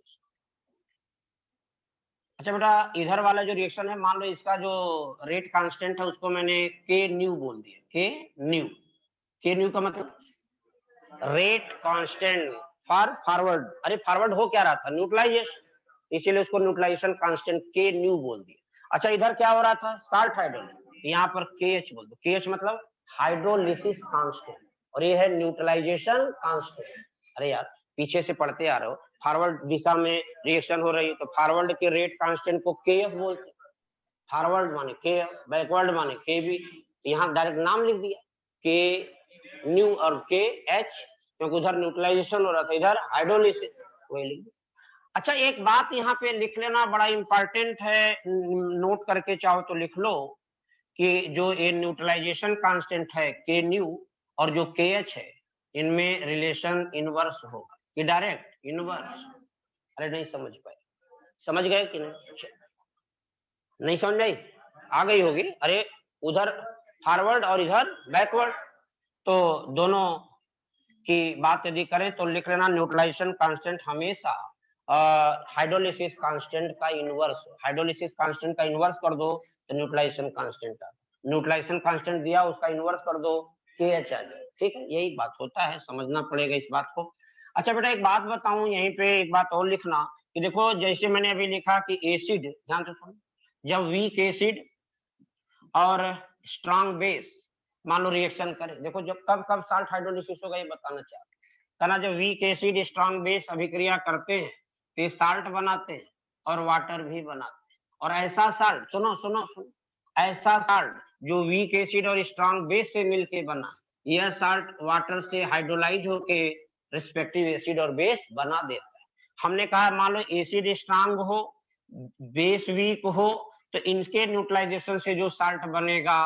अच्छा बेटा, इधर वाला जो रिएक्शन है, मान लो इसका जो रेट कांस्टेंट है उसको मैंने के न्यू बोल दिया, के न्यू। के न्यू का मतलब रेट कांस्टेंट फॉर फॉरवर्ड। अरे फॉरवर्ड हो क्या रहा था, न्यूट्रलाइजेशन, इसीलिए उसको न्यूट्रलाइजेशन कांस्टेंट के न्यू बोल दिया। अच्छा इधर क्या हो रहा था, साल्ट हाइड्रोलिसिस, यहाँ पर KH बोल दो। KH मतलब हाइड्रोलिसिस कांस्टेंट, और ये है न्यूट्रलाइजेशन कांस्टेंट। अरे यार पीछे से पढ़ते आ रहे हो, फॉरवर्ड दिशा में रिएक्शन हो रही है तो फॉरवर्ड के रेट कांस्टेंट को KF बोलते, फॉरवर्ड माने KF, बैकवर्ड माने KB। यहाँ डायरेक्ट नाम लिख दिया के न्यू और KH, क्योंकि उधर न्यूट्रलाइजेशन हो रहा था, इधर हाइड्रोलिसिस, वही लिख दिया। अच्छा एक बात यहाँ पे लिख लेना, बड़ा इंपॉर्टेंट है, नोट करके चाहो तो लिख लो कि जो ये न्यूट्रलाइजेशन कांस्टेंट है के न्यू और जो KH है, इनमें रिलेशन इनवर्स होगा कि डायरेक्ट इनवर्स। अरे नहीं समझ पाए, समझ गए कि नहीं, नहीं समझ आई? आ गई होगी, अरे उधर फॉरवर्ड और इधर बैकवर्ड, तो दोनों की बात यदि करें तो लिख लेना न्यूट्रलाइजेशन कांस्टेंट हमेशा हाइड्रोलिसिस कांस्टेंट का इनवर्स, हाइड्रोलिसिस कांस्टेंट का इनवर्स कर दो तो न्यूट्रलाइजेशन कांस्टेंट आ, न्यूट्रलाइजेशन कांस्टेंट दिया उसका इनवर्स कर दो KH आ जाए। ठीक है, यही बात होता है, समझना पड़ेगा इस बात को। अच्छा बेटा एक बात बताऊं, यहीं पे एक बात और लिखना कि देखो जैसे मैंने अभी लिखा कि एसिड, ध्यान से सुनो, जब वीक एसिड और स्ट्रांग बेस मान लो रिएक्शन करे, देखो जब कब कब साल्ट हाइड्रोलिसिस होगा ये बताना चाहते कहना, जब वीक एसिड स्ट्रांग बेस अभिक्रिया करते हैं तो ये साल्ट बनाते हैं और वाटर भी बनाते हैं, और ऐसा साल्ट, सुनो सुनो सुनो, ऐसा साल्ट जो वीक एसिड और स्ट्रांग बेस से मिलके बना, यह साल्ट वाटर से हाइड्रोलाइज होके रिस्पेक्टिव एसिड और बेस बना देता है। हमने कहा मान लो एसिड स्ट्रांग हो बेस वीक हो तो इनके न्यूट्रलाइजेशन से जो साल्ट बनेगा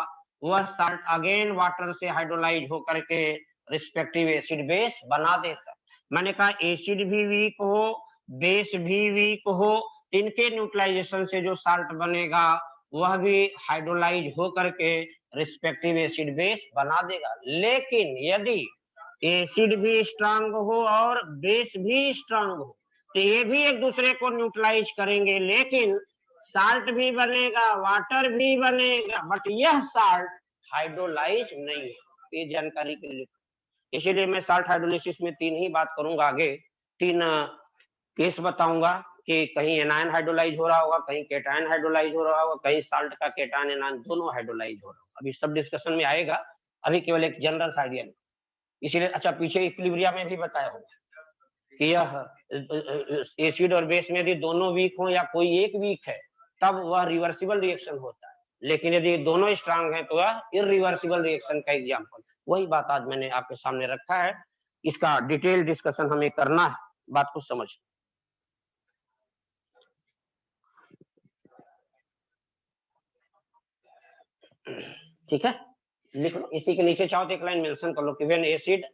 वह साल्ट अगेन वाटर से हाइड्रोलाइज होकर के रिस्पेक्टिव एसिड बेस बना देता है। मैंने कहा एसिड भी वीक हो बेस भी वीक हो, इनके न्यूट्रलाइजेशन से जो साल्ट बनेगा वह भी हाइड्रोलाइज हो करके रिस्पेक्टिव एसिड बेस बना देगा। लेकिन यदि एसिड भी स्ट्रांग हो और बेस भी स्ट्रांग हो तो ये भी एक दूसरे को न्यूट्रलाइज करेंगे, लेकिन साल्ट भी बनेगा वाटर भी बनेगा, बट यह साल्ट हाइड्रोलाइज नहीं है, ये जानकारी के लिए। इसीलिए मैं साल्ट हाइड्रोलिसिस में तीन ही बात करूंगा, आगे तीन केस बताऊंगा कि कहीं एनायन हाइड्रोलाइज हो रहा होगा, कहीं केटायन हाइड्रोलाइज हो रहा होगा, कहीं साल्ट का केटायन एनायन दोनों हाइड्रोलाइज हो रहा होगा। अभी सब डिस्कशन में आएगा, अभी केवल एक जनरल आइडिया में। इसीलिए अच्छा पीछे इक्विलिब्रियम में भी बताया होगा कि यह एसिड और बेस में यदि दोनों वीक हो या कोई एक वीक है तब वह रिवर्सिबल रिएक्शन होता है, लेकिन यदि दोनों स्ट्रांग है तो वह इरिवर्सिबल रिएक्शन का एग्जांपल। वही बात आज मैंने आपके सामने रखा है, इसका डिटेल डिस्कशन हमें करना है, बात को समझ। ठीक है, लिख लो, इसी के नीचे चाहो तो एक लाइन मेंशन कर लो कि when acid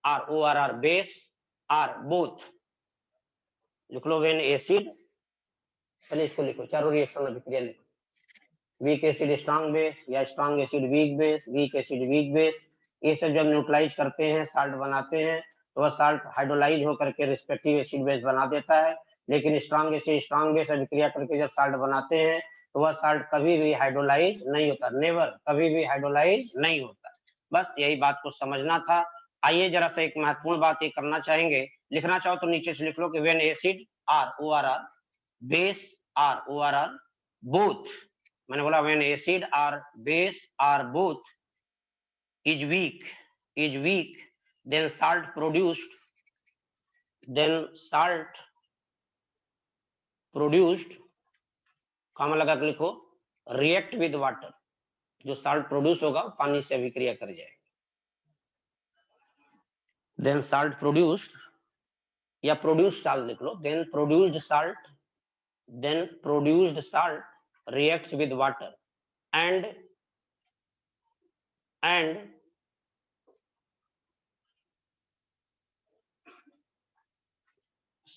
are ORR base are both, लिख लो व्हेन एसिड, पहले इसको लिखो, चारों रिएक्शन अभिक्रिया लिखो, वीक एसिड स्ट्रांग बेस या strong acid weak base, weak acid weak base, ये सब जब न्यूट्रलाइज करते हैं साल्ट बनाते हैं तो वह साल्ट हाइड्रोलाइज होकर के रिस्पेक्टिव एसिड बेस बना देता है। लेकिन स्ट्रांग एसिड स्ट्रांग बेस अभिक्रिया करके जब साल्ट बनाते हैं तो वह साल्ट कभी भी हाइड्रोलाइज नहीं होता, नेवर, कभी भी हाइड्रोलाइज नहीं होता। बस यही बात को समझना था। आइए जरा सा एक महत्वपूर्ण बात ये करना चाहेंगे, लिखना चाहो तो नीचे से लिख लो कि when acid are ORR base are ORR both, मैंने बोला when acid are base are both is weak then salt produced comma लगा के लिखो रिएक्ट विद वाटर, जो साल्ट प्रोड्यूस होगा पानी से अभिक्रिया कर जाएगा, देन साल्ट प्रोड्यूस्ड या प्रोड्यूस्ड साल्ट लिख लो, then produced salt reacts with water and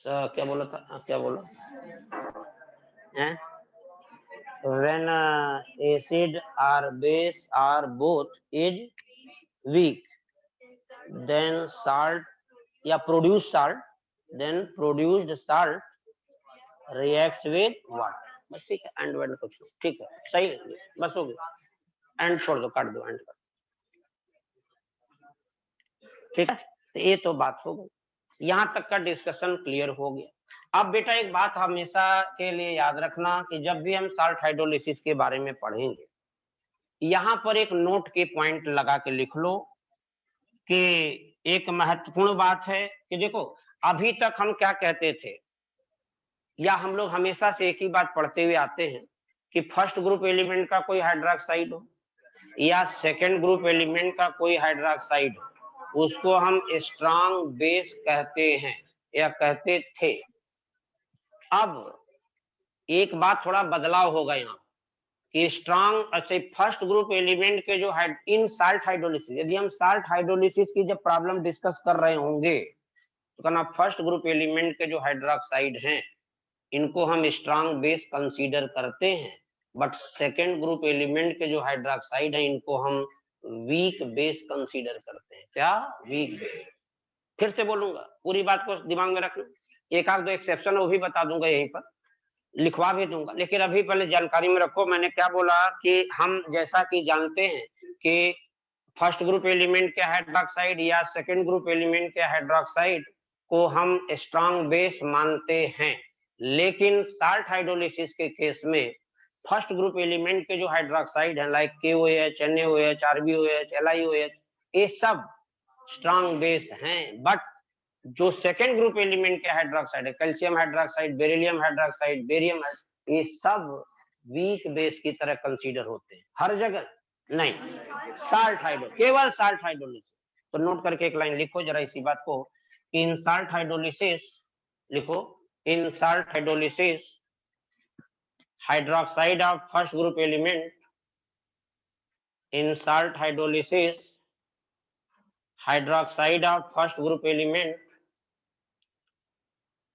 क्या बोला था, क्या बोला हैं, when acid or base or both is weak then salt या produced salt reacts with water, बस ठीक है, एंड वर्ड कुछ ठीक है, सही है, बस हो गया, एंड छोड़ दो, काट दो, एंड कर, ठीक है। तो ये तो बात हो गई, यहाँ तक का डिस्कशन क्लियर हो गया। अब बेटा एक बात हमेशा के लिए याद रखना कि जब भी हम साल्ट हाइड्रोलिसिस के बारे में पढ़ेंगे, यहाँ पर एक नोट के पॉइंट लगा के लिख लो कि एक महत्वपूर्ण बात है कि देखो अभी तक हम क्या कहते थे, या हम लोग हमेशा से एक ही बात पढ़ते हुए आते हैं कि फर्स्ट ग्रुप एलिमेंट का कोई हाइड्रोक्साइड हो या सेकेंड ग्रुप एलिमेंट का कोई हाइड्रोक्साइड हो, उसको हम स्ट्रांग बेस कहते हैं या कहते थे। अब एक बात थोड़ा बदलाव होगा यहाँ कि स्ट्रांग, अच्छा फर्स्ट ग्रुप एलिमेंट के जो इन साल्ट हाइड्रोलिसिस, यदि हम साल्ट हाइड्रोलिसिस की जब प्रॉब्लम डिस्कस कर रहे होंगे तो कहना फर्स्ट ग्रुप एलिमेंट के जो हाइड्रोक्साइड हैं इनको हम स्ट्रांग बेस कंसीडर करते हैं, बट सेकेंड ग्रुप एलिमेंट के जो हाइड्रोक्साइड है इनको हम वीक बेस कंसीडर करते हैं। क्या? Weak base. फिर से बोलूंगा, पूरी बात को दिमाग में रखना, एक आध दो एक्सेप्शन वो भी बता दूंगा, यहीं पर लिखवा भी दूंगा, लेकिन अभी पहले जानकारी में रखो मैंने क्या बोला कि हम जैसा कि जानते हैं कि फर्स्ट ग्रुप एलिमेंट के हाइड्रोक्साइड या सेकेंड ग्रुप एलिमेंट के हाइड्रोक्साइड को हम स्ट्रॉन्ग बेस मानते हैं, लेकिन साल्ट हाइड्रोलिसिस के केस में फर्स्ट ग्रुप एलिमेंट के जो हाइड्रोक्साइड है like KOH, NaOH, RbOH, LiOH, ये सब स्ट्रॉन्ग बेस हैं, बट जो सेकेंड ग्रुप एलिमेंट के हाइड्रोक्साइड है, calcium hydroxide, beryllium hydroxide, barium, ये सब वीक बेस की तरह कंसीडर होते हैं। हर जगह नहीं, साल्ट हाइड्रो, केवल साल्ट हाइड्रोलिसिस। तो नोट करके एक लाइन लिखो जरा इसी बात को, इन साल्ट हाइड्रोलिसिस लिखो, in salt hydrolysis hydroxide of first group element, in salt hydrolysis hydroxide of first group element,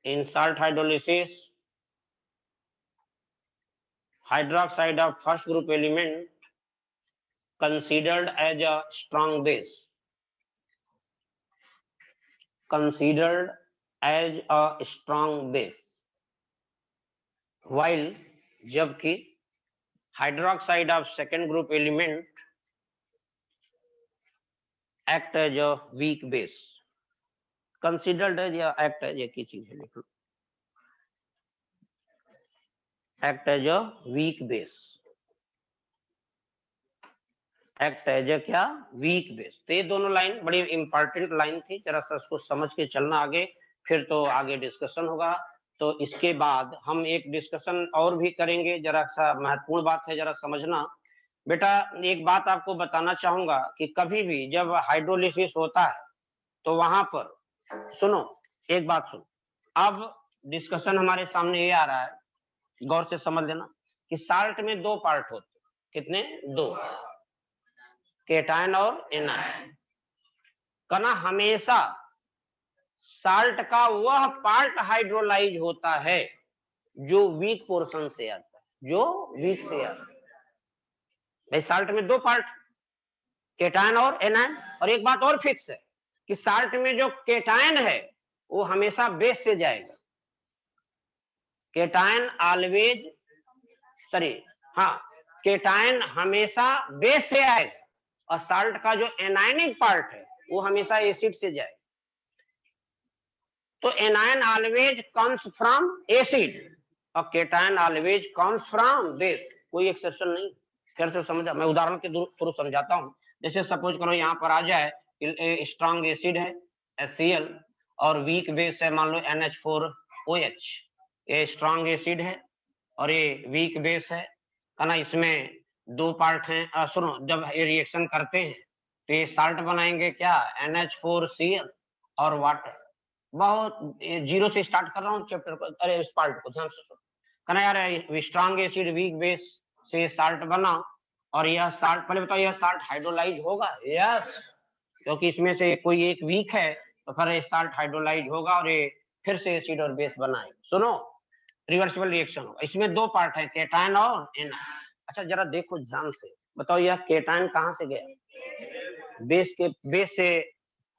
in salt hydrolysis hydroxide of first group element considered as a strong base, considered as a strong base, while जबकि hydroxide of second group element act as a weak base, considered as या act as एक ही चीज है, लिख लो, act as a weak base, act as a क्या? weak base। तो ये दोनों लाइन बड़ी इंपॉर्टेंट लाइन थी, जरा सा उसको समझ के चलना आगे, फिर तो आगे डिस्कशन होगा। तो इसके बाद हम एक डिस्कशन और भी करेंगे, जरा सा महत्वपूर्ण बात है, जरा समझना बेटा। एक बात आपको बताना चाहूंगा कि कभी भी जब हाइड्रोलिसिस होता है तो वहां पर सुनो, एक बात सुनो, अब डिस्कशन हमारे सामने ये आ रहा है, गौर से समझ लेना कि साल्ट में दो पार्ट होते, कितने? दो, केटायन और एनायन। कहना हमेशा साल्ट का वह पार्ट हाइड्रोलाइज होता है जो वीक पोर्शन से आता है, जो वीक से आता है। भाई साल्ट में दो पार्ट, केटायन और एनायन, और एक बात और फिक्स है कि साल्ट में जो केटायन है वो हमेशा बेस से जाएगा, केटायन ऑलवेज, सॉरी हाँ, केटायन हमेशा बेस से आएगा, और साल्ट का जो एनायनिक पार्ट है वो हमेशा एसिड से जाएगा। तो anion always comes from acid और cation always comes from base, कोई एक्सेप्शन नहीं। कैसे समझा? मैं उदाहरण के थ्रू समझाता हूँ। जैसे सपोज करो यहाँ पर आ जाए स्ट्रॉन्ग एसिड है HCl और वीक बेस है मान लो NH4OH, ये स्ट्रॉन्ग एसिड है और ये वीक बेस है, ना इसमें दो पार्ट हैं। सुनो, जब ये रिएक्शन करते हैं तो ये साल्ट बनाएंगे क्या? NH4Cl और वाटर। बहुत जीरो से स्टार्ट कर रहा हूँ चैप्टर को, अरे इस पार्ट को ध्यान से सुनो। कहना यार स्ट्रॉन्ग एसिड वीक बेस से साल्ट बना, और यह साल्ट, पहले बताओ यह साल्ट हाइड्रोलाइज होगा? यस, क्योंकि इसमें से कोई एक वीक है तो फिर ये साल्ट हाइड्रोलाइज होगा और ये फिर से एसिड और बेस बनाएगा। सुनो, रिवर्सिबल रिएक्शन होगा। इसमें दो पार्ट है, केटायन और एनायन। अच्छा जरा देखो ध्यान से, बताओ यह केटायन कहाँ से गया? बेस के, बेस से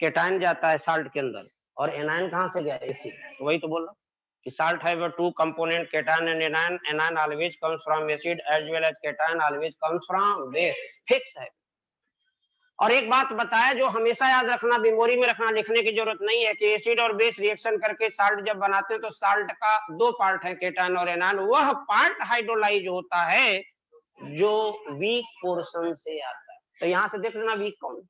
केटायन जाता है साल्ट के अंदर, और एनायन कहाँ से गया? एसिड। तो वही तो बोल रहा कि salt have a two component, cation and anion. Anion always comes from acid as well as cation always comes from base. Fix है। और एक बात बताया जो हमेशा याद रखना, मेमोरी में रखना, लिखने की जरूरत नहीं है, कि एसिड और बेस रिएक्शन करके साल्ट जब बनाते हैं तो साल्ट का दो पार्ट है, केटायन और एनायन। वह पार्ट हाइड्रोलाइज होता है जो वीक पोर्शन से आता है। तो यहाँ से देख लेना वीक कौन?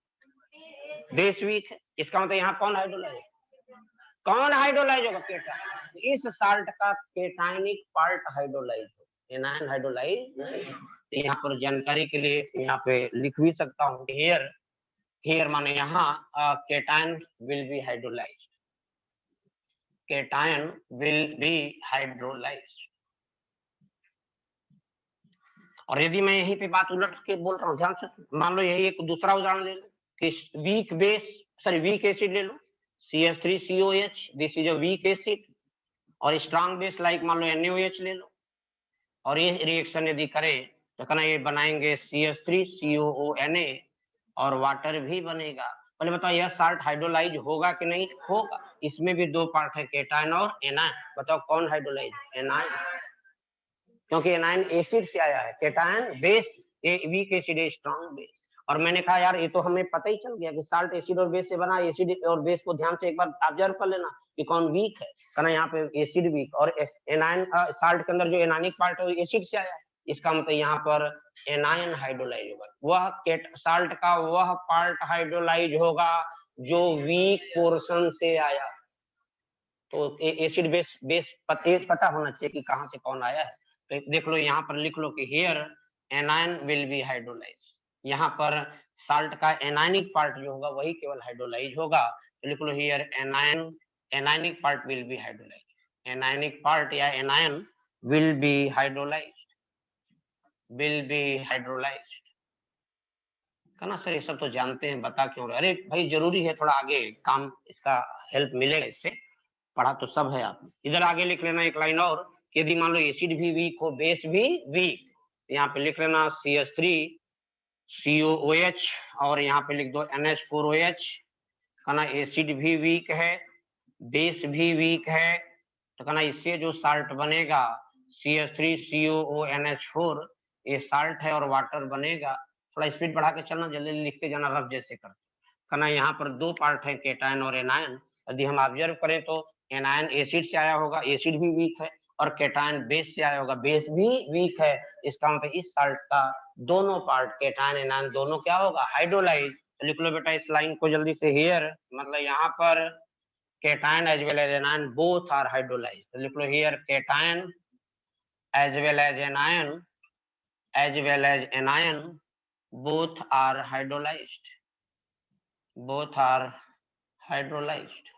बेस वीक है, इसका मतलब यहाँ कौन हाइड्रोलाइज? कौन हाइड्रोलाइज होगा? केटायन। इस साल्ट का केटायनिक पार्ट हाइड्रोलाइज हो, एनायन हाइड्रोलाइज नहीं। यहाँ पर जानकारी के लिए यहाँ पे लिख भी सकता हूँ, हियर, हियर माने यहाँ, cation will be hydrolyse, cation will be hydrolyse. और यदि मैं यहीं पे बात उलट के बोल रहा हूँ, ध्यान से मान लो, यही एक दूसरा उदाहरण ले लो कि weak base, sorry weak acid ले लो, CH3COH, this is a weak acid, और स्ट्रॉन्ग बेस लाइक मान लो NaOH ले लो। और ये रिएक्शन यदि करें तो कहना ये बनाएंगे CH3COONA और वाटर भी बनेगा। पहले बताओ यह साल्ट हाइड्रोलाइज होगा कि नहीं होगा? इसमें भी दो पार्ट है, केटायन और एनायन। बताओ कौन हाइड्रोलाइज? एनायन, क्योंकि एनायन एसिड से आया है। केटायन बेस, वीक एसिड है, स्ट्रॉन्ग बेस। और मैंने कहा यार ये तो हमें पता ही चल गया कि साल्ट एसिड और बेस से बना। एसिड और बेस को ध्यान से एक बार ऑब्जर्व कर लेना कि कौन वीक है। कहना यहाँ पे एसिड वीक, और एनायन साल्ट के अंदर जो एनायनिक पार्ट है वो एसिड से आया है। इसका मतलब यहाँ पर एनायन हाइड्रोलाइज होगा। वह साल्ट का वह पार्ट हाइड्रोलाइज होगा जो वीक पोर्शन से आया। तो एसिड बेस पता होना चाहिए कि कहाँ से कौन आया है। तो देख लो यहाँ पर लिख लो कि here anion will be hydrolyse. यहाँ पर साल्ट का एनायनिक पार्ट जो होगा वही केवल हाइड्रोलाइज होगा। तो लिख लो here anion, anionic part will be hydrolyze. Anionic part या anion will be hydrolyze, will be hydrolyze. कहना सर ये सब तो जानते हैं, बता क्यों रहे? अरे भाई जरूरी है, थोड़ा आगे काम इसका हेल्प मिलेगा इससे। पढ़ा तो सब है आपने। इधर आगे लिख लेना एक लाइन और, यदि मान लो एसिड भी वीक हो, बेस भी वीक, यहाँ पे लिख लेना CH3COOH और यहाँ पे लिख दो NH4OH। कहना एसिड भी वीक है, बेस भी वीक है, तो कहना इससे जो साल्ट बनेगा CH3COONH4, ये साल्ट है और वाटर बनेगा। थोड़ा स्पीड बढ़ा के चलना, जल्दी लिखते जाना रफ जैसे कर। कहना यहाँ पर दो पार्ट है, केटायन और एनायन। यदि हम ऑब्जर्व करें तो एनायन एसिड से आया होगा, एसिड भी वीक है, और केटायन बेस से आया होगा, बेस भी वीक है। इसका मतलब इस साल्ट का दोनों पार्ट केटायन एनायन दोनों क्या होगा? हाइड्रोलाइज। तो लिख लो बेटा इस लाइन को जल्दी से, हियर मतलब यहाँ पर cation as well as anion both are hydrolyze. तो लिख लो here cation as well as anion, as well as anion both are hydrolyzed, both are hydrolyzed।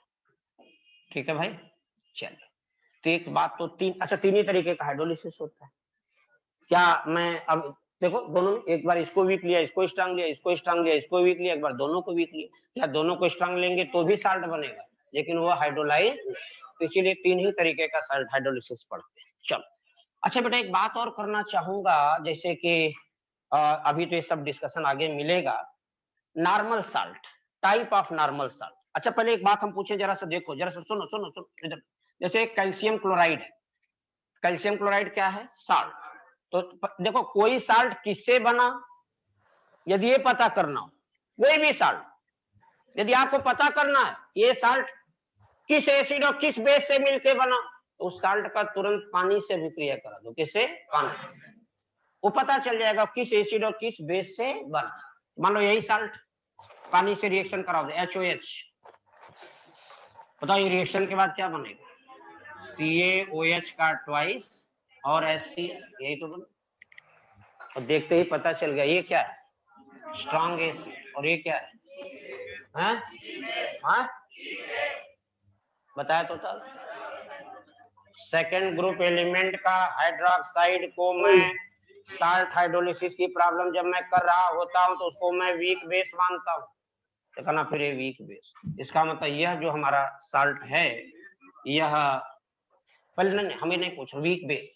ठीक है भाई, चलिए। तो एक बात तो तीन ही तरीके का हाइड्रोलिसिस होता है। क्या मैं अब देखो दोनों, एक बार इसको वीक लिया, इसको स्ट्रांग लिया, इसको स्ट्रांग लिया, इसको वीक लिया, एक बार दोनों को वीक लिया, क्या दोनों को स्ट्रांग लेंगे तो भी साल्ट बनेगा, लेकिन वो हाइड्रोलाइज। तो इसीलिए तीन ही तरीके का साल्ट हाइड्रोलिसिस पढ़ते हैं। चलो अच्छा बेटा एक बात और करना चाहूंगा, जैसे कि अभी तो ये सब डिस्कशन आगे मिलेगा। Normal salt, type of normal salt. अच्छा पहले एक बात हम पूछे, जरा सा देखो, जरा सा सुनो सुनो सुनो इधर। जैसे कैल्शियम क्लोराइड है, कैल्शियम क्लोराइड क्या है? साल्ट। तो देखो कोई साल्ट किससे बना, यदि ये पता करना हो, कोई भी साल्ट यदि आपको पता करना है ये साल्ट किस एसिड और किस बेस से मिलकर बना, तो उस साल्ट का तुरंत पानी से विक्रिया करा दो। किससे? पानी। वो पता चल जाएगा किस एसिड और किस बेस से बना। मान लो यही साल्ट पानी से रिएक्शन कराओ, HOH। बताओ ये रिएक्शन के बाद क्या बनेगा? CaOH का ट्वाइस और HC, यही तो बना। और देखते ही पता चल गया ये क्या है? Strong acid. और ये क्या है? हाँ बताया तो था। सेकेंड ग्रुप एलिमेंट का हाइड्रोक्साइड को मैं साल्ट हाइड्रोलिसिस की प्रॉब्लम जब मैं कर रहा होता हूं तो उसको मैं वीक बेस मानता हूं। तो कहना फिर ये वीक बेस, इसका मतलब यह जो हमारा साल्ट है यह, पहले नहीं हमें नहीं पूछो, वीक बेस।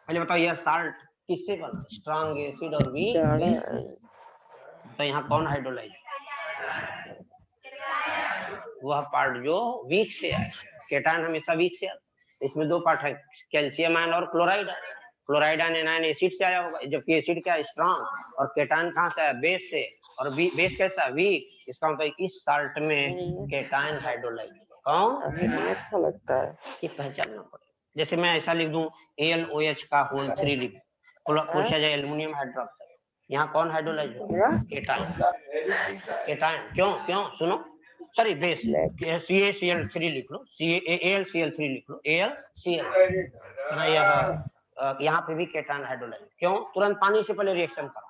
पहले बताओ यह साल्ट किससे बना? स्ट्रॉन्ग एसिड और वीक बेस। तो यहाँ कौन हाइड्रोलाइज? वह पार्ट जो वीक से आया। केटायन हमेशा वीक से आता। इसमें दो पार्ट है, कैल्शियम आयन और chloride ion. Chloride ion anion acid से आया होगा, जबकि एसिड क्या है? स्ट्रॉन्ग। और केटायन कहाँ से आया? बेस से। और बेस कैसा? वीक। इसका मतलब इस साल्ट में केटायन हाइड्रोलाइज। कौन? अच्छा लगता है ये पहचानना पड़ेगा। जैसे मैं ऐसा लिख दूं AlOH का होल 3 लिख, पूछा जाए एल्युमिनियम हाइड्रोक्साइड, यहाँ कौन हाइड्रोलाइज होगा? केटायन। केटायन क्यों? क्यों सुनो, सॉरी बेस, CaCl3 लिख लो, AlCl3 लिख लो, AlCl। यहाँ पे भी केटायन हाइड्रोलाइज। क्यों? तुरंत पानी से पहले रिएक्शन करो,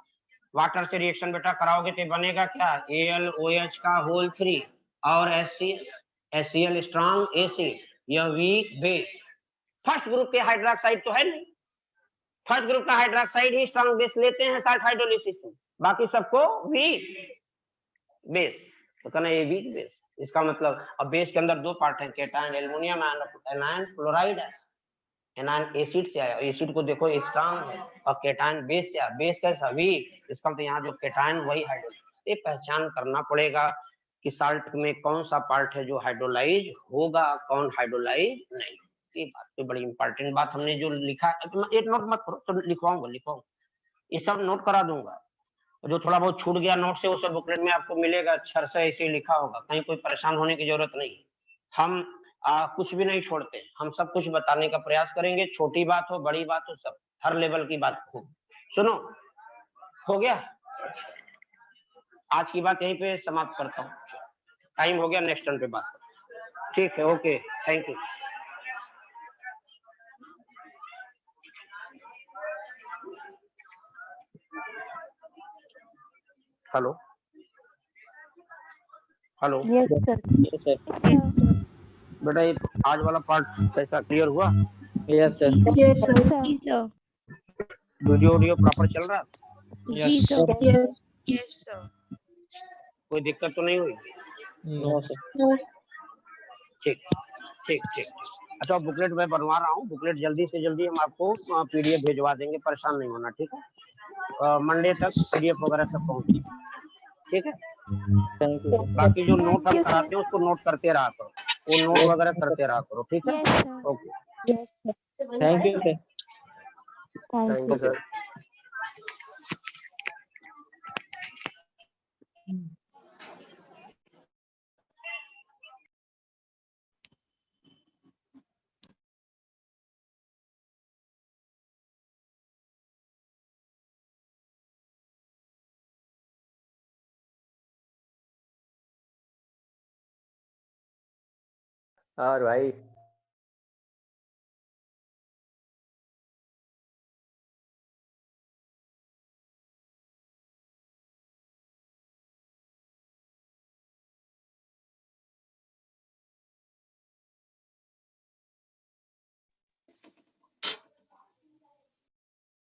वाटर से रिएक्शन बेटा कराओगे तो बनेगा क्या? AlOH का होल 3 और HCl स्ट्रॉन्ग एसिड, यह वीक बेस। फर्स्ट ग्रुप के हाइड्रोक्साइड तो है नहीं, फर्स्ट ग्रुप का हाइड्रोक्साइड ही स्ट्रॉन्ग बेस लेते हैं साल्ट हाइड्रोलिसिस में, बाकी सबको वीक बेस। तो कहना ये वीक बेस। इसका मतलब अब बेस के अंदर दो पार्ट है, केटायन एल्युमिनियम आयन, क्लोराइड है। एनायन एसिड से आया, एसिड को देखो स्ट्रांग है, और केटायन बेस से आया, बेस कैसा वीक, इसका मतलब यहाँ जो केटायन वही हाइड्रोलाइज। ये पहचान करना पड़ेगा कि साल्ट में कौन सा पार्ट है जो हाइड्रोलाइज होगा, कौन हाइड्रोलाइज नहीं। ये बात तो बड़ी इंपॉर्टेंट बात हमने जो लिखा है, एक नोट मत करो, सब लिखवाऊंगा, ये सब नोट करा दूंगा। जो थोड़ा बहुत छूट गया नोट से वो सब बुकलेट में आपको मिलेगा, अक्षर से ऐसे लिखा होगा, कहीं कोई परेशान होने की जरूरत नहीं। हम कुछ भी नहीं छोड़ते, हम सब कुछ बताने का प्रयास करेंगे, छोटी बात हो बड़ी बात हो, सब हर लेवल की बात हो। सुनो, हो गया, आज की बात यहीं पे समाप्त करता हूँ, टाइम हो गया, नेक्स्ट टर्न पे बात। ठीक है, okay, thank you. Hello hello. Yes sir. बेटा ये आज वाला पार्ट कैसा, क्लियर हुआ? Yes sir. Yes sir. Video proper चल रहा है? जी सर। Yes sir. कोई दिक्कत तो नहीं हुई? No sir. ठीक ठीक ठीक। अच्छा, बुकलेट मैं बनवा रहा हूँ, बुकलेट जल्दी से जल्दी हम आपको पीडीएफ भिजवा देंगे, परेशान नहीं होना, ठीक है? मंडे तक पीडीएफ वगैरह सब पहुंच, ठीक है? Thank you. बाकी जो नोट हम Thank you, sir. कराते हैं उसको नोट करते रहा करो, वो नोट वगैरह करते रहा करो, ठीक है? Yes, sir. Okay, thank you sir. Thank you sir. और भाई